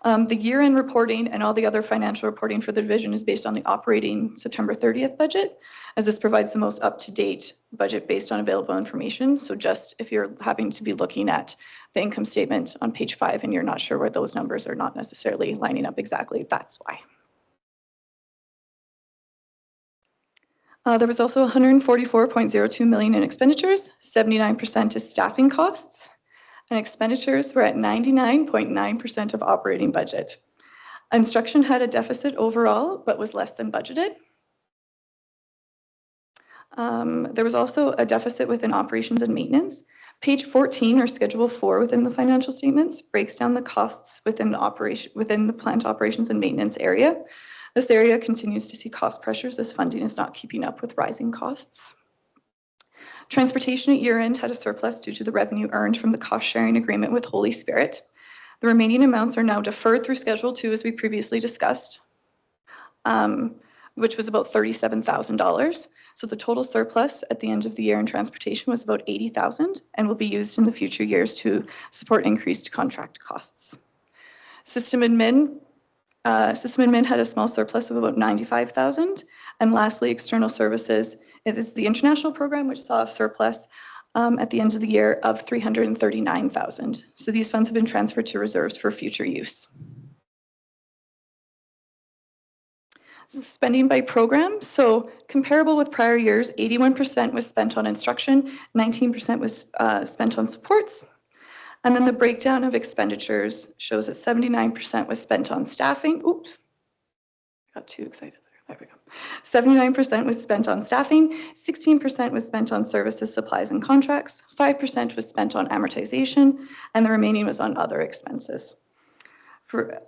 The year-end reporting and all the other financial reporting for the division is based on the operating September 30th budget, as this provides the most up-to-date budget based on available information. So just if you're having to be looking at the income statement on page 5 and you're not sure where those numbers are not necessarily lining up exactly, that's why. There was also 144.02 million in expenditures, 79% is staffing costs, and expenditures were at 99.9% of operating budget. Instruction had a deficit overall, but was less than budgeted. There was also a deficit within operations and maintenance. Page 14, or Schedule 4 within the financial statements, breaks down the costs within the plant operations and maintenance area. This area continues to see cost pressures as funding is not keeping up with rising costs. Transportation at year-end had a surplus due to the revenue earned from the cost-sharing agreement with Holy Spirit. The remaining amounts are now deferred through Schedule 2, as we previously discussed, which was about $37,000. So the total surplus at the end of the year in transportation was about $80,000 and will be used in the future years to support increased contract costs. System admin had a small surplus of about $95,000. And lastly, external services, it is the international program, which saw a surplus at the end of the year of $339,000. So these funds have been transferred to reserves for future use. Spending by program, so comparable with prior years, 81% was spent on instruction, 19% was spent on supports. And then the breakdown of expenditures shows that 79% was spent on staffing. Oops, got too excited there. There we go. 79% was spent on staffing, 16% was spent on services, supplies, and contracts, 5% was spent on amortization, and the remaining was on other expenses. For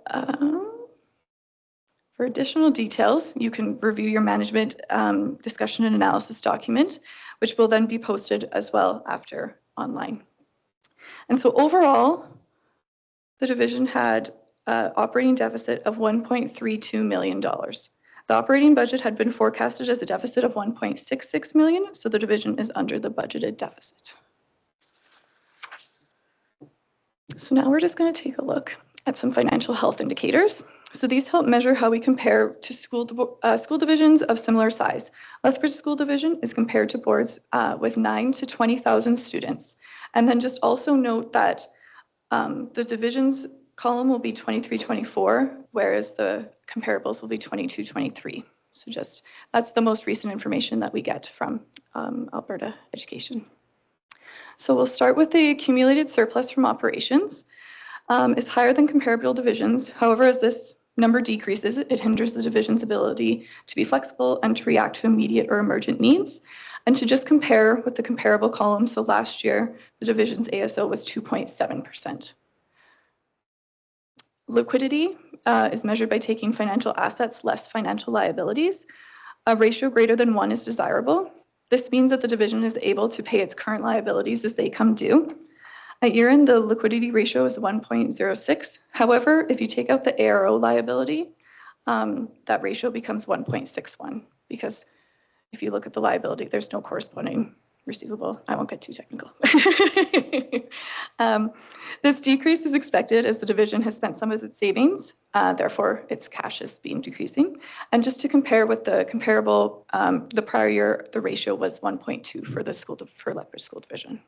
additional details, you can review your management discussion and analysis document, which will then be posted as well after online. And so overall, the division had an operating deficit of $1.32 million. The operating budget had been forecasted as a deficit of $1.66 million, so the division is under the budgeted deficit. So now we're just going to take a look at some financial health indicators. So these help measure how we compare to school divisions of similar size. Lethbridge School Division is compared to boards with 9 to 20,000 students. And then just also note that the divisions column will be 23-24, whereas the comparables will be 22-23. So just that's the most recent information that we get from Alberta Education. So we'll start with the accumulated surplus from operations. Is higher than comparable divisions. However, as this number decreases, it hinders the division's ability to be flexible and to react to immediate or emergent needs. And to just compare with the comparable column, so last year, the division's ASO was 2.7%. Liquidity is measured by taking financial assets less financial liabilities. A ratio greater than 1 is desirable. This means that the division is able to pay its current liabilities as they come due. At year-end, the liquidity ratio is 1.06. However, if you take out the ARO liability, that ratio becomes 1.61 because if you look at the liability, there's no corresponding receivable. I won't get too technical. This decrease is expected as the division has spent some of its savings, therefore its cash is being decreasing. And just to compare with the comparable, the prior year, the ratio was 1.2 for Lethbridge School Division.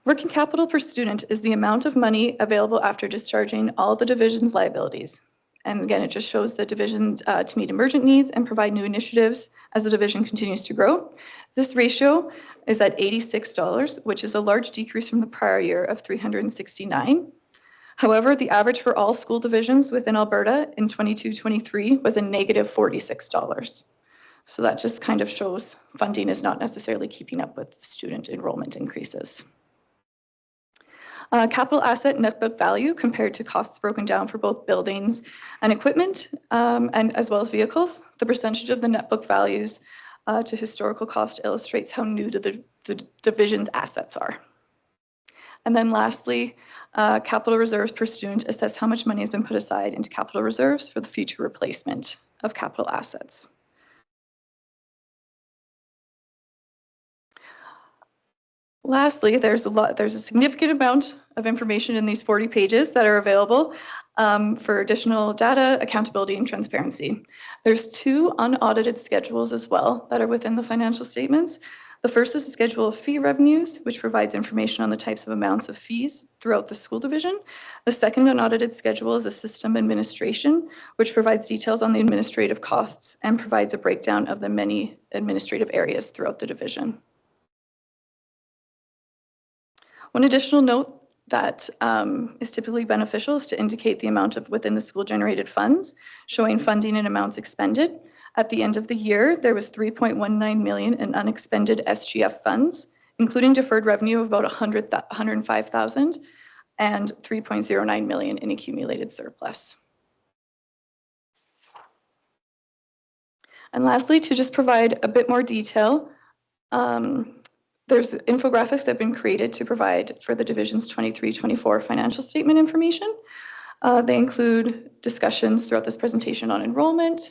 Working capital per student is the amount of money available after discharging all the division's liabilities. And again, it just shows the division to meet emergent needs and provide new initiatives as the division continues to grow. This ratio is at $86, which is a large decrease from the prior year of $369. However, the average for all school divisions within Alberta in 22-23 was a negative $46. So that just kind of shows funding is not necessarily keeping up with student enrollment increases. Capital asset net book value compared to costs broken down for both buildings and equipment, and as well as vehicles. The percentage of the net book values to historical cost illustrates how new to the division's assets are. And then lastly, capital reserves per student assess how much money has been put aside into capital reserves for the future replacement of capital assets. Lastly, there's a significant amount of information in these 40 pages that are available for additional data, accountability, and transparency. There's 2 unaudited schedules as well that are within the financial statements. The first is a schedule of fee revenues, which provides information on the types of amounts of fees throughout the school division. The second unaudited schedule is a system administration, which provides details on the administrative costs and provides a breakdown of the many administrative areas throughout the division. One additional note that is typically beneficial is to indicate the amount of within the school generated funds, showing funding and amounts expended. At the end of the year, there was 3.19 million in unexpended SGF funds, including deferred revenue of about 105,000 and 3.09 million in accumulated surplus. And lastly, to just provide a bit more detail, there's infographics that have been created to provide for the division's 23-24 financial statement information. They include discussions throughout this presentation on enrollment,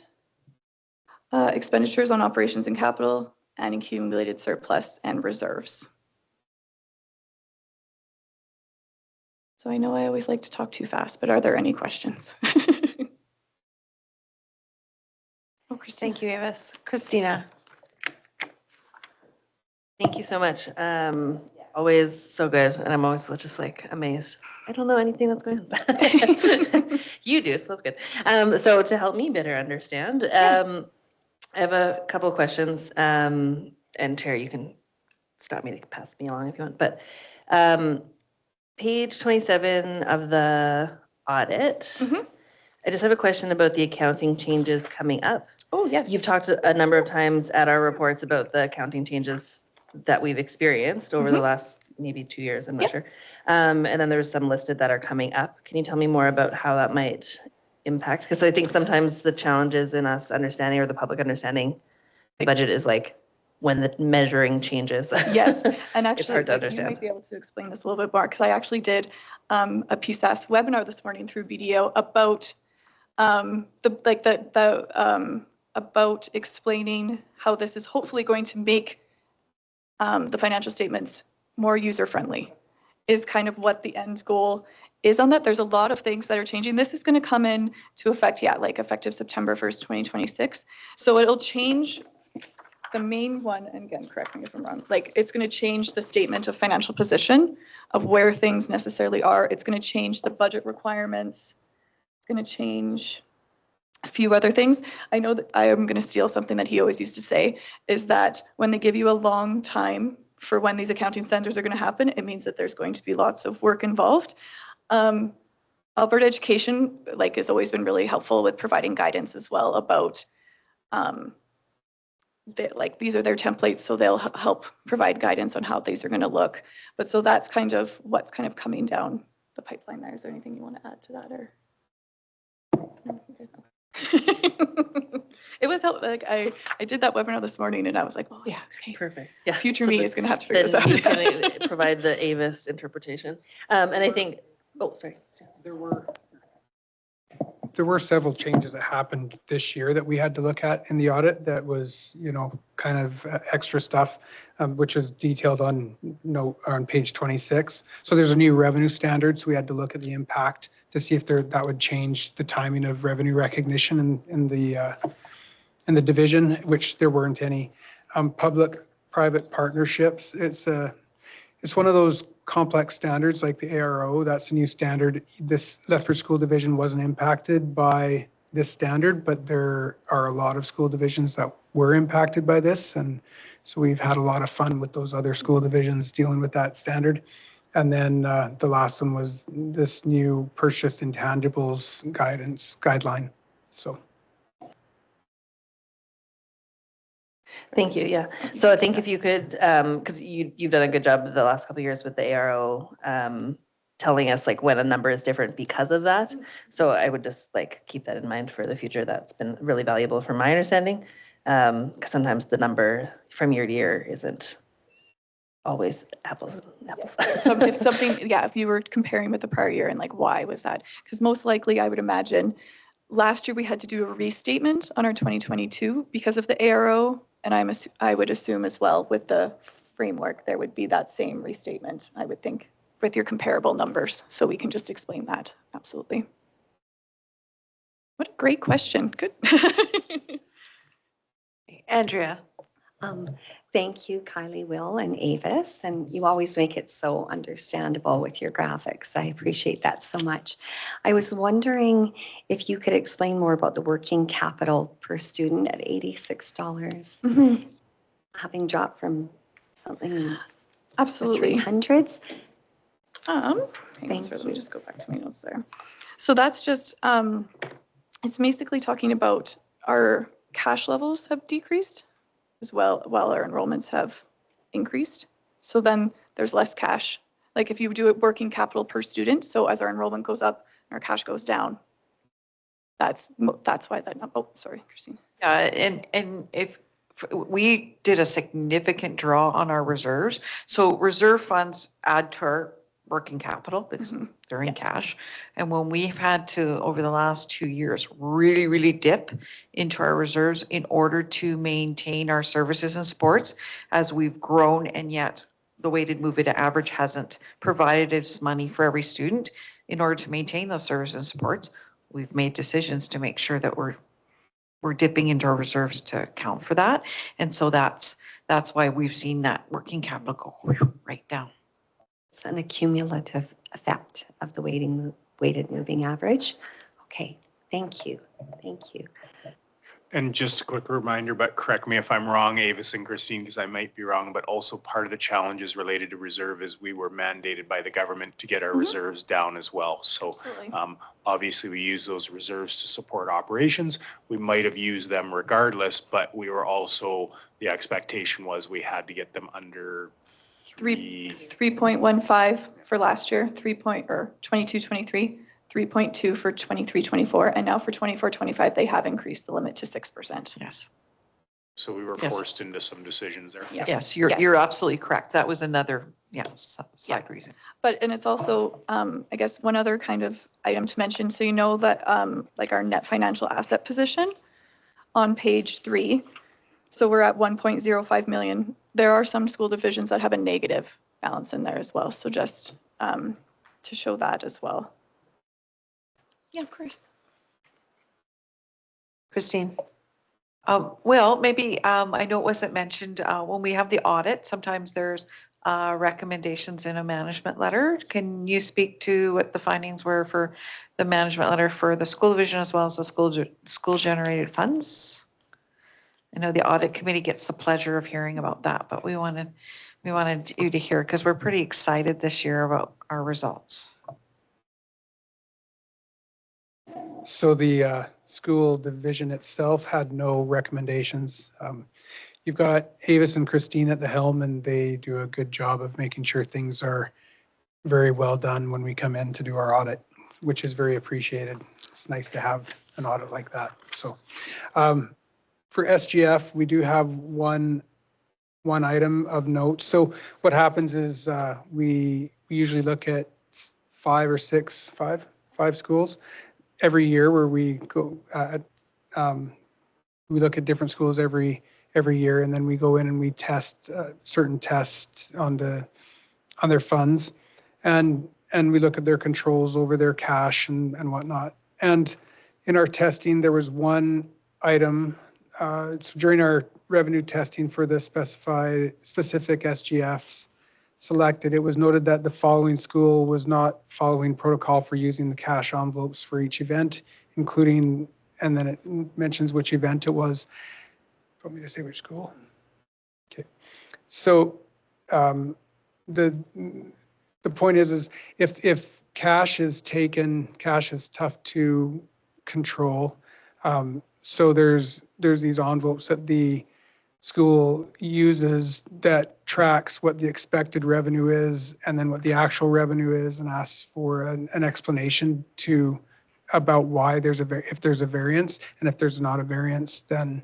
expenditures on operations and capital, and accumulated surplus and reserves. So I know I always like to talk too fast, but are there any questions? Oh, Christina. Thank you, Avis. Christina. Thank you so much. Always so good. And I'm always just like amazed. I don't know anything that's going on. You do, so that's good. So to help me better understand, Yes. I have a couple of questions. And Chair, you can stop me to pass me along if you want. But page 27 of the audit, I just have a question about the accounting changes coming up. Oh, yes. You've talked a number of times at our reports about the accounting changes that we've experienced over the last maybe 2 years, I'm not sure. And then there's some listed that are coming up. Can you tell me more about how that might impact? Because I think sometimes the challenges in us understanding or the public understanding the budget is like when the measuring changes. Yes, and actually, It's hard to you understand. might be able to explain this a little bit more, because I actually did a PSAS webinar this morning through BDO about about explaining how this is hopefully going to make the financial statements more user-friendly, is kind of what the end goal is on that. There's a lot of things that are changing. This is going to come in to effect, like effective September 1st, 2026. So it'll change the main one, and again, correct me if I'm wrong, like it's going to change the statement of financial position of where things necessarily are. It's going to change the budget requirements. It's going to change a few other things. I know that I am going to steal something that he always used to say, is that when they give you a long time for when these accounting standards are going to happen, it means that there's going to be lots of work involved. Alberta Education has always been really helpful with providing guidance as well about these are their templates, so they'll help provide guidance on how these are going to look. But so that's kind of what's kind of coming down the pipeline there. Is there anything you want to add to that, or? It was I did that webinar this morning and I was like, oh yeah, okay. Perfect. Yeah. Future So me the- is going to have to figure this Then out. you can provide the Avis interpretation. And I think, oh, sorry. There were several changes that happened this year that we had to look at in the audit that was, kind of extra stuff, which is detailed on page 26. So there's a new revenue standard. So we had to look at the impact to see if that would change the timing of revenue recognition in the division, which there weren't any. Public-private partnerships, it's one of those complex standards like the ARO. That's a new standard. This Lethbridge School Division wasn't impacted by this standard, but there are a lot of school divisions that were impacted by this. And so we've had a lot of fun with those other school divisions dealing with that standard. And then the last one was this new purchased intangibles guideline. So. Thank you. Yeah. So I think if you could, because you've done a good job the last couple of years with the ARO, telling us when a number is different because of that. So I would just keep that in mind for the future. That's been really valuable from my understanding, because sometimes the number from year to year isn't always apples and apples. So if something, if you were comparing with the prior year and why was that? Because most likely I would imagine last year we had to do a restatement on our 2022 because of the ARO. And I would assume as well with the framework, there would be that same restatement, I would think, with your comparable numbers. So we can just explain that. Absolutely. What a great question. Good. Andrea. Thank you, Kylie, Will, and Avis, and you always make it so understandable with your graphics. I appreciate that so much. I was wondering if you could explain more about the working capital per student at $86, having dropped from something in the Absolutely. 300s. Hang on, Thank sorry, let you. me just go back to my notes there. So that's just, it's basically talking about our cash levels have decreased as well, while our enrollments have increased. So then there's less cash. Like if you do it working capital per student, so as our enrollment goes up, our cash goes down. That's why that, oh, sorry, Christine. And if we did a significant draw on our reserves, so reserve funds add to our working capital because they're in cash. And when we've had to, over the last 2 years, really dip into our reserves in order to maintain our services and sports as we've grown, and yet the weighted moving average hasn't provided us money for every student in order to maintain those services and supports, we've made decisions to make sure that we're dipping into our reserves to account for that. And so that's why we've seen that working capital go right down. It's an accumulative effect of the weighted moving average. Okay, thank you. Thank you. And just a quick reminder, but correct me if I'm wrong, Avis and Christine, because I might be wrong, but also part of the challenges related to reserve is we were mandated by the government to get our reserves down as well. So obviously we use those reserves to support operations. We might have used them regardless, but we were also, the expectation was we had to get them under 3.15 for last year, 22-23. 3.2 for 23-24, and now for 24-25, they have increased the limit to 6%. Yes. So we were forced into some decisions there. Yes, you're absolutely correct. That was another, side reason. And it's also, I guess, one other kind of item to mention. So you know that like our net financial asset position on page 3, so we're at 1.05 million. There are some school divisions that have a negative balance in there as well. So just to show that as well. Yeah, of course. Christine. Well, maybe, I know it wasn't mentioned, when we have the audit, sometimes there's recommendations in a management letter. Can you speak to what the findings were for the management letter for the school division as well as the school generated funds? I know the audit committee gets the pleasure of hearing about that, but we wanted you to hear because we're pretty excited this year about our results. So the school division itself had no recommendations. You've got Avis and Christine at the helm, and they do a good job of making sure things are very well done when we come in to do our audit, which is very appreciated. It's nice to have an audit like that. So for SGF, we do have one item of note. So what happens is we usually look at 5 or 6 schools every year where we go, we look at different schools every year, and then we go in and we test certain tests on their funds, and we look at their controls over their cash and whatnot. And in our testing, there was one item, so during our revenue testing for the specific SGFs selected, it was noted that the following school was not following protocol for using the cash envelopes for each event, including, and then it mentions which event it was. Want me to say which school? Okay. So the point is if cash is taken, cash is tough to control. So there's these envelopes that the school uses that tracks what the expected revenue is and then what the actual revenue is, and asks for an explanation about why if there's a variance, and if there's not a variance, then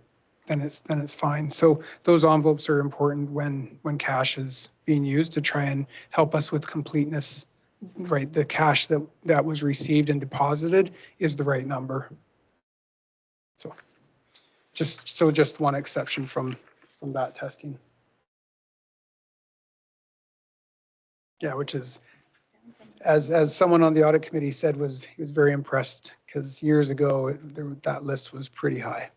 it's fine. So those envelopes are important when cash is being used to try and help us with completeness, right? The cash that was received and deposited is the right number. So just one exception from that testing. Yeah, which is, as someone on the audit committee said, he was very impressed because years ago, that list was pretty high.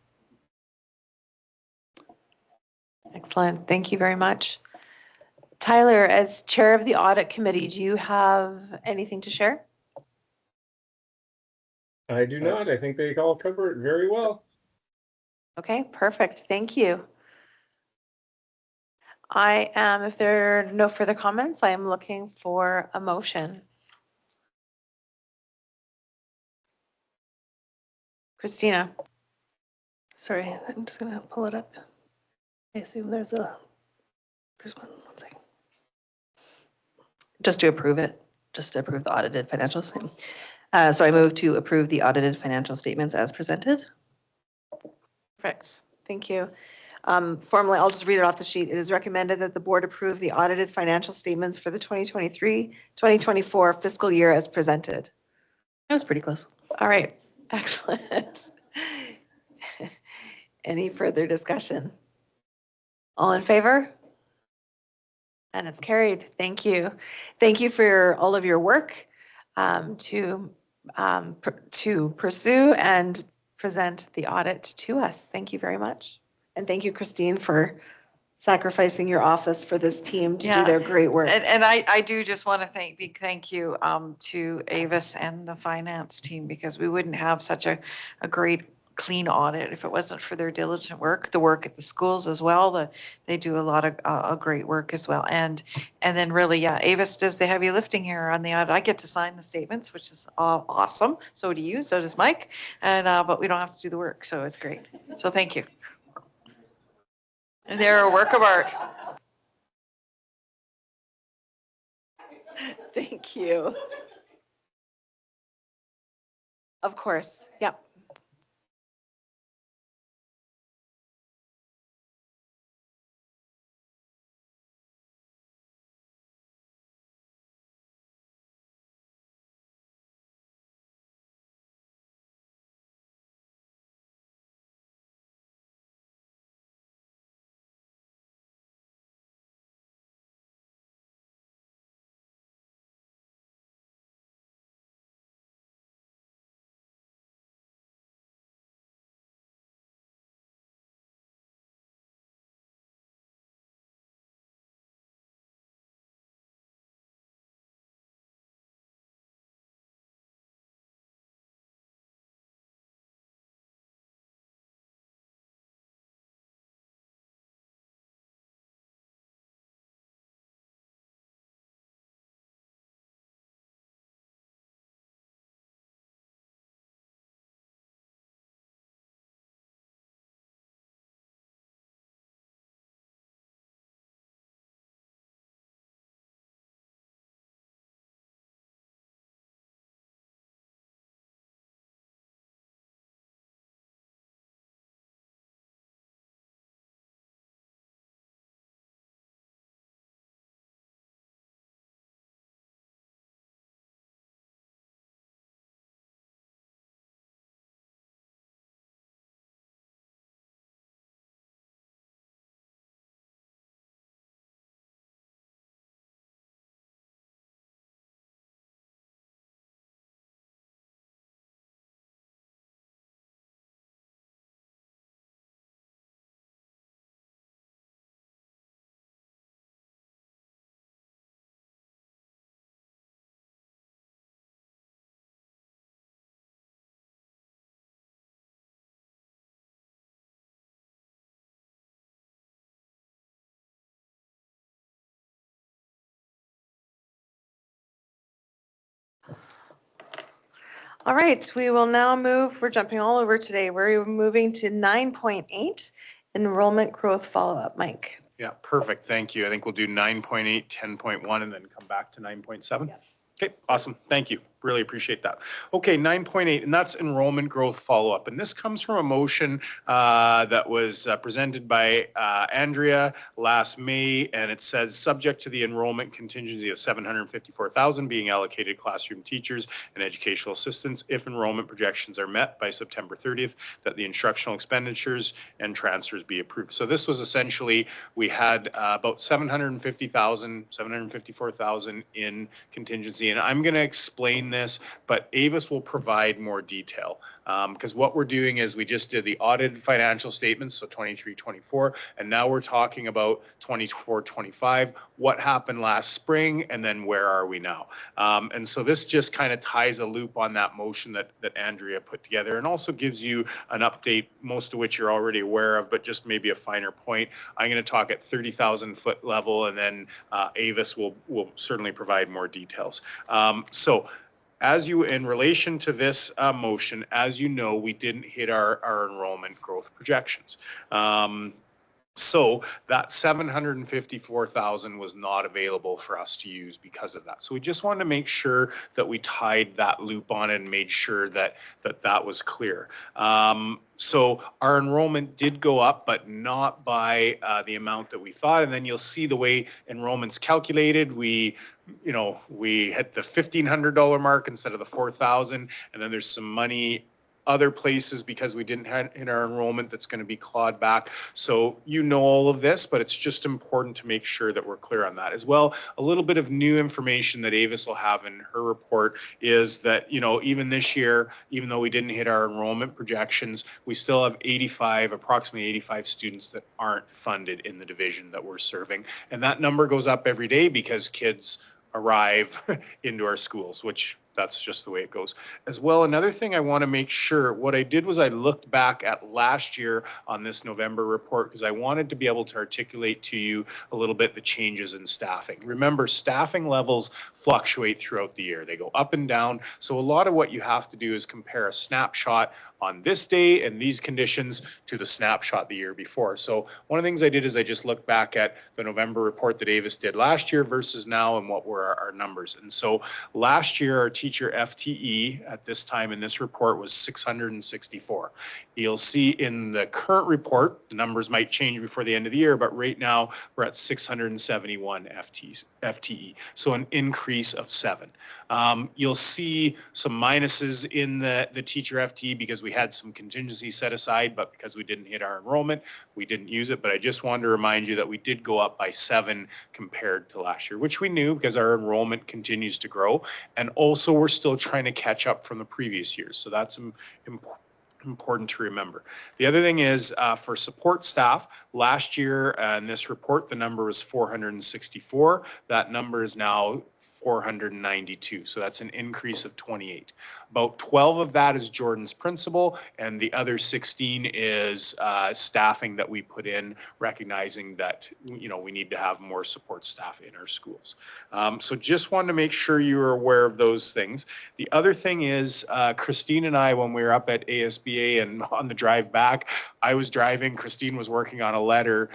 Excellent. Thank you very much. Tyler, as chair of the audit committee, do you have anything to share? I do not. I think they all cover it very well. Okay, perfect. Thank you. If there are no further comments, I am looking for a motion. Christina. Sorry, I'm just gonna pull it up. I assume there's a first one. 1 second. Just to approve it, just to approve the audited financial statement. So I move to approve the audited financial statements as presented. Perfect. Thank you. Formally, I'll just read it off the sheet. It is recommended that the board approve the audited financial statements for the 2023-2024 fiscal year as presented. That was pretty close. All right. Excellent. Any further discussion? All in favor? And it's carried. Thank you. Thank you for all of your work to pursue and present the audit to us. Thank you very much. And thank you, Christine, for sacrificing your office for this team to do their great work. And I do just want to big thank you to Avis and the finance team, because we wouldn't have such a great clean audit if it wasn't for their diligent work, the work at the schools as well. They do a lot of great work as well. And then really, yeah, Avis does the heavy lifting here on the audit. I get to sign the statements, which is awesome. So do you, so does Mike. And but we don't have to do the work, so it's great. So thank you. And they're a work of art. Thank you. Of course. Yep. All right, we will now move, we're jumping all over today. We're moving to 9.8, enrollment growth follow-up. Mike. Yeah, perfect. Thank you. I think we'll do 9.8, 10.1, and then come back to 9.7. Okay, awesome. Thank you. really appreciate that. Okay, 9.8, and that's enrollment growth follow-up. And this comes from a motion that was presented by Andrea last May, and it says, subject to the enrollment contingency of $754,000 being allocated classroom teachers and educational assistants if enrollment projections are met by September 30th, that the instructional expenditures and transfers be approved. So this was essentially, we had about $754,000 in contingency, and I'm going to explain this, but Avis will provide more detail. Because what we're doing is we just did the audited financial statements, so 23-24, and now we're talking about 24-25, what happened last spring, and then where are we now? And so this just kind of ties a loop on that motion that Andrea put together, and also gives you an update, most of which you're already aware of, but just maybe a finer point. I'm going to talk at 30,000 foot level, and then Avis will certainly provide more details. So as you, in relation to this motion, as you know, we didn't hit our enrollment growth projections. So that 754,000 was not available for us to use because of that. So we just wanted to make sure that we tied that loop on and made sure that that was clear. So our enrollment did go up, but not by the amount that we thought. And then you'll see the way enrollment's calculated. We hit the $1,500 mark instead of the 4,000. And then there's some money other places because we didn't hit our enrollment that's going to be clawed back. So you know all of this, but it's just important to make sure that we're clear on that as well. A little bit of new information that Avis will have in her report is that, even this year, even though we didn't hit our enrollment projections, we still have approximately 85 students that aren't funded in the division that we're serving. And that number goes up every day because kids arrive into our schools, which that's just the way it goes. As well, another thing I want to make sure, what I did was I looked back at last year on this November report because I wanted to be able to articulate to you a little bit the changes in staffing. Remember, staffing levels fluctuate throughout the year. They go up and down. So a lot of what you have to do is compare a snapshot on this day and these conditions to the snapshot the year before. So one of the things I did is I just looked back at the November report that Avis did last year versus now and what were our numbers. And so last year, our teacher FTE at this time in this report was 664. You'll see in the current report, the numbers might change before the end of the year, but right now we're at 671 FTE. So an increase of 7. You'll see some minuses in the teacher FTE because we had some contingency set aside, but because we didn't hit our enrollment, we didn't use it. But I just wanted to remind you that we did go up by 7 compared to last year, which we knew because our enrollment continues to grow. And also we're still trying to catch up from the previous years. So that's important to remember. The other thing is for support staff, last year in this report, the number was 464. That number is now 492. So that's an increase of 28. About 12 of that is Jordan's principal, and the other 16 is staffing that we put in, recognizing that we need to have more support staff in our schools. So just wanted to make sure you were aware of those things. The other thing is Christine and I, when we were up at ASBA and on the drive back, I was driving, Christine was working on a letter.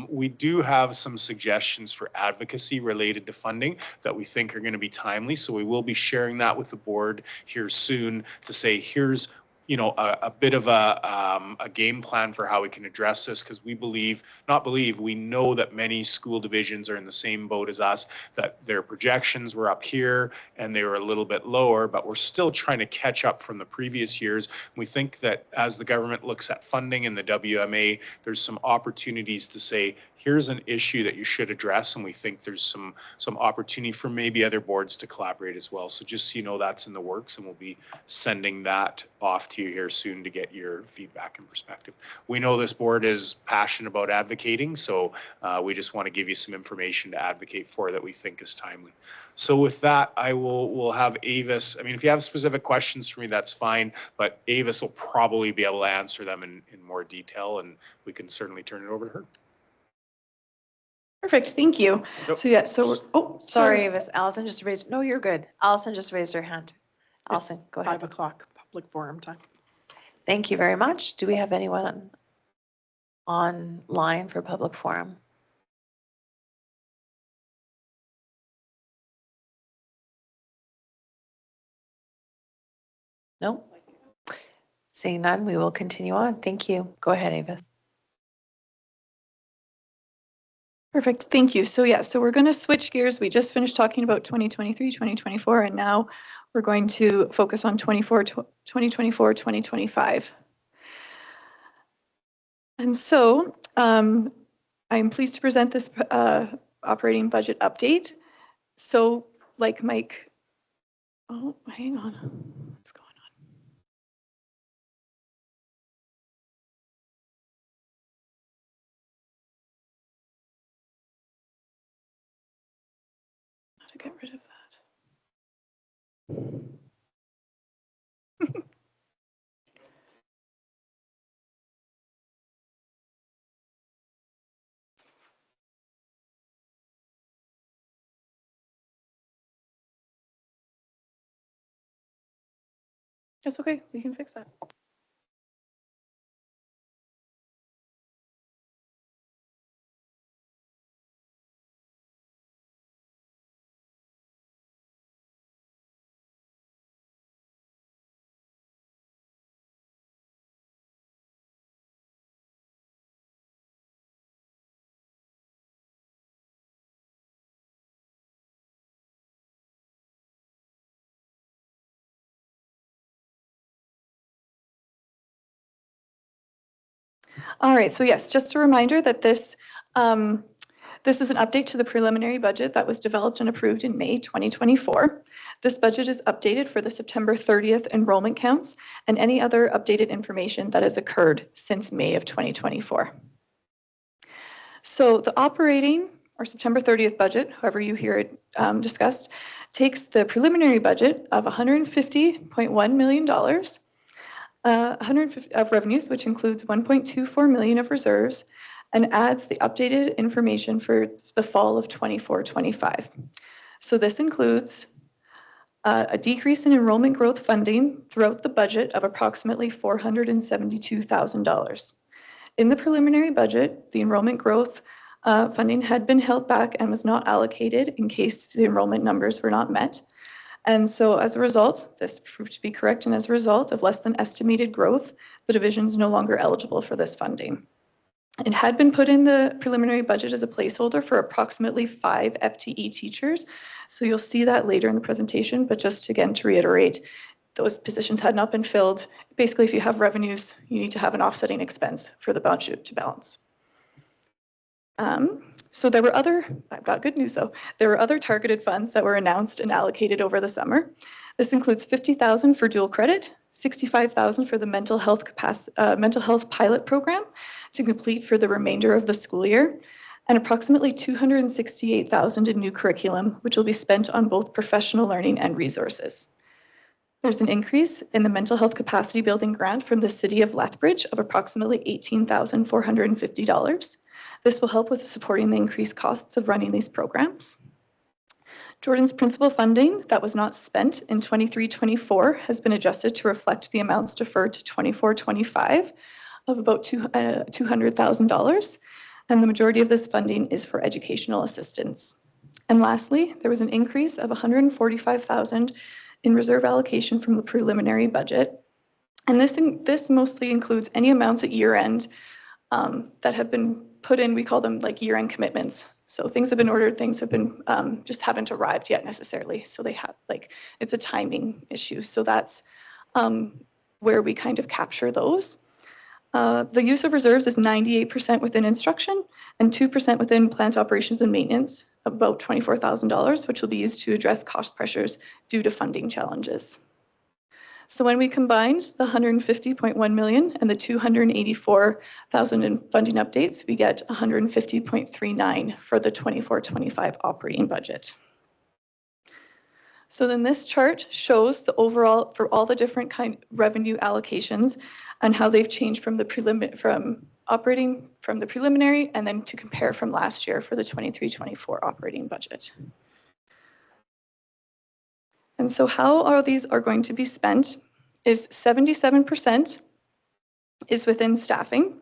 We do have some suggestions for advocacy related to funding that we think are going to be timely. So we will be sharing that with the board here soon to say, here's a bit of a game plan for how we can address this, because we we know that many school divisions are in the same boat as us, that their projections were up here and they were a little bit lower, but we're still trying to catch up from the previous years. We think that as the government looks at funding in the WMA, there's some opportunities to say, here's an issue that you should address, and we think there's some opportunity for maybe other boards to collaborate as well. So just so you know, that's in the works, and we'll be sending that off to you here soon to get your feedback and perspective. We know this board is passionate about advocating, so we just want to give you some information to advocate for that we think is timely. So with that, we'll have Avis. I mean, if you have specific questions for me, that's fine, but Avis will probably be able to answer them in more detail, and we can certainly turn it over to her. Perfect, thank you. Nope. So yeah, so, oh, Sorry, Miss Allison just raised, no, you're good. Allison just raised her hand. Allison, go ahead. 5 o'clock public forum time. Thank you very much. Do we have anyone online for public forum? No? Seeing none, we will continue on. Thank you. Go ahead, Ava. Perfect, thank you. So yeah, so we're going to switch gears. We just finished talking about 2023, 2024, and now we're going to focus on 2024, 2025. And so I'm pleased to present this operating budget update. So like Mike, oh, hang on, what's going on? How to get rid of that? That's okay, we can fix that. All right, so yes, just a reminder that this is an update to the preliminary budget that was developed and approved in May 2024. This budget is updated for the September 30th enrollment counts and any other updated information that has occurred since May of 2024. So the operating or September 30th budget, however you hear it discussed, takes the preliminary budget of $150.1 million of revenues, which includes 1.24 million of reserves, and adds the updated information for the fall of 24-25. So this includes a decrease in enrollment growth funding throughout the budget of approximately $472,000. In the preliminary budget, the enrollment growth funding had been held back and was not allocated in case the enrollment numbers were not met. And so as a result, this proved to be correct, and as a result of less than estimated growth, the division is no longer eligible for this funding. It had been put in the preliminary budget as a placeholder for approximately 5 FTE teachers. So you'll see that later in the presentation, but just again to reiterate, those positions had not been filled. Basically, if you have revenues, you need to have an offsetting expense for the budget to balance. So there were I've got good news though. There were other targeted funds that were announced and allocated over the summer. This includes $50,000 for dual credit, $65,000 for the mental health pilot program to complete for the remainder of the school year, and approximately $268,000 in new curriculum, which will be spent on both professional learning and resources. There's an increase in the mental health capacity building grant from the City of Lethbridge of approximately $18,450. This will help with supporting the increased costs of running these programs. Jordan's principal funding that was not spent in 23-24 has been adjusted to reflect the amounts deferred to 24-25 of about $200,000, and the majority of this funding is for educational assistance. And lastly, there was an increase of $145,000 in reserve allocation from the preliminary budget, and this mostly includes any amounts at year end that have been put in. We call them like year-end commitments. So things have been ordered, things have been just haven't arrived yet necessarily. So they have it's a timing issue. So that's where we kind of capture those. The use of reserves is 98% within instruction and 2% within plant operations and maintenance, about $24,000, which will be used to address cost pressures due to funding challenges. So when we combined the 150.1 million and the 284,000 in funding updates, we get 150.39 for the 24-25 operating budget. So then this chart shows the overall for all the different kind of revenue allocations and how they've changed from the preliminary and then to compare from last year for the 23-24 operating budget. And so how all these are going to be spent is 77% is within staffing.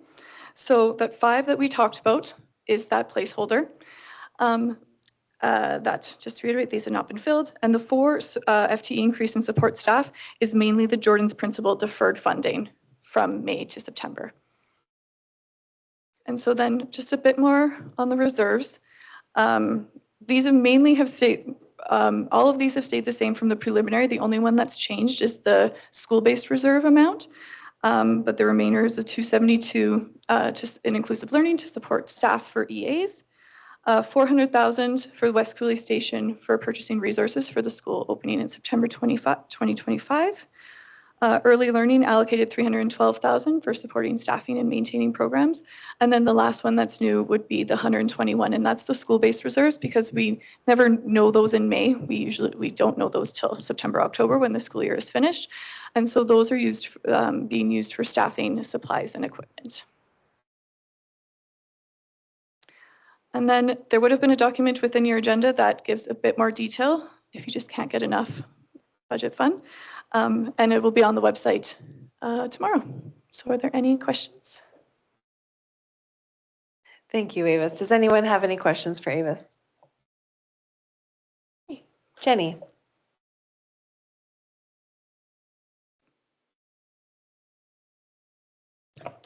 So that 5 that we talked about is that placeholder. that, just to reiterate, these have not been filled. And the 4 FTE increase in support staff is mainly the Jordan's Principal deferred funding from May to September. And so then just a bit more on the reserves. These have mainly have stayed, all of these have stayed the same from the preliminary. The only one that's changed is the school-based reserve amount. But the remainder is the 272 in inclusive learning to support staff for EAs. 400,000 for the West Cooley Station for purchasing resources for the school opening in September 2025. Early learning allocated 312,000 for supporting staffing and maintaining programs. And then the last one that's new would be the 121, and that's the school-based reserves, because we never know those in May. We don't know those till September, October, when the school year is finished. And so those are used, being used for staffing, supplies, and equipment. And then there would have been a document within your agenda that gives a bit more detail if you just can't get enough budget fund. And it will be on the website tomorrow. So are there any questions? Thank you, Avis. Does anyone have any questions for Avis? Jenny.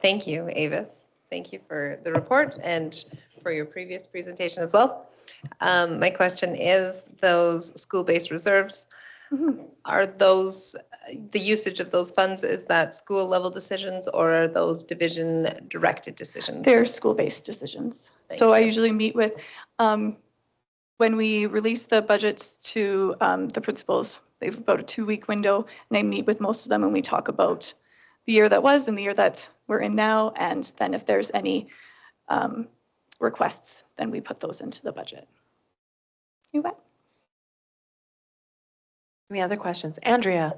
Thank you, Avis. Thank you for the report and for your previous presentation as well. My question is, those school-based reserves, are those, the usage of those funds, is that school level decisions or are those division directed decisions? They're school-based decisions. So I usually meet with, when we release the budgets to the principals, they have about a 2-week window, and I meet with most of them and we talk about the year that was and the year that we're in now, and then if there's any requests, then we put those into the budget. You bet. Any other questions? Andrea.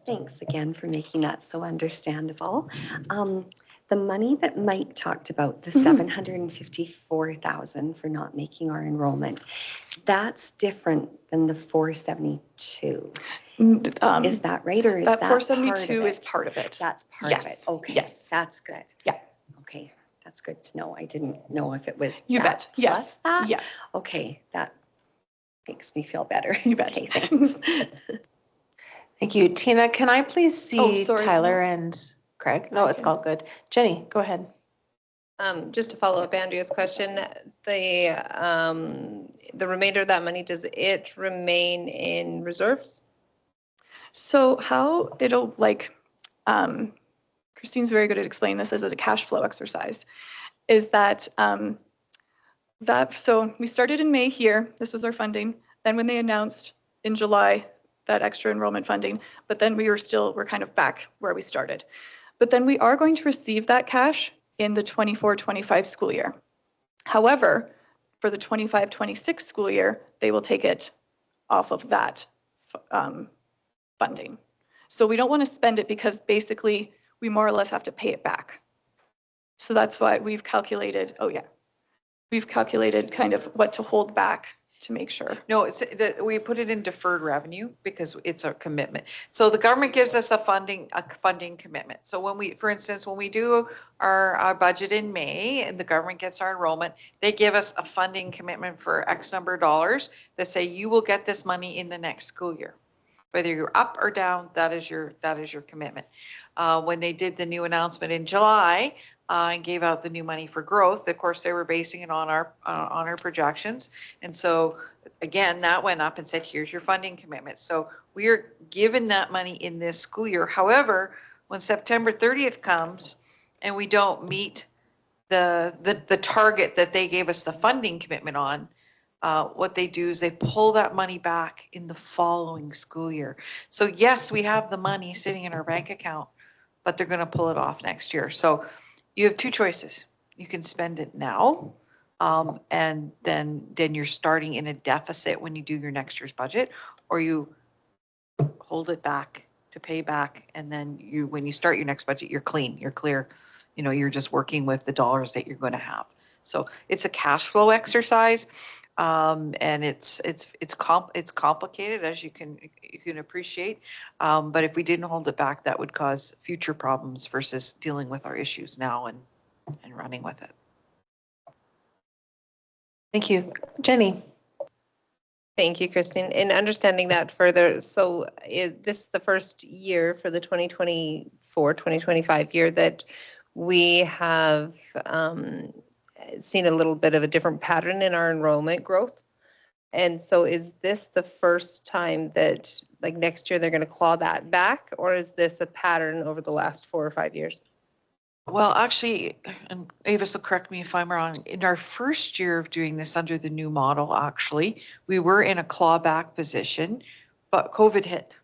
Thanks again for making that so understandable. The money that Mike talked about, the 754,000 for not making our enrollment, that's different than the 472. Is that right, or is that 472 is part of it? That's part of it. Okay. Yes. That's good. Yeah. Okay. That's good to know. I didn't know if it was You that bet. Yes. plus that. Yeah. Okay. That makes me feel better. You bet. Okay, thanks. Thank you. Tina, can I please see sorry. Tyler and Craig? No, it's all good. Jenny, go ahead. Just to follow up Andrea's question, the remainder of that money, does it remain in reserves? So how it'll, like, Christine's very good at explaining this as a cash flow exercise, is that, so we started in May here, this was our funding. Then when they announced in July that extra enrollment funding, but then we're kind of back where we started. But then we are going to receive that cash in the 24-25 school year. However, for the 25-26 school year, they will take it off of that funding. So we don't want to spend it because basically we more or less have to pay it back. So that's why we've calculated, we've calculated kind of what to hold back to make sure. No, we put it in deferred revenue because it's a commitment. So the government gives us a funding commitment. So when we, for instance, when we do our budget in May and the government gets our enrollment, they give us a funding commitment for X number of dollars that say you will get this money in the next school year. Whether you're up or down, that is your commitment. When they did the new announcement in July and gave out the new money for growth, of course, they were basing it on our projections. And so again, that went up and said, here's your funding commitment. So we are given that money in this school year. However, when September 30th comes and we don't meet the target that they gave us the funding commitment on, what they do is they pull that money back in the following school year. So yes, we have the money sitting in our bank account, but they're going to pull it off next year. So you have two choices. You can spend it now, and then you're starting in a deficit when you do your next year's budget, or you hold it back to pay back, and then when you start your next budget, you're clean, you're clear. You know, you're just working with the dollars that you're going to have. So it's a cash flow exercise. And it's complicated, as you can appreciate. But if we didn't hold it back, that would cause future problems versus dealing with our issues now and running with it. Thank you. Jenny? Thank you, Christine. In understanding that further, so this is the first year for the 2024, 2025 year that we have seen a little bit of a different pattern in our enrollment growth. And so is this the first time that, like, next year they're going to claw that back, or is this a pattern over the last 4 or 5 years? Well, actually, and Avis will correct me if I'm wrong, in our first year of doing this under the new model, actually, we were in a clawback position, but COVID hit.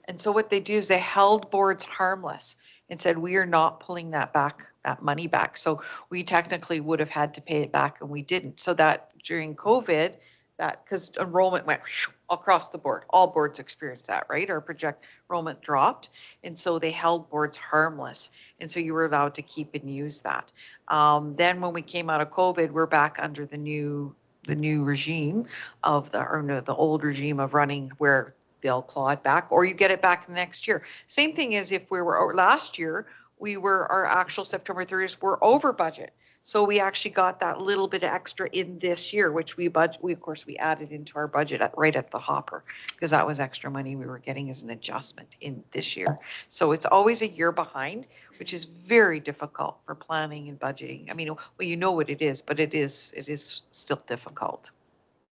And so what they do is they held boards harmless and said, we are not pulling that back, that money back. So we technically would have had to pay it back and we didn't. So that during COVID, that because enrollment went across the board, all boards experienced that, right? Our project enrollment dropped. And so they held boards harmless. And so you were allowed to keep and use that. Then when we came out of COVID, we're back under the new regime of the old regime of running where they'll claw it back or you get it back the next year. Same thing as if we were last year, our actual September 30th were over budget. So we actually got that little bit of extra in this year, which we of course we added into our budget right at the hopper because that was extra money we were getting as an adjustment in this year. So it's always a year behind, which is very difficult for planning and budgeting. I mean, well, you know what it is, but it is still difficult.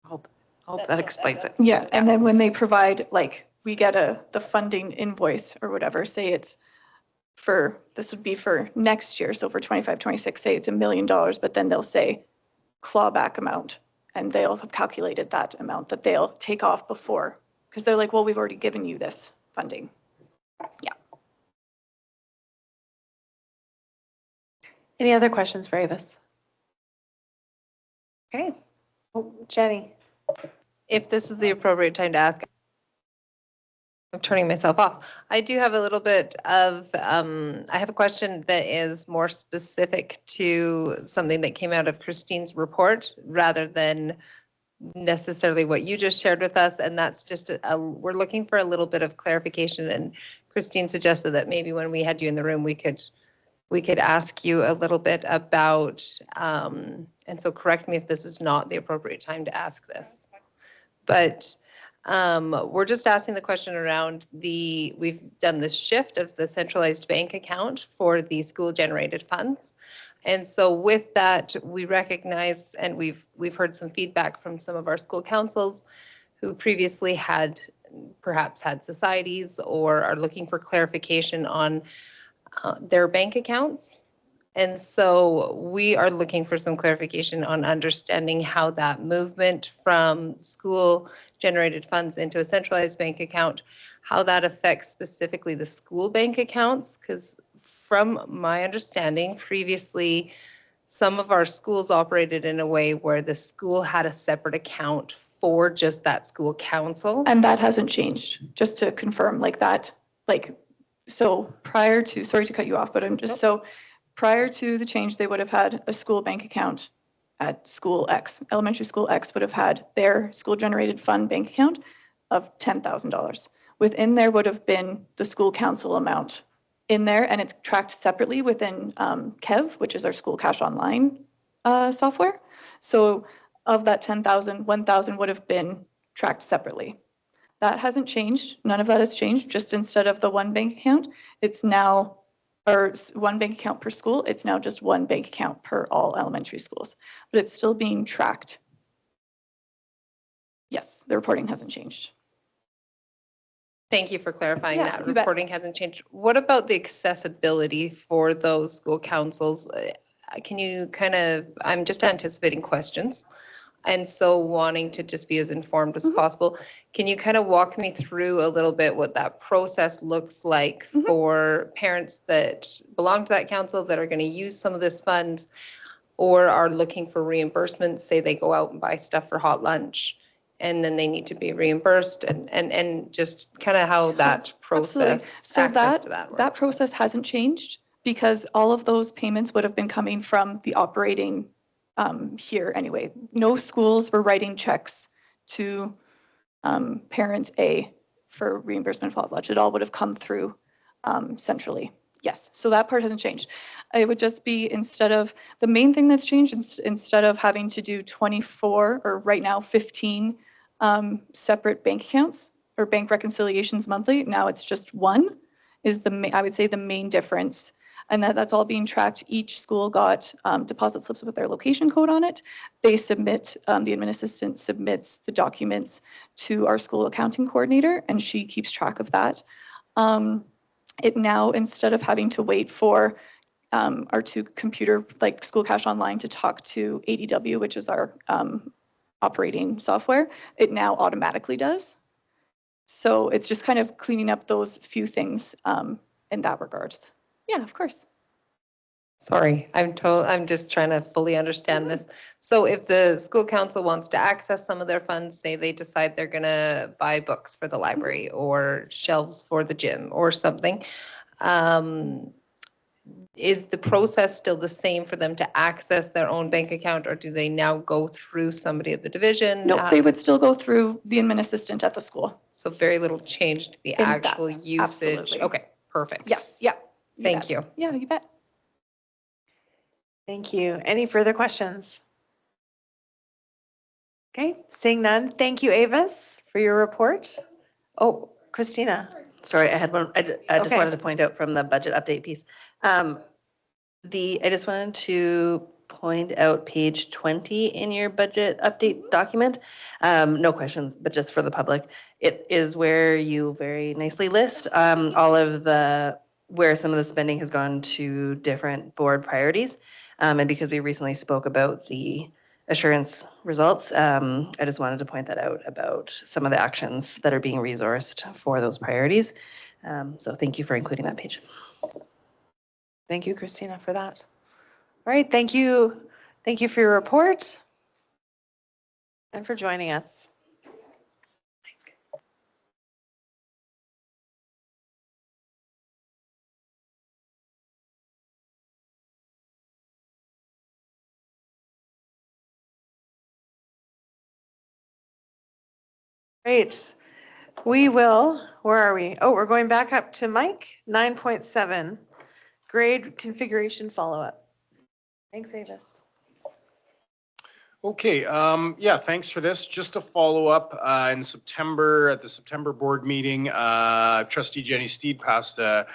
I hope that explains it. Yeah, and then when they provide, like, we get the funding invoice or whatever, say it's this would be for next year, so for 25, 26, say it's $1 million, but then they'll say clawback amount, and they'll have calculated that amount that they'll take off before, because they're like, well, we've already given you this funding. Yeah. Any other questions for Avis? Okay. Oh, Jenny? If this is the appropriate time to ask, I'm turning myself off. I do have a little bit of, I have a question that is more specific to something that came out of Christine's report rather than necessarily what you just shared with us. And that's just, we're looking for a little bit of clarification. And Christine suggested that maybe when we had you in the room, we could ask you a little bit about, and so correct me if this is not the appropriate time to ask this. But we're just asking the question around we've done this shift of the centralized bank account for the school generated funds. And so with that, we recognize, and we've heard some feedback from some of our school councils who previously perhaps had societies or are looking for clarification on their bank accounts. And so we are looking for some clarification on understanding how that movement from school generated funds into a centralized bank account, how that affects specifically the school bank accounts. Because from my understanding, previously, some of our schools operated in a way where the school had a separate account for just that school council. And that hasn't changed, just to confirm, so prior to, sorry to cut you off, but I'm just, so prior to the change, they would have had a school bank account at school X. Elementary school X would have had their school generated fund bank account of $10,000. Within there would have been the school council amount in there, and it's tracked separately within KEV, which is our school cash online software. So of that 10,000, 1,000 would have been tracked separately. That hasn't changed. None of that has changed. Just instead of the one bank account, it's now, or one bank account per school, it's now just one bank account per all elementary schools, but it's still being tracked. Yes, the reporting hasn't changed. Thank you for clarifying Yeah, that. you bet. Reporting hasn't changed. What about the accessibility for those school councils? Can you I'm just anticipating questions. And so wanting to just be as informed as possible. Can you kind of walk me through a little bit what that process looks like for parents that belong to that council that are going to use some of this funds or are looking for reimbursement? Say they go out and buy stuff for hot lunch and then they need to be reimbursed and just kind of how that process, so access to that works. That process hasn't changed because all of those payments would have been coming from the operating here anyway. No schools were writing checks to parent A for reimbursement of hot lunch. It all would have come through centrally. Yes, so that part hasn't changed. It would just be the main thing that's changed, instead of having to do 24, or right now 15 separate bank accounts or bank reconciliations monthly, now it's just one, I would say the main difference. And that's all being tracked. Each school got deposit slips with their location code on it. They submit, the admin assistant submits the documents to our school accounting coordinator, and she keeps track of that. It now, instead of having to wait for our two computer, like School Cash Online, to talk to ADW, which is our operating software, it now automatically does. So it's just kind of cleaning up those few things in that regards. Yeah, of course. Sorry, I'm just trying to fully understand this. So if the school council wants to access some of their funds, say they decide they're gonna buy books for the library or shelves for the gym or something, is the process still the same for them to access their own bank account, or do they now go through somebody at the division? No, they would still go through the admin assistant at the school. So very little change to the In that, actual usage. absolutely. Okay, perfect. Yes, yeah. Thank bet. you. Yeah, you bet. Thank you. Any further questions? Okay, seeing none. Thank you, Avis, for your report. Oh, Christina. Sorry, I had one, I just Okay. wanted to point out from the budget update piece. I just wanted to point out page 20 in your budget update document. No questions, but just for the public. It is where you very nicely list all of where some of the spending has gone to different board priorities. And because we recently spoke about the assurance results, I just wanted to point that out about some of the actions that are being resourced for those priorities. So thank you for including that page. Thank you, Christina, for that. All right, thank you. Thank you for your report and for joining us. Great. Where are we? Oh, we're going back up to Mike, 9.7, grade configuration follow-up. Thanks, Avis. Okay, yeah, thanks for this. Just to follow up, in September, at the September board meeting, Trustee Jenny Steed presented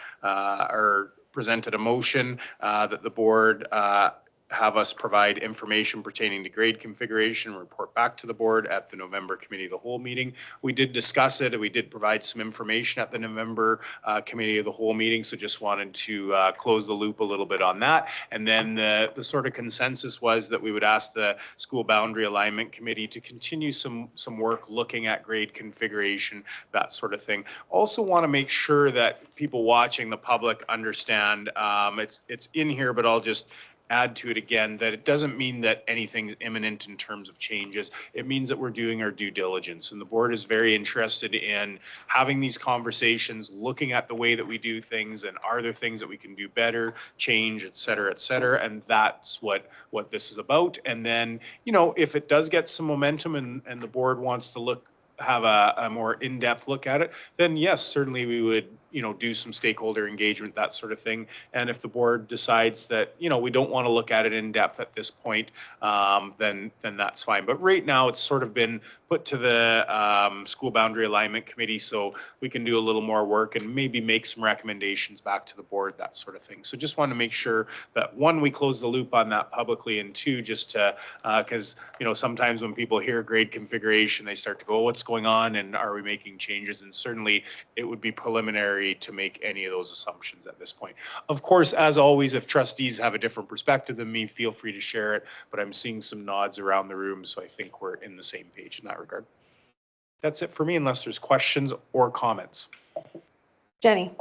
a motion that the board have us provide information pertaining to grade configuration, report back to the board at the November Committee of the Whole meeting. We did discuss it, and we did provide some information at the November Committee of the Whole meeting, so just wanted to close the loop a little bit on that. And then the sort of consensus was that we would ask the School Boundary Alignment Committee to continue some work looking at grade configuration, that sort of thing. Also want to make sure that people watching, the public, understand, it's in here, but I'll just add to it again, that it doesn't mean that anything's imminent in terms of changes. It means that we're doing our due diligence, and the board is very interested in having these conversations, looking at the way that we do things, and are there things that we can do better, change, et cetera, and that's what this is about. And then, you know, if it does get some momentum and the board wants to have a more in-depth look at it, then yes, certainly we would, you know, do some stakeholder engagement, that sort of thing. And if the board decides that, you know, we don't want to look at it in depth at this point, then that's fine. But right now it's sort of been put to the School Boundary Alignment Committee, so we can do a little more work and maybe make some recommendations back to the board, that sort of thing. So just want to make sure that, one, we close the loop on that publicly, and two, just to, because, you know, sometimes when people hear grade configuration, they start to go, oh, what's going on, and are we making changes? And certainly it would be preliminary to make any of those assumptions at this point. Of course, as always, if trustees have a different perspective than me, feel free to share it, but I'm seeing some nods around the room, so I think we're in the same page in that regard. That's it for me, unless there's questions or comments. Jenny.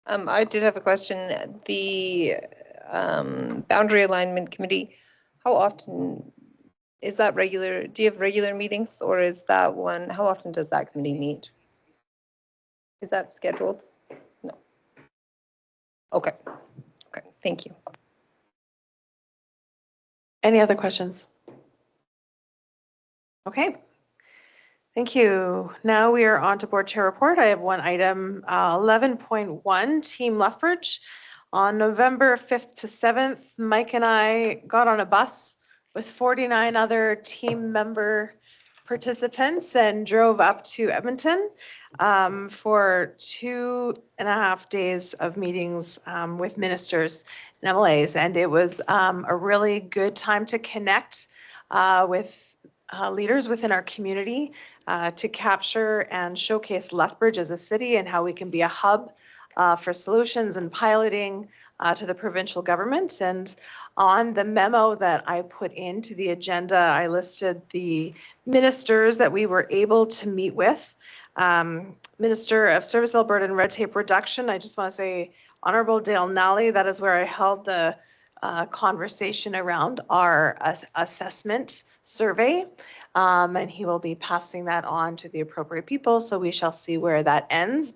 I did have a question. The Boundary Alignment Committee, how often is that regular? Do you have regular meetings, or is that one, how often does that committee meet? Is that scheduled? No. Okay. Okay, thank you. Any other questions? Okay. Thank you. Now we are on to board chair report. I have one item, 11.1, Team Lethbridge. On November 5th to 7th, Mike and I got on a bus with 49 other team member participants and drove up to Edmonton for 2.5 days of meetings with ministers and MLAs. And it was a really good time to connect with leaders within our community to capture and showcase Lethbridge as a city and how we can be a hub for solutions and piloting to the provincial government. And on the memo that I put into the agenda, I listed the ministers that we were able to meet with. Minister of Service Alberta and Red Tape Reduction, I just want to say Honorable Dale Nally, that is where I held the conversation around our assessment survey. And he will be passing that on to the appropriate people. So we shall see where that ends,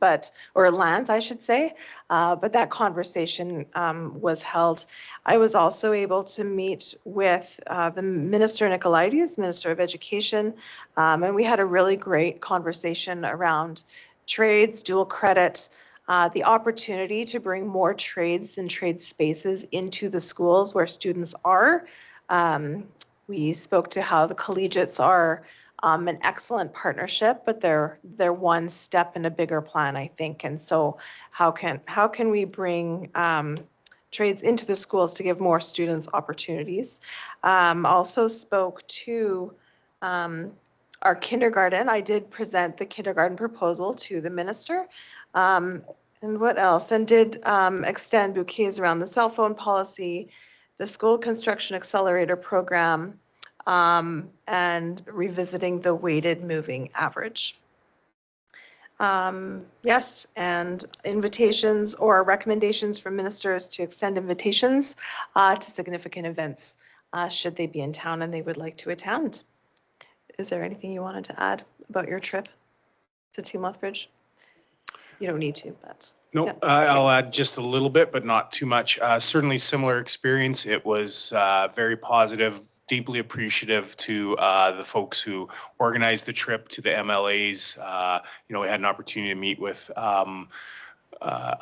or lands, I should say. But that conversation was held. I was also able to meet with the Minister Nicolaides, Minister of Education, and we had a really great conversation around trades, dual credit, the opportunity to bring more trades and trade spaces into the schools where students are. We spoke to how the collegiates are an excellent partnership, but they're one step in a bigger plan, I think. And so how can we bring trades into the schools to give more students opportunities? Also spoke to our kindergarten. I did present the kindergarten proposal to the minister. And what else? And did extend bouquets around the cell phone policy, the school construction accelerator program, and revisiting the weighted moving average. Yes, and invitations or recommendations from ministers to extend invitations to significant events should they be in town and they would like to attend. Is there anything you wanted to add about your trip to Team Lethbridge? You don't need to, but. No, yeah. I'll add just a little bit, but not too much. Certainly similar experience. It was very positive, deeply appreciative to the folks who organized the trip, to the MLAs. We had an opportunity to meet with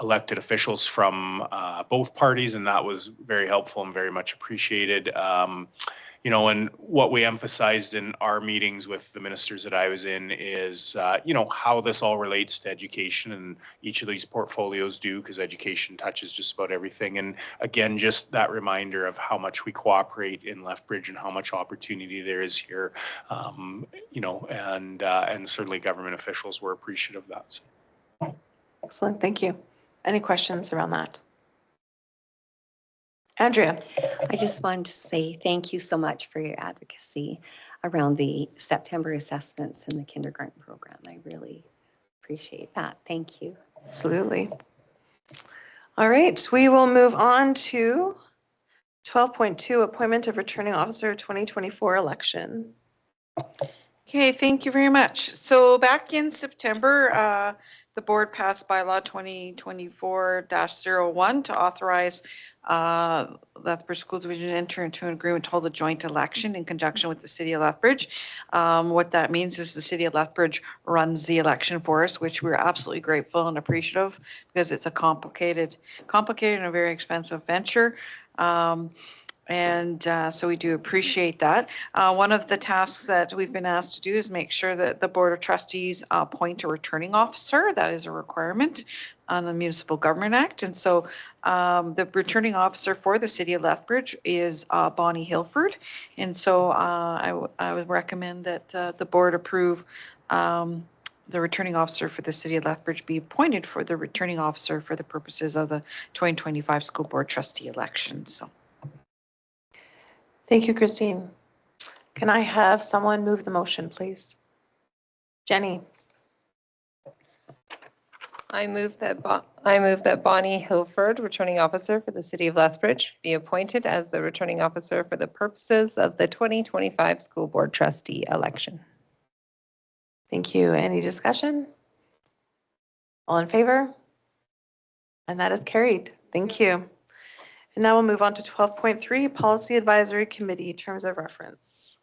elected officials from both parties, and that was very helpful and very much appreciated. And what we emphasized in our meetings with the ministers that I was in is, how this all relates to education, and each of these portfolios do, because education touches just about everything. And again, just that reminder of how much we cooperate in Lethbridge and how much opportunity there is here, and certainly government officials were appreciative of that. So. Excellent, thank you. Any questions around that? Andrea. I just wanted to say thank you so much for your advocacy around the September assessments in the kindergarten program. I really appreciate that. Thank you. Absolutely. All right, we will move on to 12.2, appointment of returning officer 2024 election. Okay, thank you very much. So back in September, the board passed bylaw 2024-01 to authorize Lethbridge School Division to enter into an agreement to hold a joint election in conjunction with the city of Lethbridge. What that means is the city of Lethbridge runs the election for us, which we're absolutely grateful and appreciative, because it's a complicated and a very expensive venture. So we do appreciate that. One of the tasks that we've been asked to do is make sure that the Board of Trustees appoint a returning officer. That is a requirement on the Municipal Government Act. And so the returning officer for the city of Lethbridge is Bonnie Hilford. And so I would recommend that the board approve the returning officer for the city of Lethbridge be appointed for the returning officer for the purposes of the 2025 school board trustee election. So. Thank you, Christine. Can I have someone move the motion, please? Jenny. I move that Bonnie Hilford, returning officer for the city of Lethbridge, be appointed as the returning officer for the purposes of the 2025 school board trustee election. Thank you. Any discussion? All in favor? And that is carried. Thank you. And now we'll move on to 12.3, Policy Advisory Committee, Terms of Reference.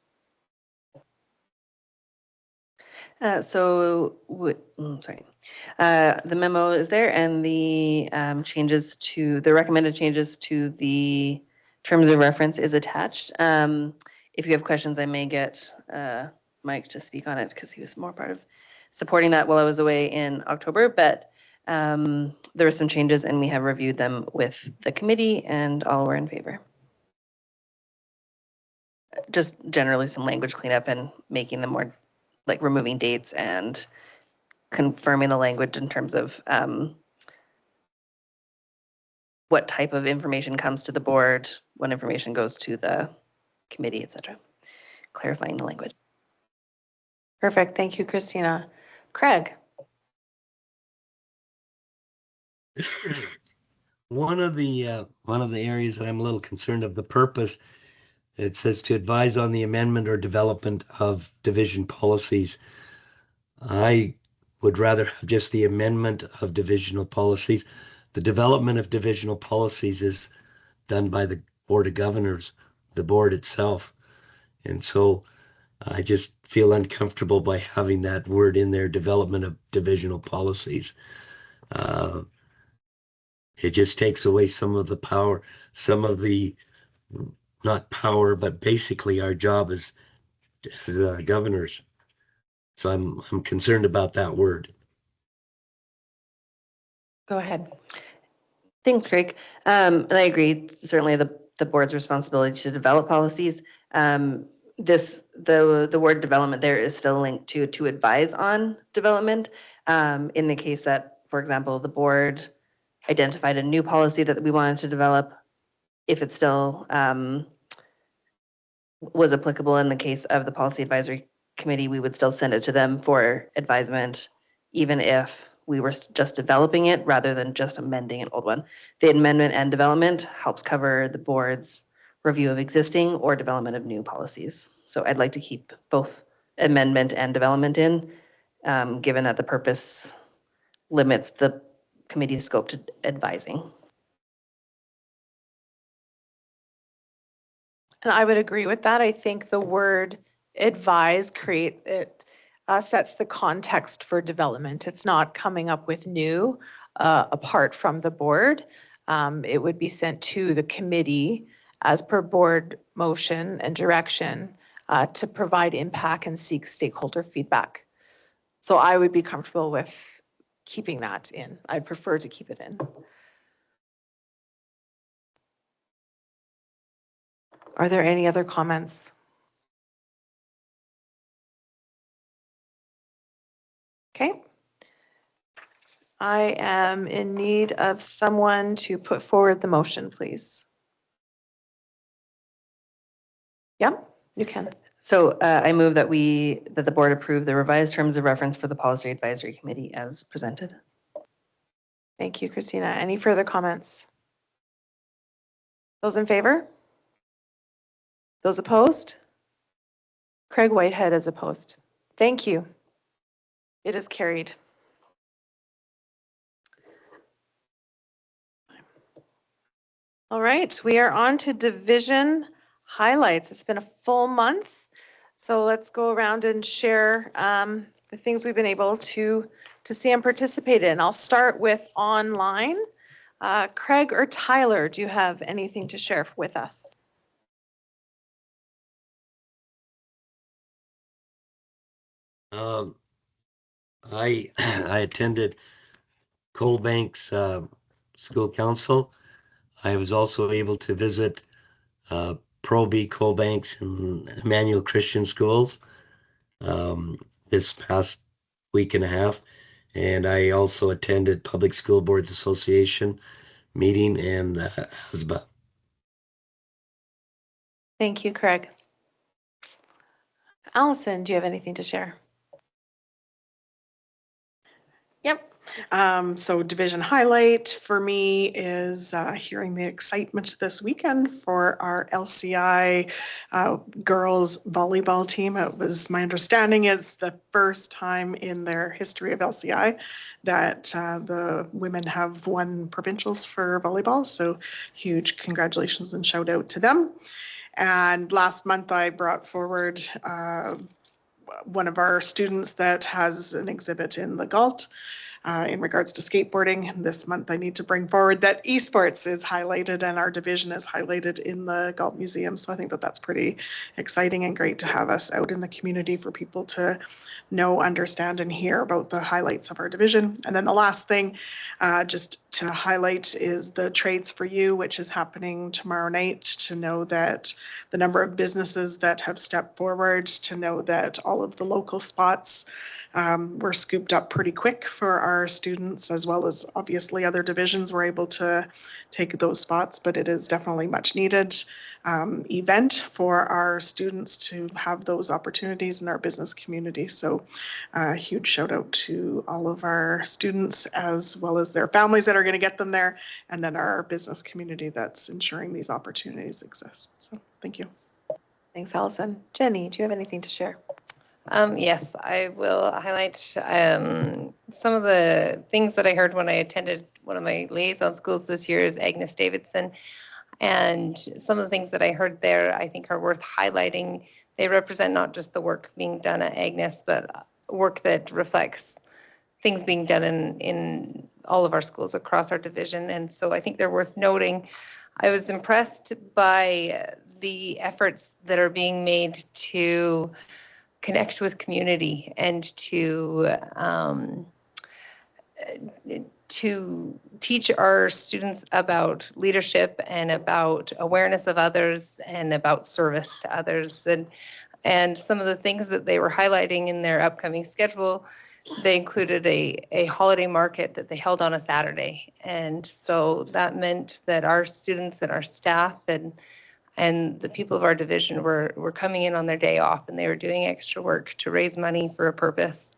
Sorry. The memo is there and the the recommended changes to the terms of reference is attached. If you have questions, I may get Mike to speak on it because he was more part of supporting that while I was away in October. But there were some changes and we have reviewed them with the committee and all were in favor. Just generally some language cleanup and making them more, like removing dates and confirming the language in terms of what type of information comes to the board, what information goes to the committee, etc. Clarifying the language. Perfect. Thank you, Christina. Craig? One of the areas that I'm a little concerned of the purpose, it says to advise on the amendment or development of division policies. I would rather have just the amendment of divisional policies. The development of divisional policies is done by the Board of Governors, the board itself. And so I just feel uncomfortable by having that word in there, development of divisional policies. It just takes away some of the power, some of the, not power, but basically our job as governors. So I'm concerned about that word. Go ahead. Thanks, Craig. And I agree, it's certainly the board's responsibility to develop policies. The word development there is still linked to advise on development. In the case that, for example, the board identified a new policy that we wanted to develop, if it still was applicable in the case of the policy advisory committee, we would still send it to them for advisement, even if we were just developing it rather than just amending an old one. The amendment and development helps cover the board's review of existing or development of new policies. So I'd like to keep both amendment and development in, given that the purpose limits the committee's scope to advising. And I would agree with that. I think the word advise sets the context for development. It's not coming up with new apart from the board. It would be sent to the committee as per board motion and direction to provide impact and seek stakeholder feedback. So I would be comfortable with keeping that in. I'd prefer to keep it in. Are there any other comments? Okay. I am in need of someone to put forward the motion, please. Yep, you can. So I move that the board approve the revised terms of reference for the policy advisory committee as presented. Thank you, Christina. Any further comments? Those in favor? Those opposed? Craig Whitehead is opposed. Thank you. It is carried. All right, we are on to division highlights. It's been a full month, so let's go around and share the things we've been able to see and participate in. I'll start with online. Craig or Tyler, do you have anything to share with us? I attended Coalbank's school council. I was also able to visit Proby, Coalbanks, and Emmanuel Christian schools this past week and a half. And I also attended Public School Boards Association meeting and ASBA. Thank you, Craig. Allison, do you have anything to share? Yep. So division highlight for me is hearing the excitement this weekend for our LCI girls volleyball team. It was my understanding it's the first time in their history of LCI that the women have won provincials for volleyball. So huge congratulations and shout out to them. And last month I brought forward one of our students that has an exhibit in the Galt in regards to skateboarding. This month, I need to bring forward that esports is highlighted and our division is highlighted in the Galt Museum. So I think that that's pretty exciting and great to have us out in the community for people to know, understand, and hear about the highlights of our division. And then the last thing, just to highlight, is the Trades for You, which is happening tomorrow night, to know that the number of businesses that have stepped forward, to know that all of the local spots were scooped up pretty quick for our students, as well as obviously other divisions were able to take those spots, but it is definitely much needed event for our students to have those opportunities in our business community. So a huge shout out to all of our students as well as their families that are going to get them there, and then our business community that's ensuring these opportunities exist. So thank you. Thanks, Allison. Jenny, do you have anything to share? Yes, I will highlight some of the things that I heard when I attended one of my liaison schools this year is Agnes Davidson. And some of the things that I heard there, I think are worth highlighting. They represent not just the work being done at Agnes, but work that reflects things being done in all of our schools across our division. And so I think they're worth noting. I was impressed by the efforts that are being made to connect with community and to teach our students about leadership and about awareness of others and about service to others. And some of the things that they were highlighting in their upcoming schedule, they included a holiday market that they held on a Saturday. And so that meant that our students and our staff and the people of our division were coming in on their day off, and they were doing extra work to raise money for a purpose.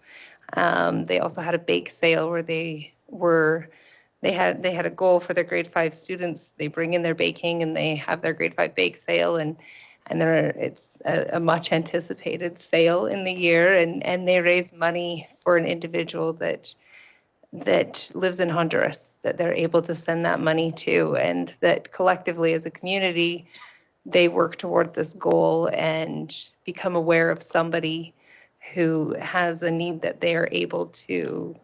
They also had a bake sale where they had a goal for their grade 5 students. They bring in their baking and they have their grade 5 bake sale, and it's a much anticipated sale in the year, and they raise money for an individual that lives in Honduras that they're able to send that money to, and that collectively as a community they work toward this goal and become aware of somebody who has a need that they are able to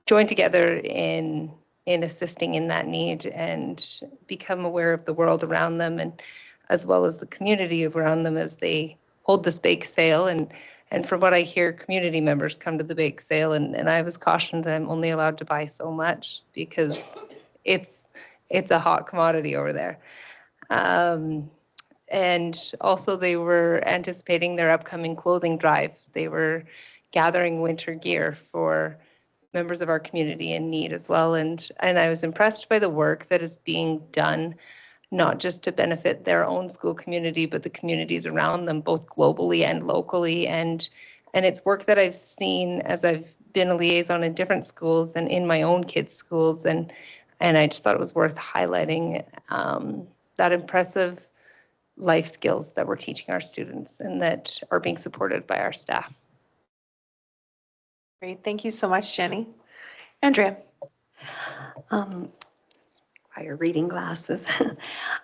join together in assisting in that need and become aware of the world around them, and as well as the community around them as they hold this bake sale. And from what I hear, community members come to the bake sale, and I was cautioned that I'm only allowed to buy so much because it's a hot commodity over there. And also they were anticipating their upcoming clothing drive. They were gathering winter gear for members of our community in need as well. And I was impressed by the work that is being done, not just to benefit their own school community, but the communities around them, both globally and locally. And it's work that I've seen as I've been a liaison in different schools and in my own kids' schools. And I just thought it was worth highlighting that impressive life skills that we're teaching our students and that are being supported by our staff. Great. Thank you so much, Jenny. Andrea. Require reading glasses.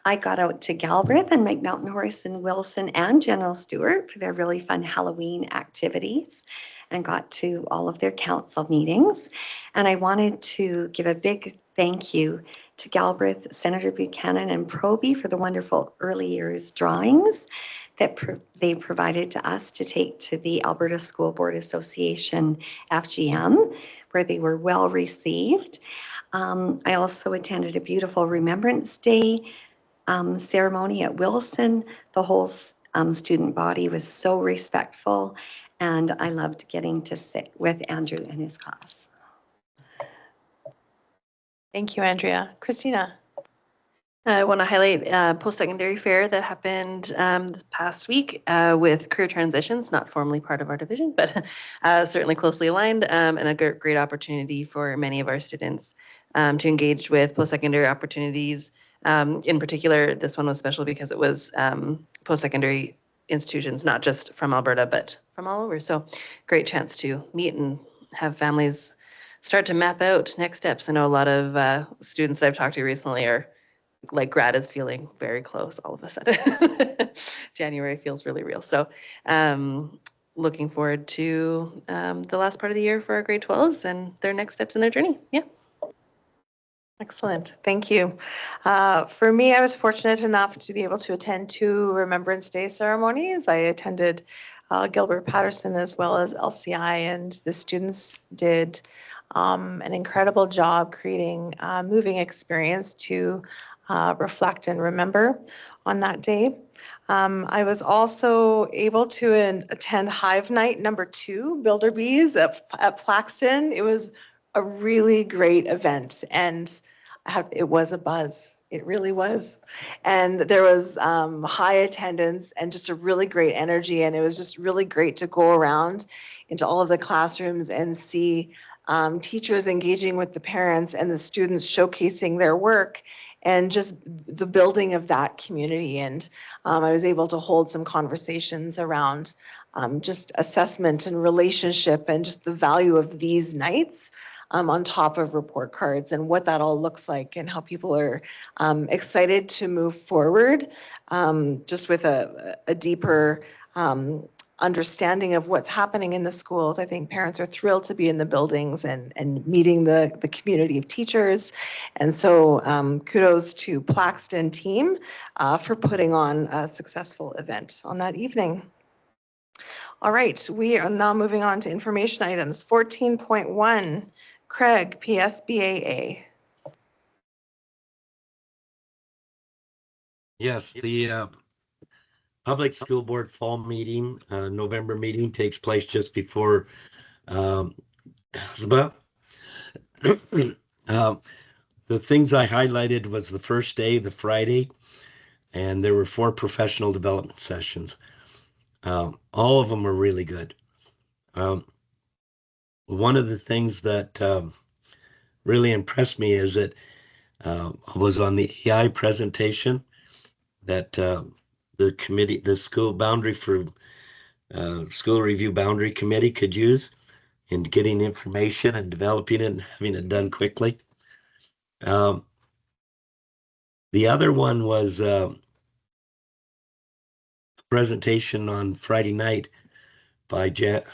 I got out to Galbraith and McNaughton Norris and Wilson and General Stewart for their really fun Halloween activities and got to all of their council meetings. And I wanted to give a big thank you to Galbraith, Senator Buchanan and Proby for the wonderful early years drawings that they provided to us to take to the Alberta School Board Association FGM, where they were well received. I also attended a beautiful Remembrance Day ceremony at Wilson. The whole student body was so respectful, and I loved getting to sit with Andrew and his class. Thank you, Andrea. Christina. I want to highlight post-secondary fair that happened this past week with career transitions, not formally part of our division, but certainly closely aligned, and a great opportunity for many of our students to engage with post-secondary opportunities. In particular, this one was special because it was post-secondary institutions, not just from Alberta, but from all over. So great chance to meet and have families start to map out next steps. I know a lot of students that I've talked to recently are like grad is feeling very close all of a sudden. January feels really real. So looking forward to the last part of the year for our grade 12s and their next steps in their journey. Yeah. Excellent. Thank you. For me, I was fortunate enough to be able to attend 2 Remembrance Day ceremonies. I attended Gilbert Patterson as well as LCI, and the students did an incredible job creating a moving experience to reflect and remember on that day. I was also able to attend Hive Night #2, Builder Bees at Plaxton. It was a really great event, and it was a buzz. It really was. And there was high attendance and just a really great energy. And it was just really great to go around into all of the classrooms and see teachers engaging with the parents and the students showcasing their work and just the building of that community. And I was able to hold some conversations around just assessment and relationship and just the value of these nights on top of report cards and what that all looks like and how people are excited to move forward just with a deeper understanding of what's happening in the schools. I think parents are thrilled to be in the buildings and meeting the community of teachers. And so kudos to Plaxton team for putting on a successful event on that evening. All right, we are now moving on to information items. 14.1, Craig, PSBAA. Yes, the Public School Board Fall Meeting, November meeting takes place just before ASBA. The things I highlighted was the first day, the Friday, and there were 4 professional development sessions. All of them were really good. One of the things that really impressed me is that was on the AI presentation that the committee, the school boundary for school review boundary committee could use in getting information and developing it and having it done quickly. The other one was a presentation on Friday night by Janet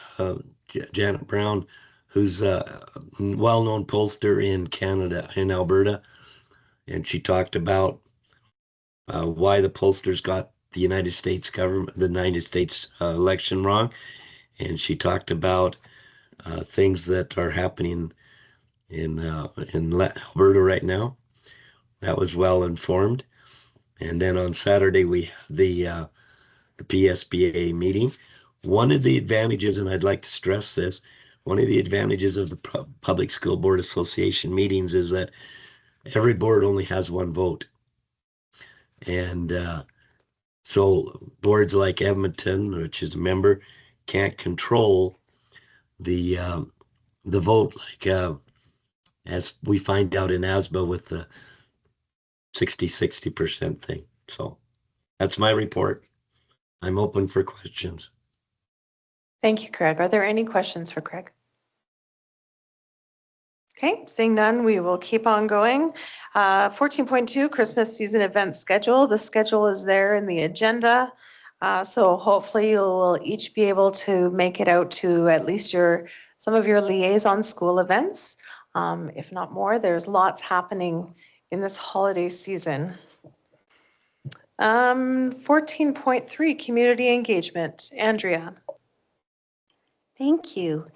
Brown, who's a well-known pollster in Canada, in Alberta. And she talked about why the pollsters got the United States government, the United States election wrong. And she talked about things that are happening in Alberta right now. That was well informed. And then on Saturday we had the PSBA meeting. One of the advantages, and I'd like to stress this, one of the advantages of the Public School Board Association meetings is that every board only has 1 vote. And so boards like Edmonton, which is a member, can't control the vote like as we find out in ASBA with the 60% thing. So that's my report. I'm open for questions. Thank you, Craig. Are there any questions for Craig? Okay, seeing none, we will keep on going. 14.2, Christmas season event schedule. The schedule is there in the agenda. So hopefully you'll each be able to make it out to at least some of your liaison school events. If not more, there's lots happening in this holiday season. 14.3, community engagement. Andrea. Thank you.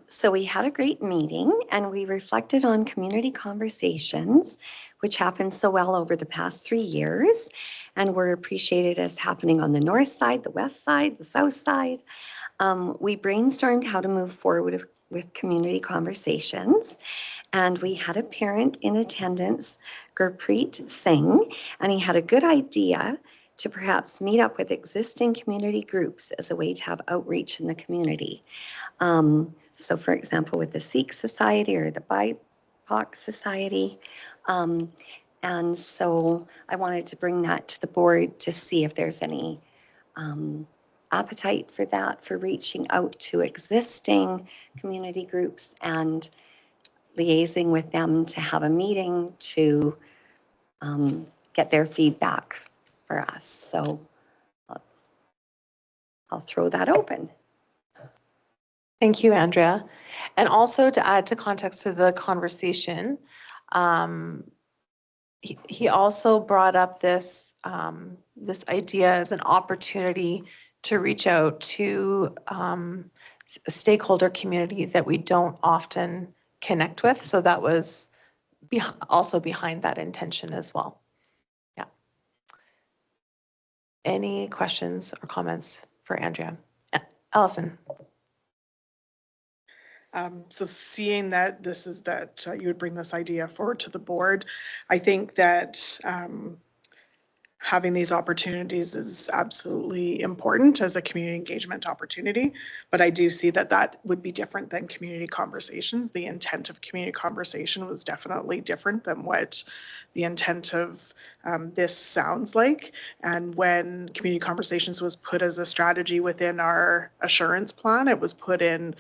So we had a great meeting and we reflected on community conversations, which happened so well over the past 3 years and were appreciated as happening on the north side, the west side, the south side. We brainstormed how to move forward with community conversations. And we had a parent in attendance, Gurpreet Singh, and he had a good idea to perhaps meet up with existing community groups as a way to have outreach in the community. So for example, with the Sikh Society or the BIPOC Society. And so I wanted to bring that to the board to see if there's any appetite for that, for reaching out to existing community groups and liaising with them to have a meeting to get their feedback for us. So I'll throw that open. Thank you, Andrea. And also to add to context to the conversation, he also brought up this, this idea as an opportunity to reach out to a stakeholder community that we don't often connect with. So that was also behind that intention as well. Yeah. Any questions or comments for Andrea? Allison. So seeing that this is that you would bring this idea forward to the board, I think that having these opportunities is absolutely important as a community engagement opportunity. But I do see that that would be different than community conversations. The intent of community conversation was definitely different than what the intent of this sounds like. And when community conversations was put as a strategy within our assurance plan, it was put in